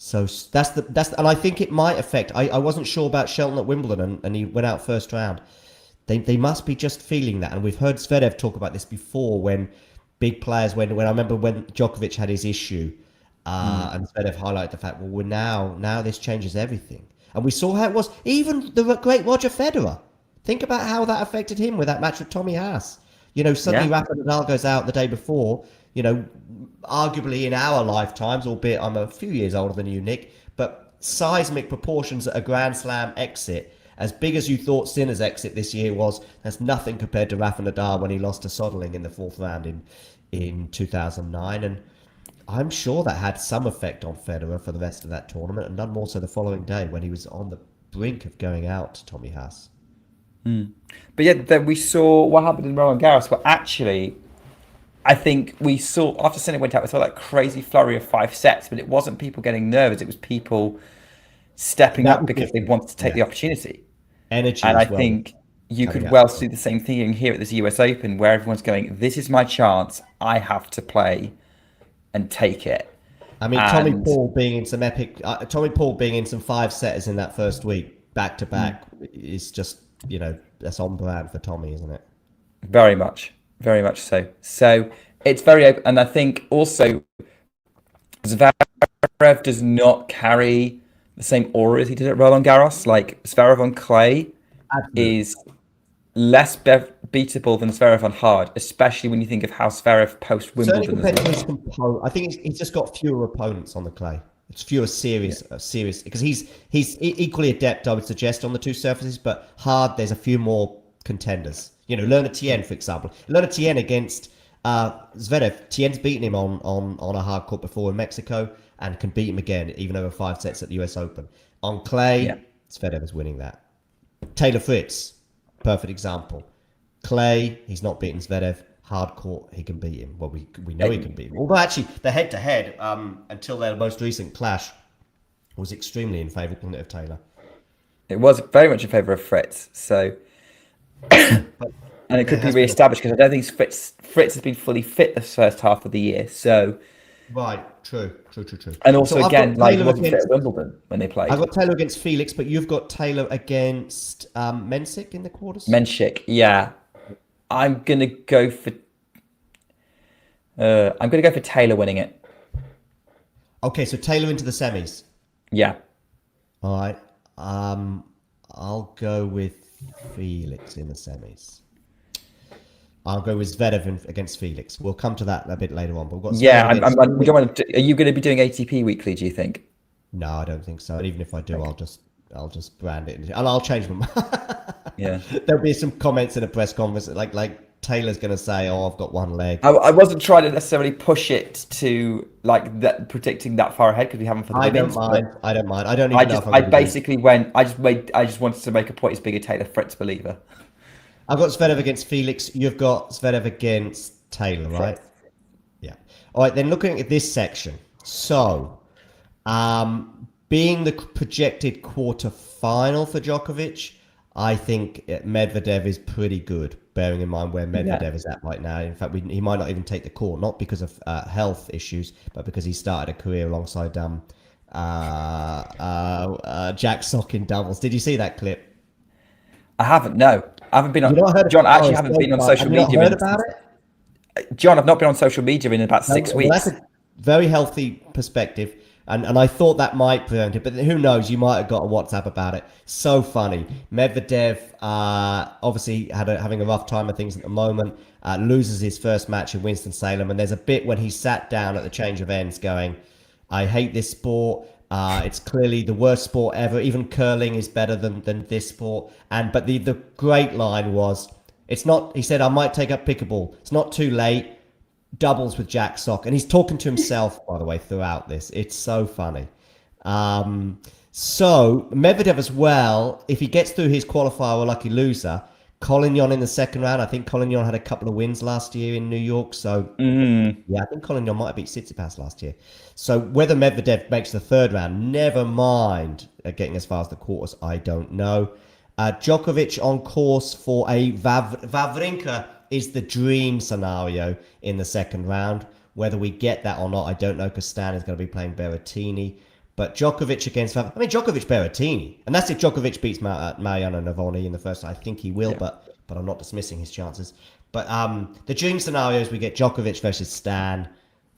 So that's and I think it might affect. I wasn't sure about Shelton at Wimbledon, and he went out first round. They must be just feeling that, and we've heard Zverev talk about this before when big players, when I remember when Djokovic had his issue, and Zverev highlighted the fact, well, now this changes everything. And we saw how it was. Even the great Roger Federer. Think about how that affected him with that match with Tommy Haas. Suddenly Rafa Nadal goes out the day before. Arguably in our lifetimes, albeit I'm a few years older than you, Nick, but seismic proportions at a Grand Slam exit. As big as you thought Sinner's exit this year was, that's nothing compared to Rafa Nadal when he lost to Soderling in the fourth round in 2009. And I'm sure that had some effect on Federer for the rest of that tournament, and none more so the following day when he was on the brink of going out to Tommy Haas. But yeah, then we saw what happened in Roland Garros, but actually, I think we saw, after Sinner went out, we saw that crazy flurry of 5 sets, but it wasn't people getting nervous, it was people stepping up because they wanted to take the opportunity. Energy and as I well. think you could well see the same thing here at this US Open, where everyone's going, this is my chance, I have to play and take it. I mean, Tommy Paul being in some 5-setters in that first week, back to back, is just, that's on brand for Tommy, isn't it? Very much so. So it's very open, and I think also Zverev does not carry the same aura as he did at Roland Garros. Like Zverev on clay is less beatable than Zverev on hard, especially when you think of how Zverev post Wimbledon. I think he's just got fewer opponents on the clay. It's fewer serious because he's equally adept, I would suggest, on the two surfaces, but hard there's a few more contenders. Lerner Tien, for example. Lerner Tien against Zverev. Tien's beaten him on a hard court before in Mexico and can beat him again, even over 5 sets at the US Open. On clay, Zverev is winning that. Taylor Fritz, perfect example. Clay, he's not beaten Zverev. Hard court, he can beat him. Well, we know he can beat him. Although actually, the head-to-head, until their most recent clash, was extremely in favour of Taylor. It was very much in favour of Fritz. So, and it could be re-established because I don't think Fritz has been fully fit this first half of the year. So, right, true. And also, again, he wasn't fit at Wimbledon when they played. I've got Taylor against Felix, but you've got Taylor against Mensik in the quarters. Mensik, yeah. I'm gonna go for Taylor winning it. Okay, so Taylor into the semis. Yeah. All right. I'll go with Felix in the semis. I'll go with Zverev against Felix. We'll come to that a bit later on. But we've got we don't want to. Are you going to be doing ATP weekly? Do you think? No, I don't think so. And even if I do, I'll just brand it, and I'll change them. Yeah, there'll be some comments in a press conference like Taylor's going to say, "Oh, I've got one leg." I wasn't trying to necessarily push it to like that, predicting that far ahead because we haven't for the women's. I don't mind. I don't even know. I basically went. I just wanted to make a point as big a Taylor Fritz believer. I've got Zverev against Felix. You've got Zverev against Taylor, right? Fritz. Yeah. All right. Then looking at this section, so being the projected quarter final for Djokovic, I think Medvedev is pretty good, bearing in mind where Medvedev is at right now. In fact, he might not even take the court, not because of health issues, but because he started a career alongside Jack Sock in doubles. Did you see that clip? I haven't. No, I haven't been on. John, I actually haven't been on social media. Have you not heard about it? John, I've not been on social media in about 6 weeks. Well, that's a very healthy perspective. And I thought that might prevent it, but who knows? You might have got a WhatsApp about it. So funny. Medvedev, obviously having a rough time of things at the moment, loses his first match in Winston-Salem. And there's a bit when he sat down at the change of ends going, I hate this sport. It's clearly the worst sport ever. Even curling is better than this sport. But the great line was, it's not, he said, I might take up pickleball. It's not too late. Doubles with Jack Sock, and he's talking to himself, by the way, throughout this. It's so funny. So Medvedev as well, if he gets through his qualifier or lucky loser, Collignon in the second round. I think Collignon had a couple of wins last year in New York. So yeah, I think Collignon might have beat Tsitsipas last year. So whether Medvedev makes the third round, never mind getting as far as the quarters, I don't know. Djokovic on course for a Wawrinka is the dream scenario in the second round. Whether we get that or not, I don't know, because Stan is going to be playing Berrettini. But Djokovic against Djokovic Berrettini, and that's if Djokovic beats Mariano Navoni in the first. I think he will, but I'm not dismissing his chances. But the dream scenario is we get Djokovic versus Stan,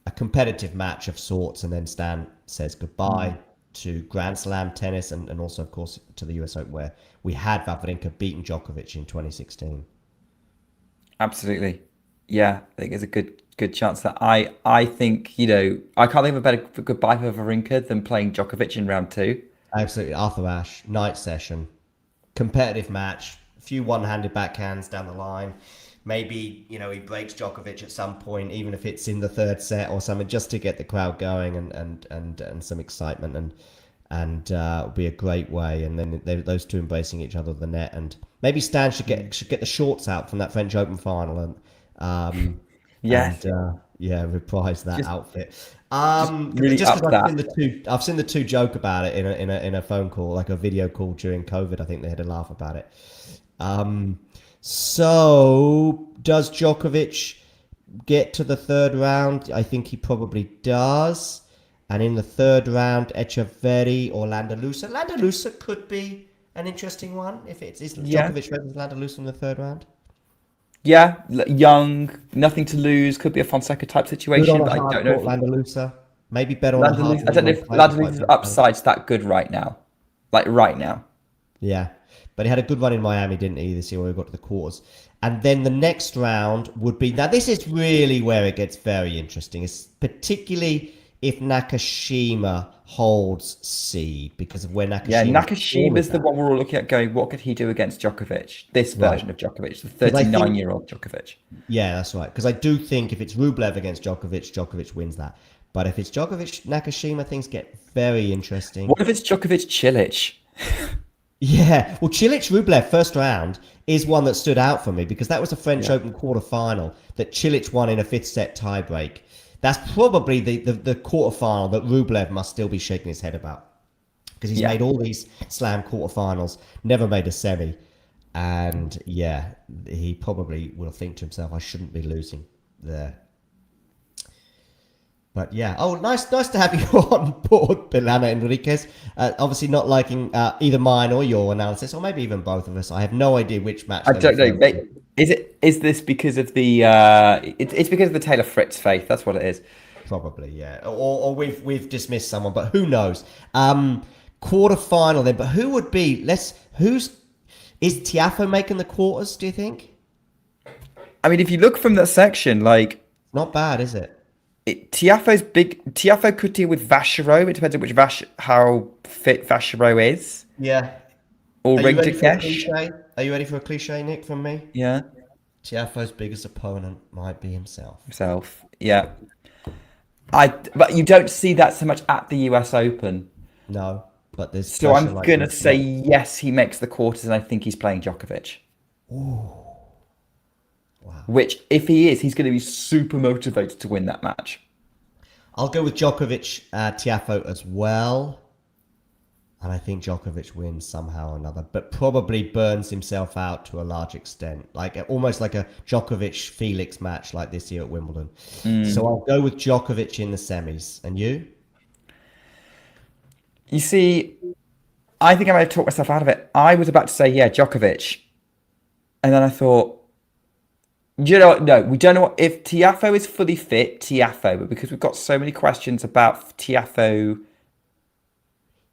a competitive match of sorts, and then Stan says goodbye to Grand Slam tennis and also, of course, to the US Open, where we had Wawrinka beating Djokovic in 2016. Absolutely. Yeah, I think there's a good chance that I think, I can't think of a better goodbye for Wawrinka than playing Djokovic in round 2. Absolutely. Arthur Ashe, night session, competitive match, a few one-handed backhands down the line. Maybe, you know, he breaks Djokovic at some point, even if it's in the third set or something, just to get the crowd going and some excitement and it'll be a great way. And then those two embracing each other at the net, and maybe Stan should get the shorts out from that French Open final and Yes. reprise that outfit. really just up because I've seen the two joke about it in a phone call, like a video call during COVID. I think they had a laugh about it. So does Djokovic get to the third round? I think he probably does. And in the third round, Echeverri or Landalusa. Landalusa could be an interesting one if it's Djokovic versus Landalusa in the third round. Yeah, young, nothing to lose. Could be a Fonseca type situation. Good on I a don't know. hard court, Landalusa. Maybe better on a hard I don't know if Landalusa's upside's that good right now. Like right now. Yeah. But he had a good run in Miami, didn't he, this year when we got to the quarters. And then the next round would be... Now, this is really where it gets very interesting, it's particularly if Nakashima holds seed, because of where Nakashima... Yeah, Nakashima's the one we're all looking at going, what could he do against Djokovic? This version of Djokovic, the 39-year-old Djokovic. Yeah, that's right. Because I do think if it's Rublev against Djokovic, Djokovic wins that. But if it's Djokovic, Nakashima, things get very interesting. What if it's Djokovic, Cilic? Yeah, well, Cilic-Rublev first round is one that stood out for me because that was a French Open quarterfinal that Cilic won in a fifth set tiebreak. That's probably the quarterfinal that Rublev must still be shaking his head about because he's made all these slam quarterfinals, never made a semi. And he probably will think to himself, I shouldn't be losing there. But nice to have you on board, Bilana Enriquez. Obviously not liking either mine or your analysis, or maybe even both of us. I have no idea which match. I don't know. Is this because of the? It's because of the Taylor Fritz faith. That's what it is. Probably, yeah. Or we've dismissed someone, but who knows? Quarterfinal then, but who would be? Is Tiafoe making the quarters? Do you think? I mean, if you look from that section, like, not bad, is it? Tiafoe's big. Tiafoe could deal with Vachereau. It depends on how fit Vachereau is. Yeah. Or Ringdekesh. Are you ready for a cliche, Nick, from me? Yeah. Tiafoe's biggest opponent might be himself. Yeah. But you don't see that so much at the US Open. No, but there's. So I'm gonna say yes, he makes the quarters, and I think he's playing Djokovic. Ooh. Wow. Which, if he is, he's going to be super motivated to win that match. I'll go with Djokovic, Tiafoe as well. And I think Djokovic wins somehow or another, but probably burns himself out to a large extent. Almost like a Djokovic-Felix match like this year at Wimbledon. So I'll go with Djokovic in the semis. And you? You see, I think I might have talked myself out of it. I was about to say, Djokovic. And then I thought, you know what? No, we don't know if Tiafoe is fully fit, Tiafoe, but because we've got so many questions about Yeah,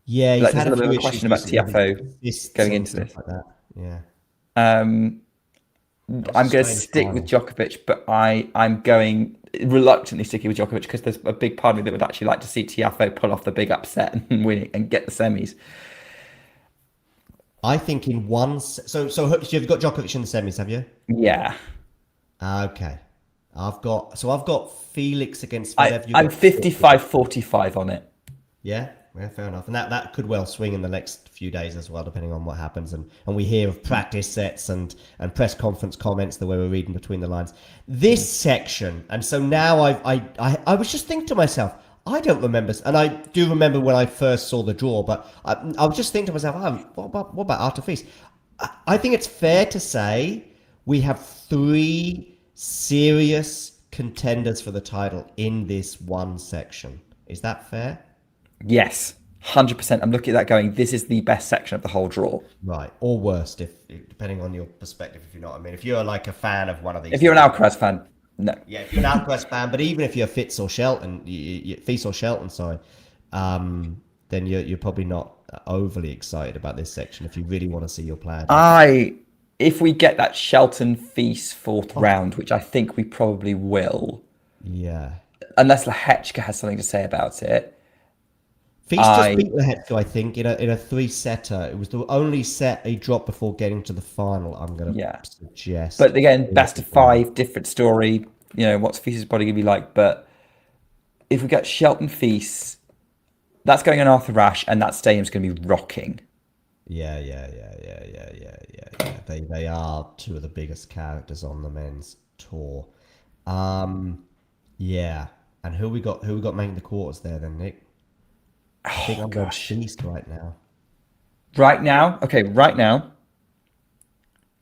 there's a little bit of a question about Tiafoe going into this. Like that. Yeah. I'm going to stick with Djokovic, but I'm going reluctantly sticking with Djokovic because there's a big part of me that would actually like to see Tiafoe pull off the big upset and win it and get the semis. I think in one... So you've got Djokovic in the semis, have you? Yeah. Okay. I've got Felix against Federer. I'm 55-45 on it. Yeah, fair enough. And that could well swing in the next few days as well, depending on what happens. And we hear of practice sets and press conference comments the way we're reading between the lines. This section, and so now I was just thinking to myself, I don't remember, and I do remember when I first saw the draw, but I was just thinking to myself, what about Arthur Fils? I think it's fair to say we have 3 serious contenders for the title in this one section. Is that fair? Yes, 100%. I'm looking at that going, this is the best section of the whole draw. Right, or worst, depending on your perspective, if you know what I mean. If you're like a fan of one of these... If you're an Alcaraz fan, no. Yeah, if you're an Alcaraz fan, but even if you're Fitz or Shelton, then you're probably not overly excited about this section if you really want to see your player. If we get that Shelton Feast fourth round, which I think we probably will. Yeah. Unless Lehechka has something to say about it. Feast just beat Lehetko, I think, in a 3-setter. It was the only set he dropped before getting to the final, I'm going to suggest. But again, best of 5, different story. You know, what's Feast's body going to be like? But if we get Shelton Feast, that's going on Arthur Ashe, and that stadium's going to be rocking. Yeah. They are two of the biggest characters on the men's tour. Yeah. And who we got making the quarters there then, Nick? I think I'm going Feast right now. Right now? Okay, right now.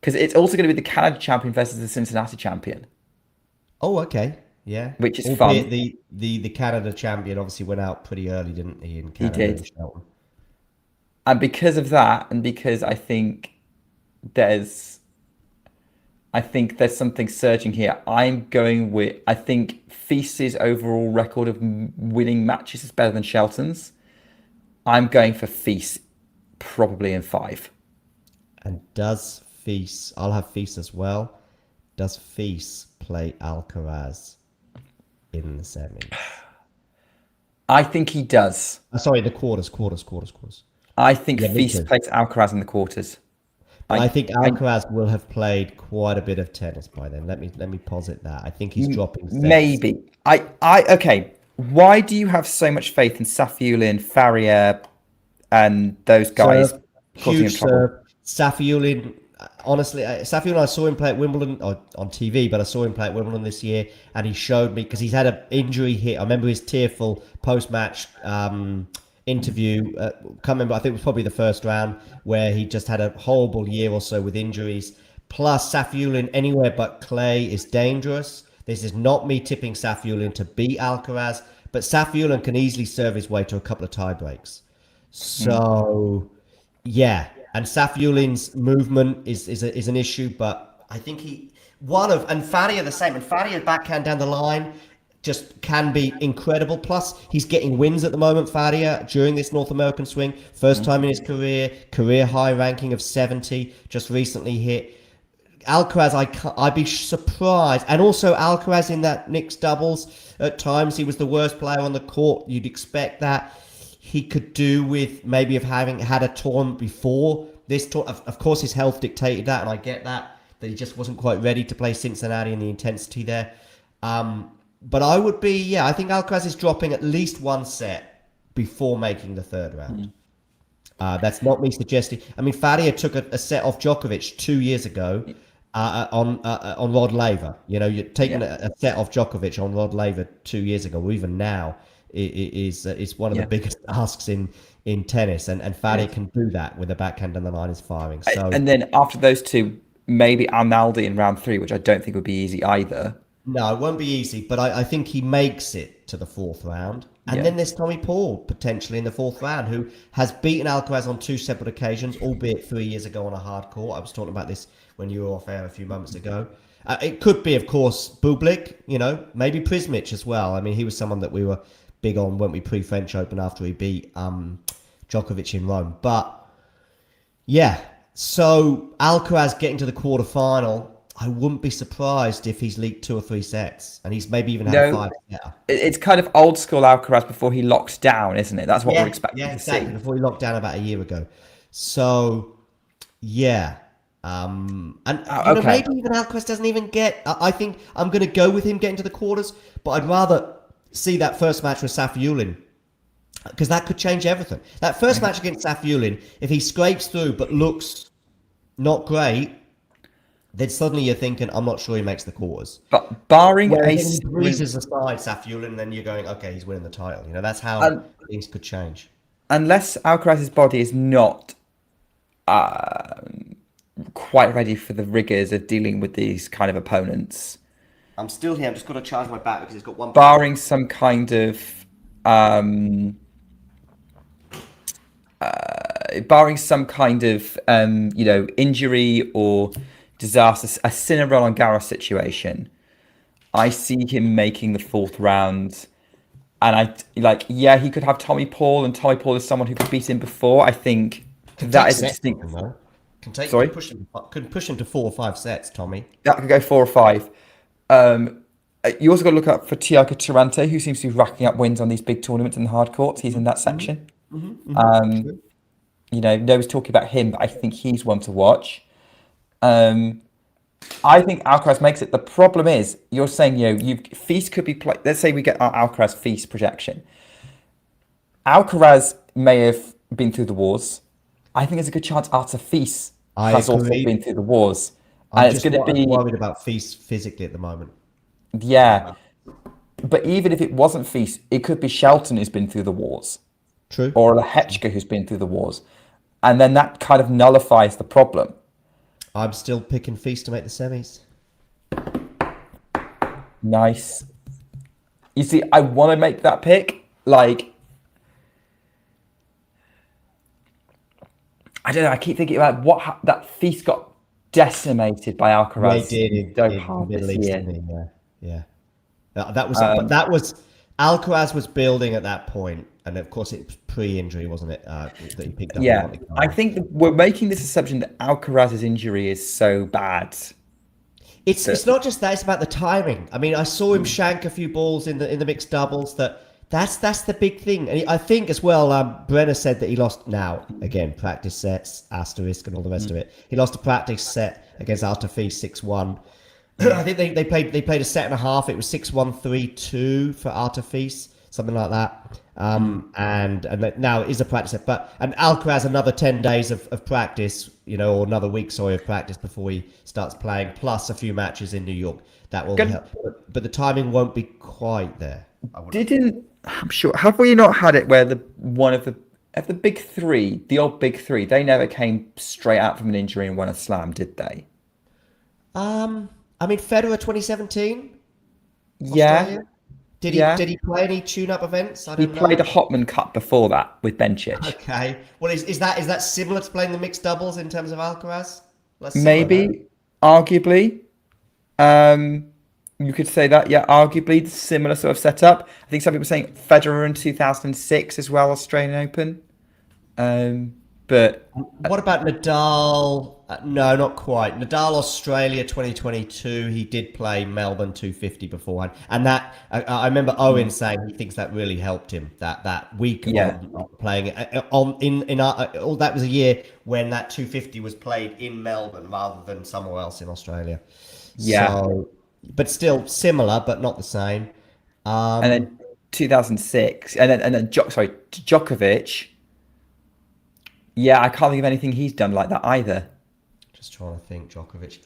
Because it's also going to be the Canada champion versus the Cincinnati champion. Oh, okay. Yeah. Which is fun. The Canada champion obviously went out pretty early, didn't he, in Canada? He did. And because of that, and because I think there's something surging here, I'm going with, I think Feast's overall record of winning matches is better than Shelton's. I'm going for Feast, probably in 5. And does Feast, I'll have Feast as well. Does Feast play Alcaraz in the semis? I think he does. Sorry, the quarters. I think Feast plays Alcaraz in the quarters. I think Alcaraz will have played quite a bit of tennis by then. Let me posit that. I think he's dropping sets. Maybe. Okay. Why do you have so much faith in Safiullin, Faria, and those guys causing him trouble? Safiullin, honestly, Safiullin, I saw him play at Wimbledon on TV, but I saw him play at Wimbledon this year, and he showed me, because he's had an injury hit. I remember his tearful post-match interview. Can't remember, I think it was probably the first round, where he just had a horrible year or so with injuries. Plus, Safiullin anywhere but clay is dangerous. This is not me tipping Safiullin to beat Alcaraz, but Safiullin can easily serve his way to a couple of tie breaks. So, yeah. And Safiullin's movement is an issue, but I think and Faria the same. And Faria backhand down the line just can be incredible. Plus, he's getting wins at the moment, Faria, during this North American swing. First time in his career high ranking of 70, just recently hit. Alcaraz, I'd be surprised. And also Alcaraz in that mixed doubles, at times he was the worst player on the court. You'd expect that. He could do with maybe of having had a tournament before this tour. Of course, his health dictated that, and I get that he just wasn't quite ready to play Cincinnati and the intensity there. But I would be, I think Alcaraz is dropping at least one set before making the third round. That's not me suggesting. I mean, Faria took a set off Djokovic 2 years ago on Rod Laver. You know, you're taking a set off Djokovic on Rod Laver 2 years ago, or even now. Is one of the biggest asks in tennis, and Faria can do that with the backhand and the line is firing. So, and then after those two, maybe Arnaldi in round 3, which I don't think would be easy either. No, it won't be easy, but I think he makes it to the 4th round. And then there's Tommy Paul potentially in the 4th round, who has beaten Alcaraz on 2 separate occasions, albeit 3 years ago on a hard court. I was talking about this when you were off air a few moments ago. It could be, of course, Bublik, maybe Prismic as well. I mean, he was someone that we were big on, weren't we, pre-French Open after he beat Djokovic in Rome. But yeah, so Alcaraz getting to the quarterfinal, I wouldn't be surprised if he's leaked 2 or 3 sets, and he's maybe even had a 5-setter. It's kind of old school Alcaraz before he locks down, isn't it? That's what we're expecting to exactly, see. before he locked down about a year ago. So yeah. And maybe even Alcaraz doesn't even get. I think I'm going to go with him getting to the quarters, but I'd rather see that first match with Safiullin, because that could change everything. That first match against Safiullin, if he scrapes through but looks not great, then suddenly you're thinking, I'm not sure he makes the quarters. But barring he breezes aside Safiullin, then you're going, okay, he's winning the title. That's how things could change. Unless Alcaraz's body is not quite ready for the rigors of dealing with these kind of opponents. I'm still here. I'm just got to charge my back because it's got one. Barring some kind of injury or disaster, a Sinner Roland Garros situation, I see him making the 4th round. And he could have Tommy Paul, and Tommy Paul is someone who could beat him before. I think that is distinct. Could push him to 4 or 5 sets, Tommy. That could go 4 or 5. You also got to look up for Tiago Tirante, who seems to be racking up wins on these big tournaments in the hard courts. He's in that section. You know, nobody's talking about him, but I think he's one to watch. I think Alcaraz makes it. The problem is, you're saying, you know, Feast could be played. Let's say we get our Alcaraz Feast projection. Alcaraz may have been through the wars. I think there's a good chance Arthur Feast has also been through the wars. I'm just worried about Feast physically at the moment. Yeah. But even if it wasn't Feast, it could be Shelton who's been through the wars. True. Or Lehechka who's been through the wars. And then that kind of nullifies the problem. I'm still picking Feast to make the semis. Nice. You see, I want to make that pick. Like, I don't know. I keep thinking about what that Feast got decimated by Alcaraz. They did in Middle East, didn't he? Yeah. That was Alcaraz was building at that point, and of course it was pre-injury, wasn't it? That he picked up. Yeah, I think that we're making this assumption that Alcaraz's injury is so bad. It's not just that; it's about the timing. I mean, I saw him shank a few balls in the mixed doubles. That's the big thing, and I think as well. Brenner said that he lost practice sets, asterisk, and all the rest of it. He lost a practice set against Altafi 6-1. I think they played a set and a half. It was 6-1, 3-2 for Artifice, something like that. And now it is a practice set, and Alcaraz another 10 days of practice, or another week, of practice before he starts playing, plus a few matches in New York. That will help, but the timing won't be quite there. I'm sure. Have we not had it where one of the big three, the old big three, they never came straight out from an injury and won a slam, did they? I mean, Federer 2017. Yeah. Australia? Did he play any tune-up events? He played a Hopman Cup before that with Bencic. Okay. Well, is that similar to playing the mixed doubles in terms of Alcaraz? Maybe, arguably. You could say that, yeah, arguably similar sort of setup. I think some people are saying Federer in 2006 as well, Australian Open. But what about Nadal? No, not quite. Nadal Australia 2022. He did play Melbourne 250 beforehand, and that I remember Owen saying he thinks that really helped him. That week of playing that was a year when that 250 was played in Melbourne rather than somewhere else in Australia. Yeah, so, but still similar, but not the same. And then 2006, and then Djokovic. Yeah, I can't think of anything he's done like that either. Just trying to think, Djokovic.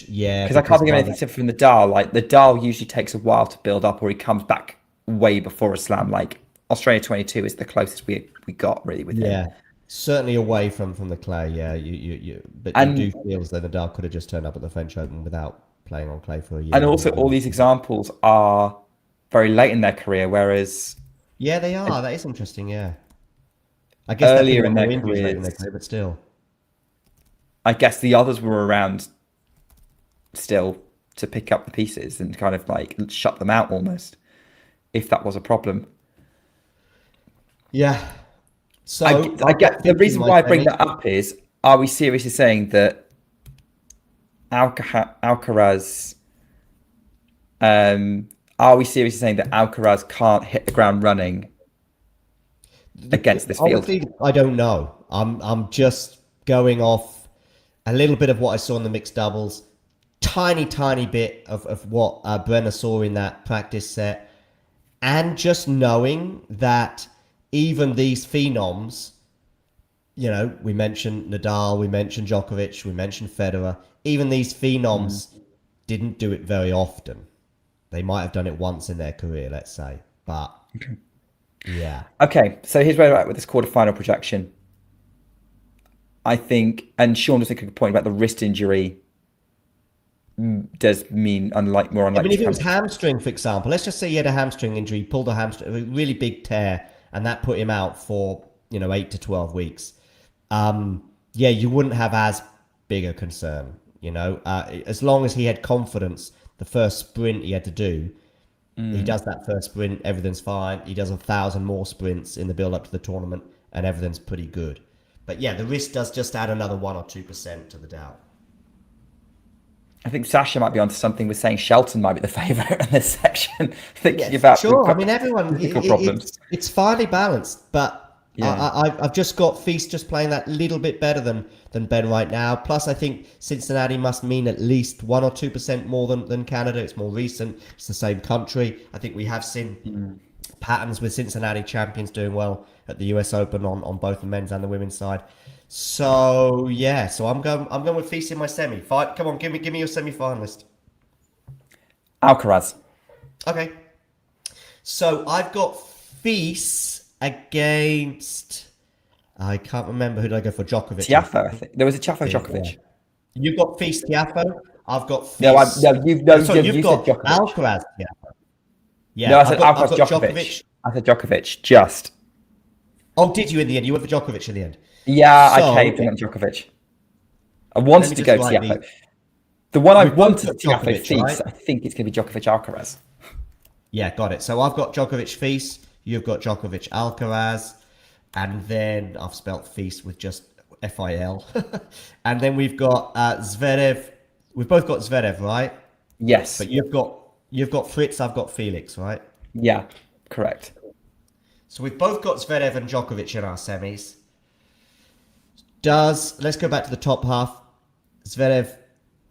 Yeah, because I can't think of anything except for Nadal. Like Nadal usually takes a while to build up, or he comes back way before a slam. Like Australia 22 is the closest we got really with him. Yeah, certainly away from the clay. Yeah, but you do feel as though Nadal could have just turned up at the French Open without playing on clay for a year. And also, all these examples are very late in their career, whereas yeah, they are. That is interesting. Yeah. I guess earlier in their careers, but still, I guess the others were around still to pick up the pieces and kind of like shut them out almost, if that was a problem. Yeah. So I get the reason why I bring that up is: are we seriously saying that Alcaraz? Are we seriously saying that Alcaraz can't hit the ground running against this field? Honestly, I don't know. I'm just going off a little bit of what I saw in the mixed doubles, tiny bit of what Brenner saw in that practice set, and just knowing that even these phenoms, we mentioned Nadal, we mentioned Djokovic, we mentioned Federer, even these phenoms didn't do it very often. They might have done it once in their career, let's say, but yeah. Okay, so here's where we're at with this quarterfinal projection. I think, and Sean was making a point about the wrist injury does mean more unlikely. I mean, if it was hamstring, for example, let's just say he had a hamstring injury, pulled a hamstring, a really big tear, and that put him out for 8 to 12 weeks. You wouldn't have as big a concern. As long as he had confidence, the first sprint he had to do. He does that first sprint, everything's fine. He does 1,000 more sprints in the build-up to the tournament, and everything's pretty good. But yeah, the risk does just add another 1 or 2% to the doubt. I think Sasha might be onto something with saying Shelton might be the favourite in this section. Thinking Yeah, about sure. I mean, everyone. physical problems. It's finely balanced, but Yeah. I've just got Feast just playing that little bit better than Ben right now. Plus, I think Cincinnati must mean at least 1 or 2% more than Canada. It's more recent. It's the same country. I think we have seen patterns with Cincinnati champions doing well at the US Open on both the men's and the women's side. So yeah, so I'm going with Feast in my semi. Come on, give me your semi-finalist. Alcaraz. Okay. So I've got Feast against. I can't remember who did I go for. Djokovic. Tiafoe, I think. There was a Tiafoe Djokovic. You've got Feast Tiafoe. I've got Feast. You've got said Djokovic. Alcaraz. Yeah. No, I said I've Alcaraz got Djokovic. I said Djokovic. Just. Oh, did you in the end? You went for Djokovic in the end. Yeah, I caved and went Djokovic. I wanted to go Tiafoe. The one I wanted Tiafoe Feast. Right? I think it's going to be Djokovic Alcaraz. Yeah, got it. So I've got Djokovic Feast. You've got Djokovic Alcaraz. And then I've spelt Feast with just F-I-L. And then we've got Zverev. We've both got Zverev, right? Yes. But you've got Fritz, I've got Felix, right? Yeah, correct. So we've both got Zverev and Djokovic in our semis. Let's go back to the top half. Zverev,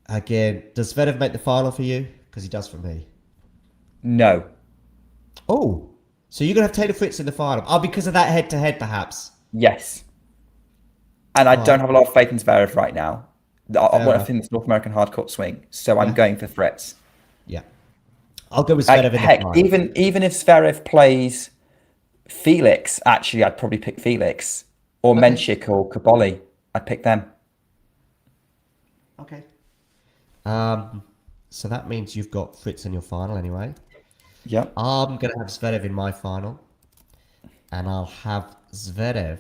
again, does Zverev make the final for you? Because he does for me. No. Oh, so you're going to have Taylor Fritz in the final. Oh, because of that head-to-head, perhaps? Yes. And I don't have a lot of faith in Zverev right now. I want to think this North American hardcourt swing. So I'm going for Fritz. Yeah. I'll go with Zverev in the final. Even if Zverev plays Felix, actually, I'd probably pick Felix. Or Menchik or Kaboli. I'd pick them. Okay. So that means you've got Fritz in your final anyway. Yep. I'm going to have Zverev in my final. And I'll have Zverev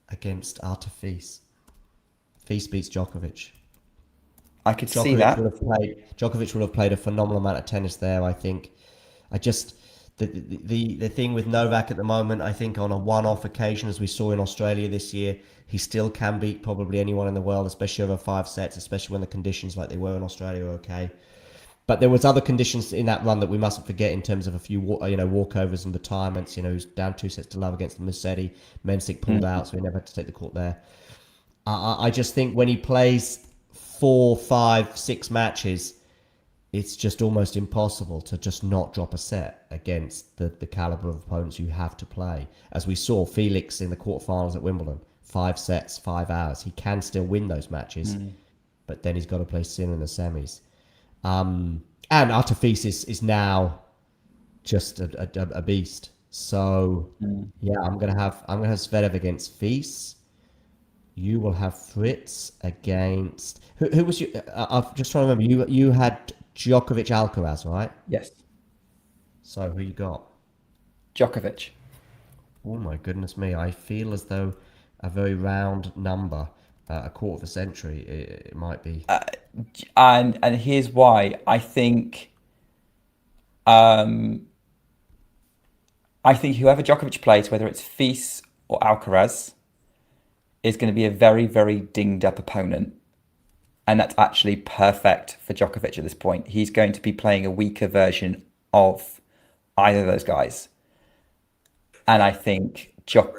against Artur Feast. Feast beats Djokovic. I could see that. Djokovic will have played a phenomenal amount of tennis there, I think. The thing with Novak at the moment, I think on a one-off occasion, as we saw in Australia this year, he still can beat probably anyone in the world, especially over 5 sets, especially when the conditions like they were in Australia are okay. But there was other conditions in that run that we mustn't forget in terms of a few walkovers and retirements. He was down 2-0 against Musetti. Mensik pulled out, so he never had to take the court there. I just think when he plays 4, 5, 6 matches, it's just almost impossible to just not drop a set against the caliber of opponents you have to play. As we saw Felix in the quarterfinals at Wimbledon, 5 sets, 5 hours. He can still win those matches, but then he's got to play Sinner in the semis. And Artur Feast is now just a beast. So yeah, I'm gonna have Zverev against Feast. You will have Fritz against who was you? I'm just trying to remember. You had Djokovic Alcaraz, right? Yes. So who you got? Djokovic. Oh my goodness me! I feel as though a very round number, a quarter of a century, it might be. And here's why. I think whoever Djokovic plays, whether it's Feast or Alcaraz, is going to be a very, very dinged up opponent. And that's actually perfect for Djokovic at this point. He's going to be playing a weaker version of either of those guys. And I think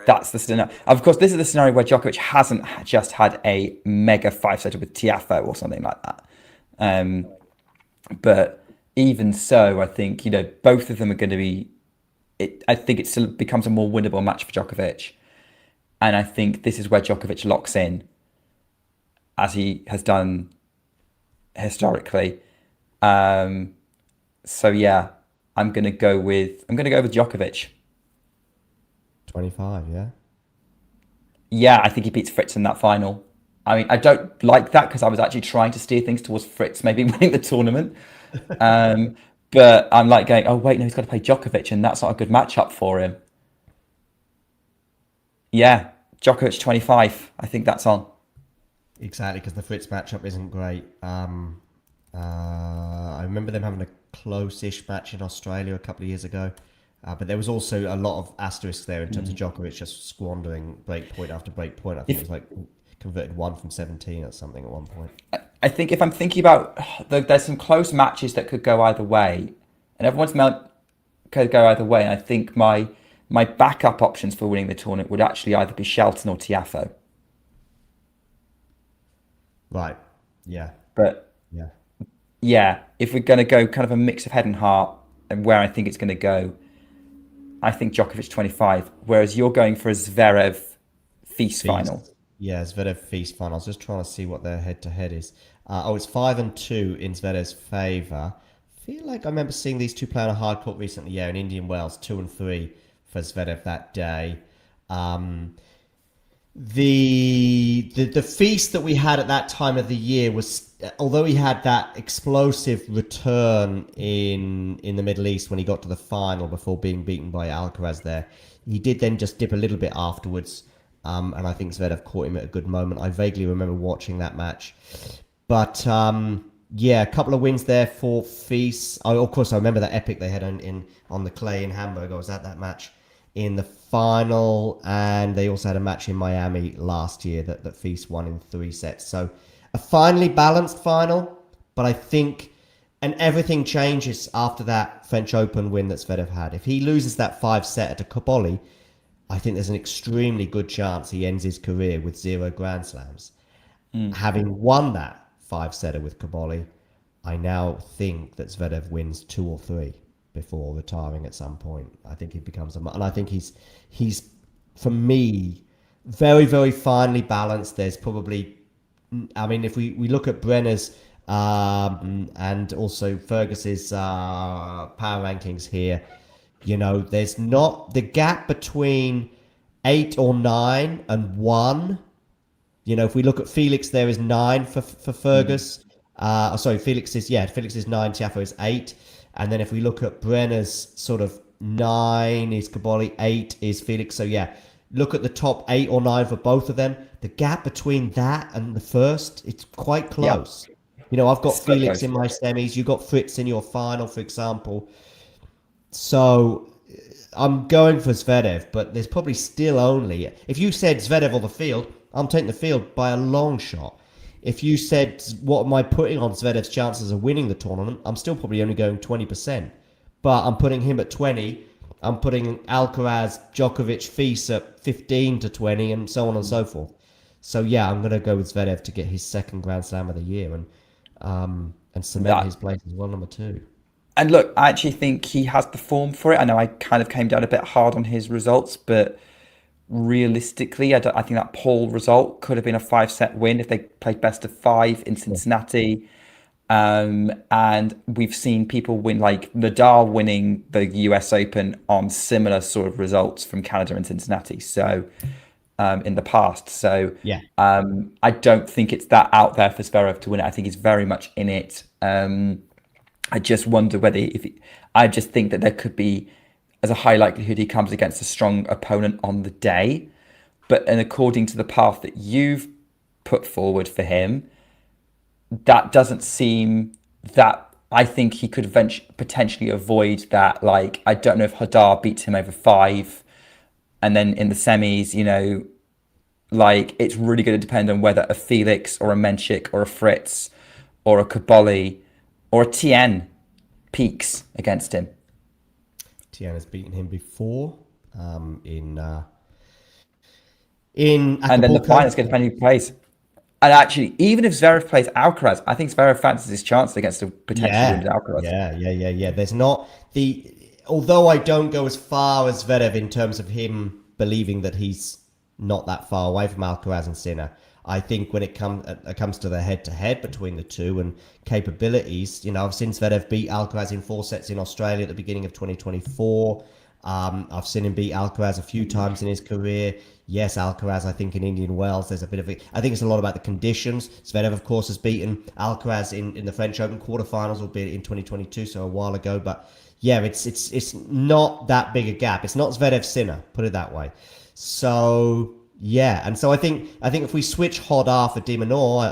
that's the scenario. Of course, this is the scenario where Djokovic hasn't just had a mega 5-setter with Tiafoe or something like that. But even so, I think, both of them are going to be... I think it still becomes a more winnable match for Djokovic. And I think this is where Djokovic locks in, as he has done historically. So yeah, I'm gonna go with Djokovic. 25, yeah. Yeah, I think he beats Fritz in that final. I mean, I don't like that because I was actually trying to steer things towards Fritz maybe winning the tournament. But I'm like going, oh wait, no, he's got to play Djokovic, and that's not a good matchup for him. Yeah, Djokovic 25. I think that's on. Exactly, because the Fritz matchup isn't great. I remember them having a close-ish match in Australia a couple of years ago. But there was also a lot of asterisks there in terms of Djokovic just squandering break point after break point. I think it was like converted 1 from 17 or something at one point. I think if I'm thinking about, there's some close matches that could go either way, and could go either way. And I think my backup options for winning the tournament would actually either be Shelton or Tiafoe. Right. Yeah. But yeah, if we're going to go kind of a mix of head and heart and where I think it's going to go, I think Djokovic 25, whereas you're going for a Zverev Feast final. Yeah, Zverev Feast final. I was just trying to see what their head-to-head is. It's 5-2 in Zverev's favour. I feel like I remember seeing these two play on a hard court recently. Yeah, in Indian Wells, 2-3 for Zverev that day. The feast that we had at that time of the year was, although he had that explosive return in the Middle East when he got to the final before being beaten by Alcaraz there, he did then just dip a little bit afterwards. And I think Zverev caught him at a good moment. I vaguely remember watching that match. But yeah, a couple of wins there for Feast. Of course, I remember that epic they had on the clay in Hamburg. I was at that match in the final, and they also had a match in Miami last year that Feast won in 3 sets. So a finely balanced final, but I think, and everything changes after that French Open win that Zverev had. If he loses that 5-set at Cobolli, I think there's an extremely good chance he ends his career with 0 Grand Slams. Having won that 5-setter with Cobolli, I now think that Zverev wins 2 or 3 before retiring at some point. I think he becomes and I think he's for me very, very finely balanced. There's probably, I mean, if we look at Brenner's and also Fergus's power rankings here, you know, there's not the gap between 8 or 9 and 1. You know, if we look at Felix, there is 9 for Fergus. Felix is 9, Tiafoe is 8. And then if we look at Brenner's sort of 9 is Cobolli, 8 is Felix. So yeah, look at the top 8 or 9 for both of them. The gap between that and the first, it's quite close. Yeah. You know, I've got Felix in my semis. You got Fritz in your final, for example. So I'm going for Zverev, but there's probably still only, if you said Zverev or the field, I'm taking the field by a long shot. If you said, what am I putting on Zverev's chances of winning the tournament, I'm still probably only going 20%. But I'm putting him at 20. I'm putting Alcaraz, Djokovic, Feast at 15 to 20, and so on and so forth. So yeah, I'm going to go with Zverev to get his second Grand Slam of the year and cement his place as world number 2. And look, I actually think he has the form for it. I know I kind of came down a bit hard on his results, but realistically, I think that Paul result could have been a 5-set win if they played best of 5 in Cincinnati. And we've seen people win, like Nadal winning the US Open on similar sort of results from Canada and Cincinnati. So in the past. So yeah, I don't think it's that out there for Zverev to win it. I think he's very much in it. I just wonder whether I just think that there could be, as a high likelihood, he comes against a strong opponent on the day. And according to the path that you've put forward for him, that doesn't seem that. I think he could potentially avoid that. Like, I don't know if Hadar beats him over 5. And then in the semis, you know, like, it's really going to depend on whether a Felix or a Menchik or a Fritz or a Cobolli or a Tien peaks against him. Tien has beaten him before in Acapulco. And then the final is going to depend who plays. And actually, even if Zverev plays Alcaraz, I think Zverev fancies his chance against a potential wounded Alcaraz. Yeah. There's not although I don't go as far as Zverev in terms of him believing that he's not that far away from Alcaraz and Sinner. I think when it comes to the head-to-head between the two and capabilities, you know, I've seen Zverev beat Alcaraz in 4 sets in Australia at the beginning of 2024. I've seen him beat Alcaraz a few times in his career. Yes, Alcaraz, I think in Indian Wells, there's a bit of it. I think it's a lot about the conditions. Zverev, of course, has beaten Alcaraz in the French Open quarterfinals, albeit in 2022, so a while ago. But yeah, it's not that big a gap. It's not Zverev Sinner, put it that way. So yeah, and so I think if we switch Hodar for De Minaur,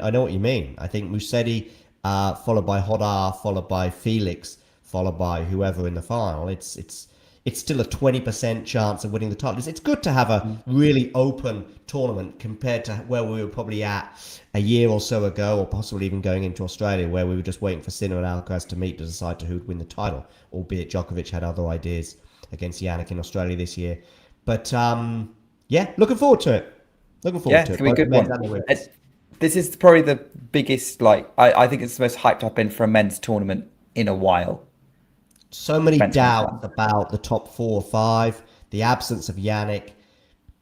I know what you mean. I think Musetti followed by Hodar, followed by Felix, followed by whoever in the final. It's it's still a 20% chance of winning the title. It's good to have a really open tournament compared to where we were probably at a year or so ago, or possibly even going into Australia, where we were just waiting for Sinner and Alcaraz to meet to decide who would win the title, albeit Djokovic had other ideas against Jannik in Australia this year. But yeah, looking forward to it. Looking forward to it. It's going to be a good one. This is probably the biggest, I think it's the most hyped I've been for a men's tournament in a while. So many doubts about the top 4 or 5, the absence of Jannik.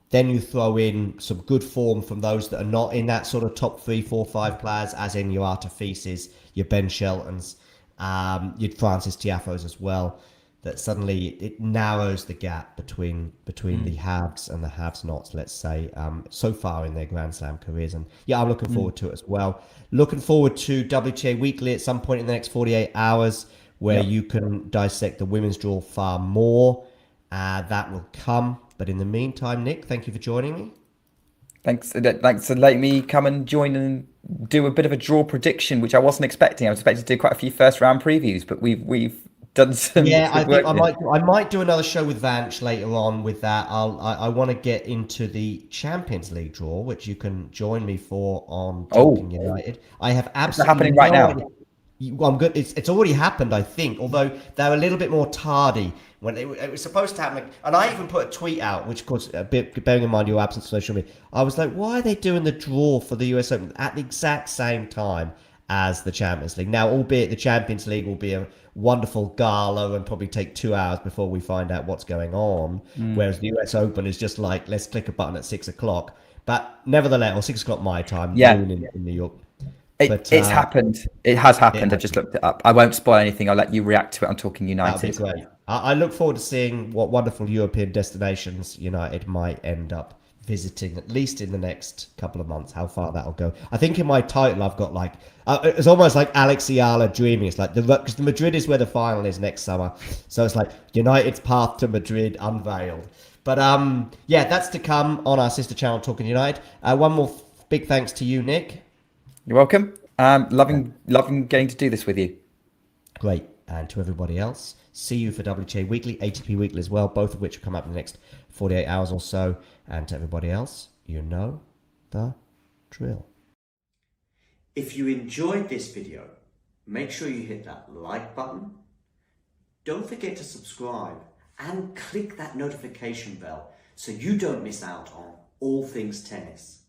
Then you throw in some good form from those that are not in that sort of top 3, 4, 5 players, as in your Artifices, your Ben Sheltons, your Francis Tiafos as well. That suddenly it narrows the gap between the haves and the have-nots, let's say, so far in their Grand Slam careers. And yeah, I'm looking forward to it as well. Looking forward to WTA Weekly at some point in the next 48 hours, where you can dissect the women's draw far more. That will come. But in the meantime, Nick, thank you for joining me. Thanks for letting me come and join and do a bit of a draw prediction, which I wasn't expecting. I was expecting to do quite a few first round previews, but we've done some. Yeah, I think I might do another show with Vanch later on with that. I want to get into the Champions League draw, which you can join me for on Talking United. I have absolutely happening right now. I'm good. It's already happened, I think, although they're a little bit more tardy. When it was supposed to happen, and I even put a tweet out, which, of course, bearing in mind your absence of social media, I was like, why are they doing the draw for the US Open at the exact same time as the Champions League? Now, albeit the Champions League will be a wonderful gala and probably take 2 hours before we find out what's going on, whereas the US Open is just like, let's click a button at 6 o'clock. But nevertheless, or 6 o'clock my time, noon in New York. It's happened. It has happened. I just looked it up. I won't spoil anything. I'll let you react to it on Talking United. That'd be great. I look forward to seeing what wonderful European destinations United might end up visiting, at least in the next couple of months, how far that'll go. I think in my title I've got like, it's almost like Alex Eala dreaming. It's like, because the Madrid is where the final is next summer. So it's like United's path to Madrid unveiled. But yeah, that's to come on our sister channel, Talking United. One more big thanks to you, Nick. You're welcome. Loving getting to do this with you. Great. And to everybody else, see you for WTA Weekly, ATP Weekly as well, both of which will come up in the next 48 hours or so. And to everybody else, you know the drill. If you enjoyed this video, make sure you hit that like button. Don't forget to subscribe and click that notification bell so you don't miss out on all things tennis.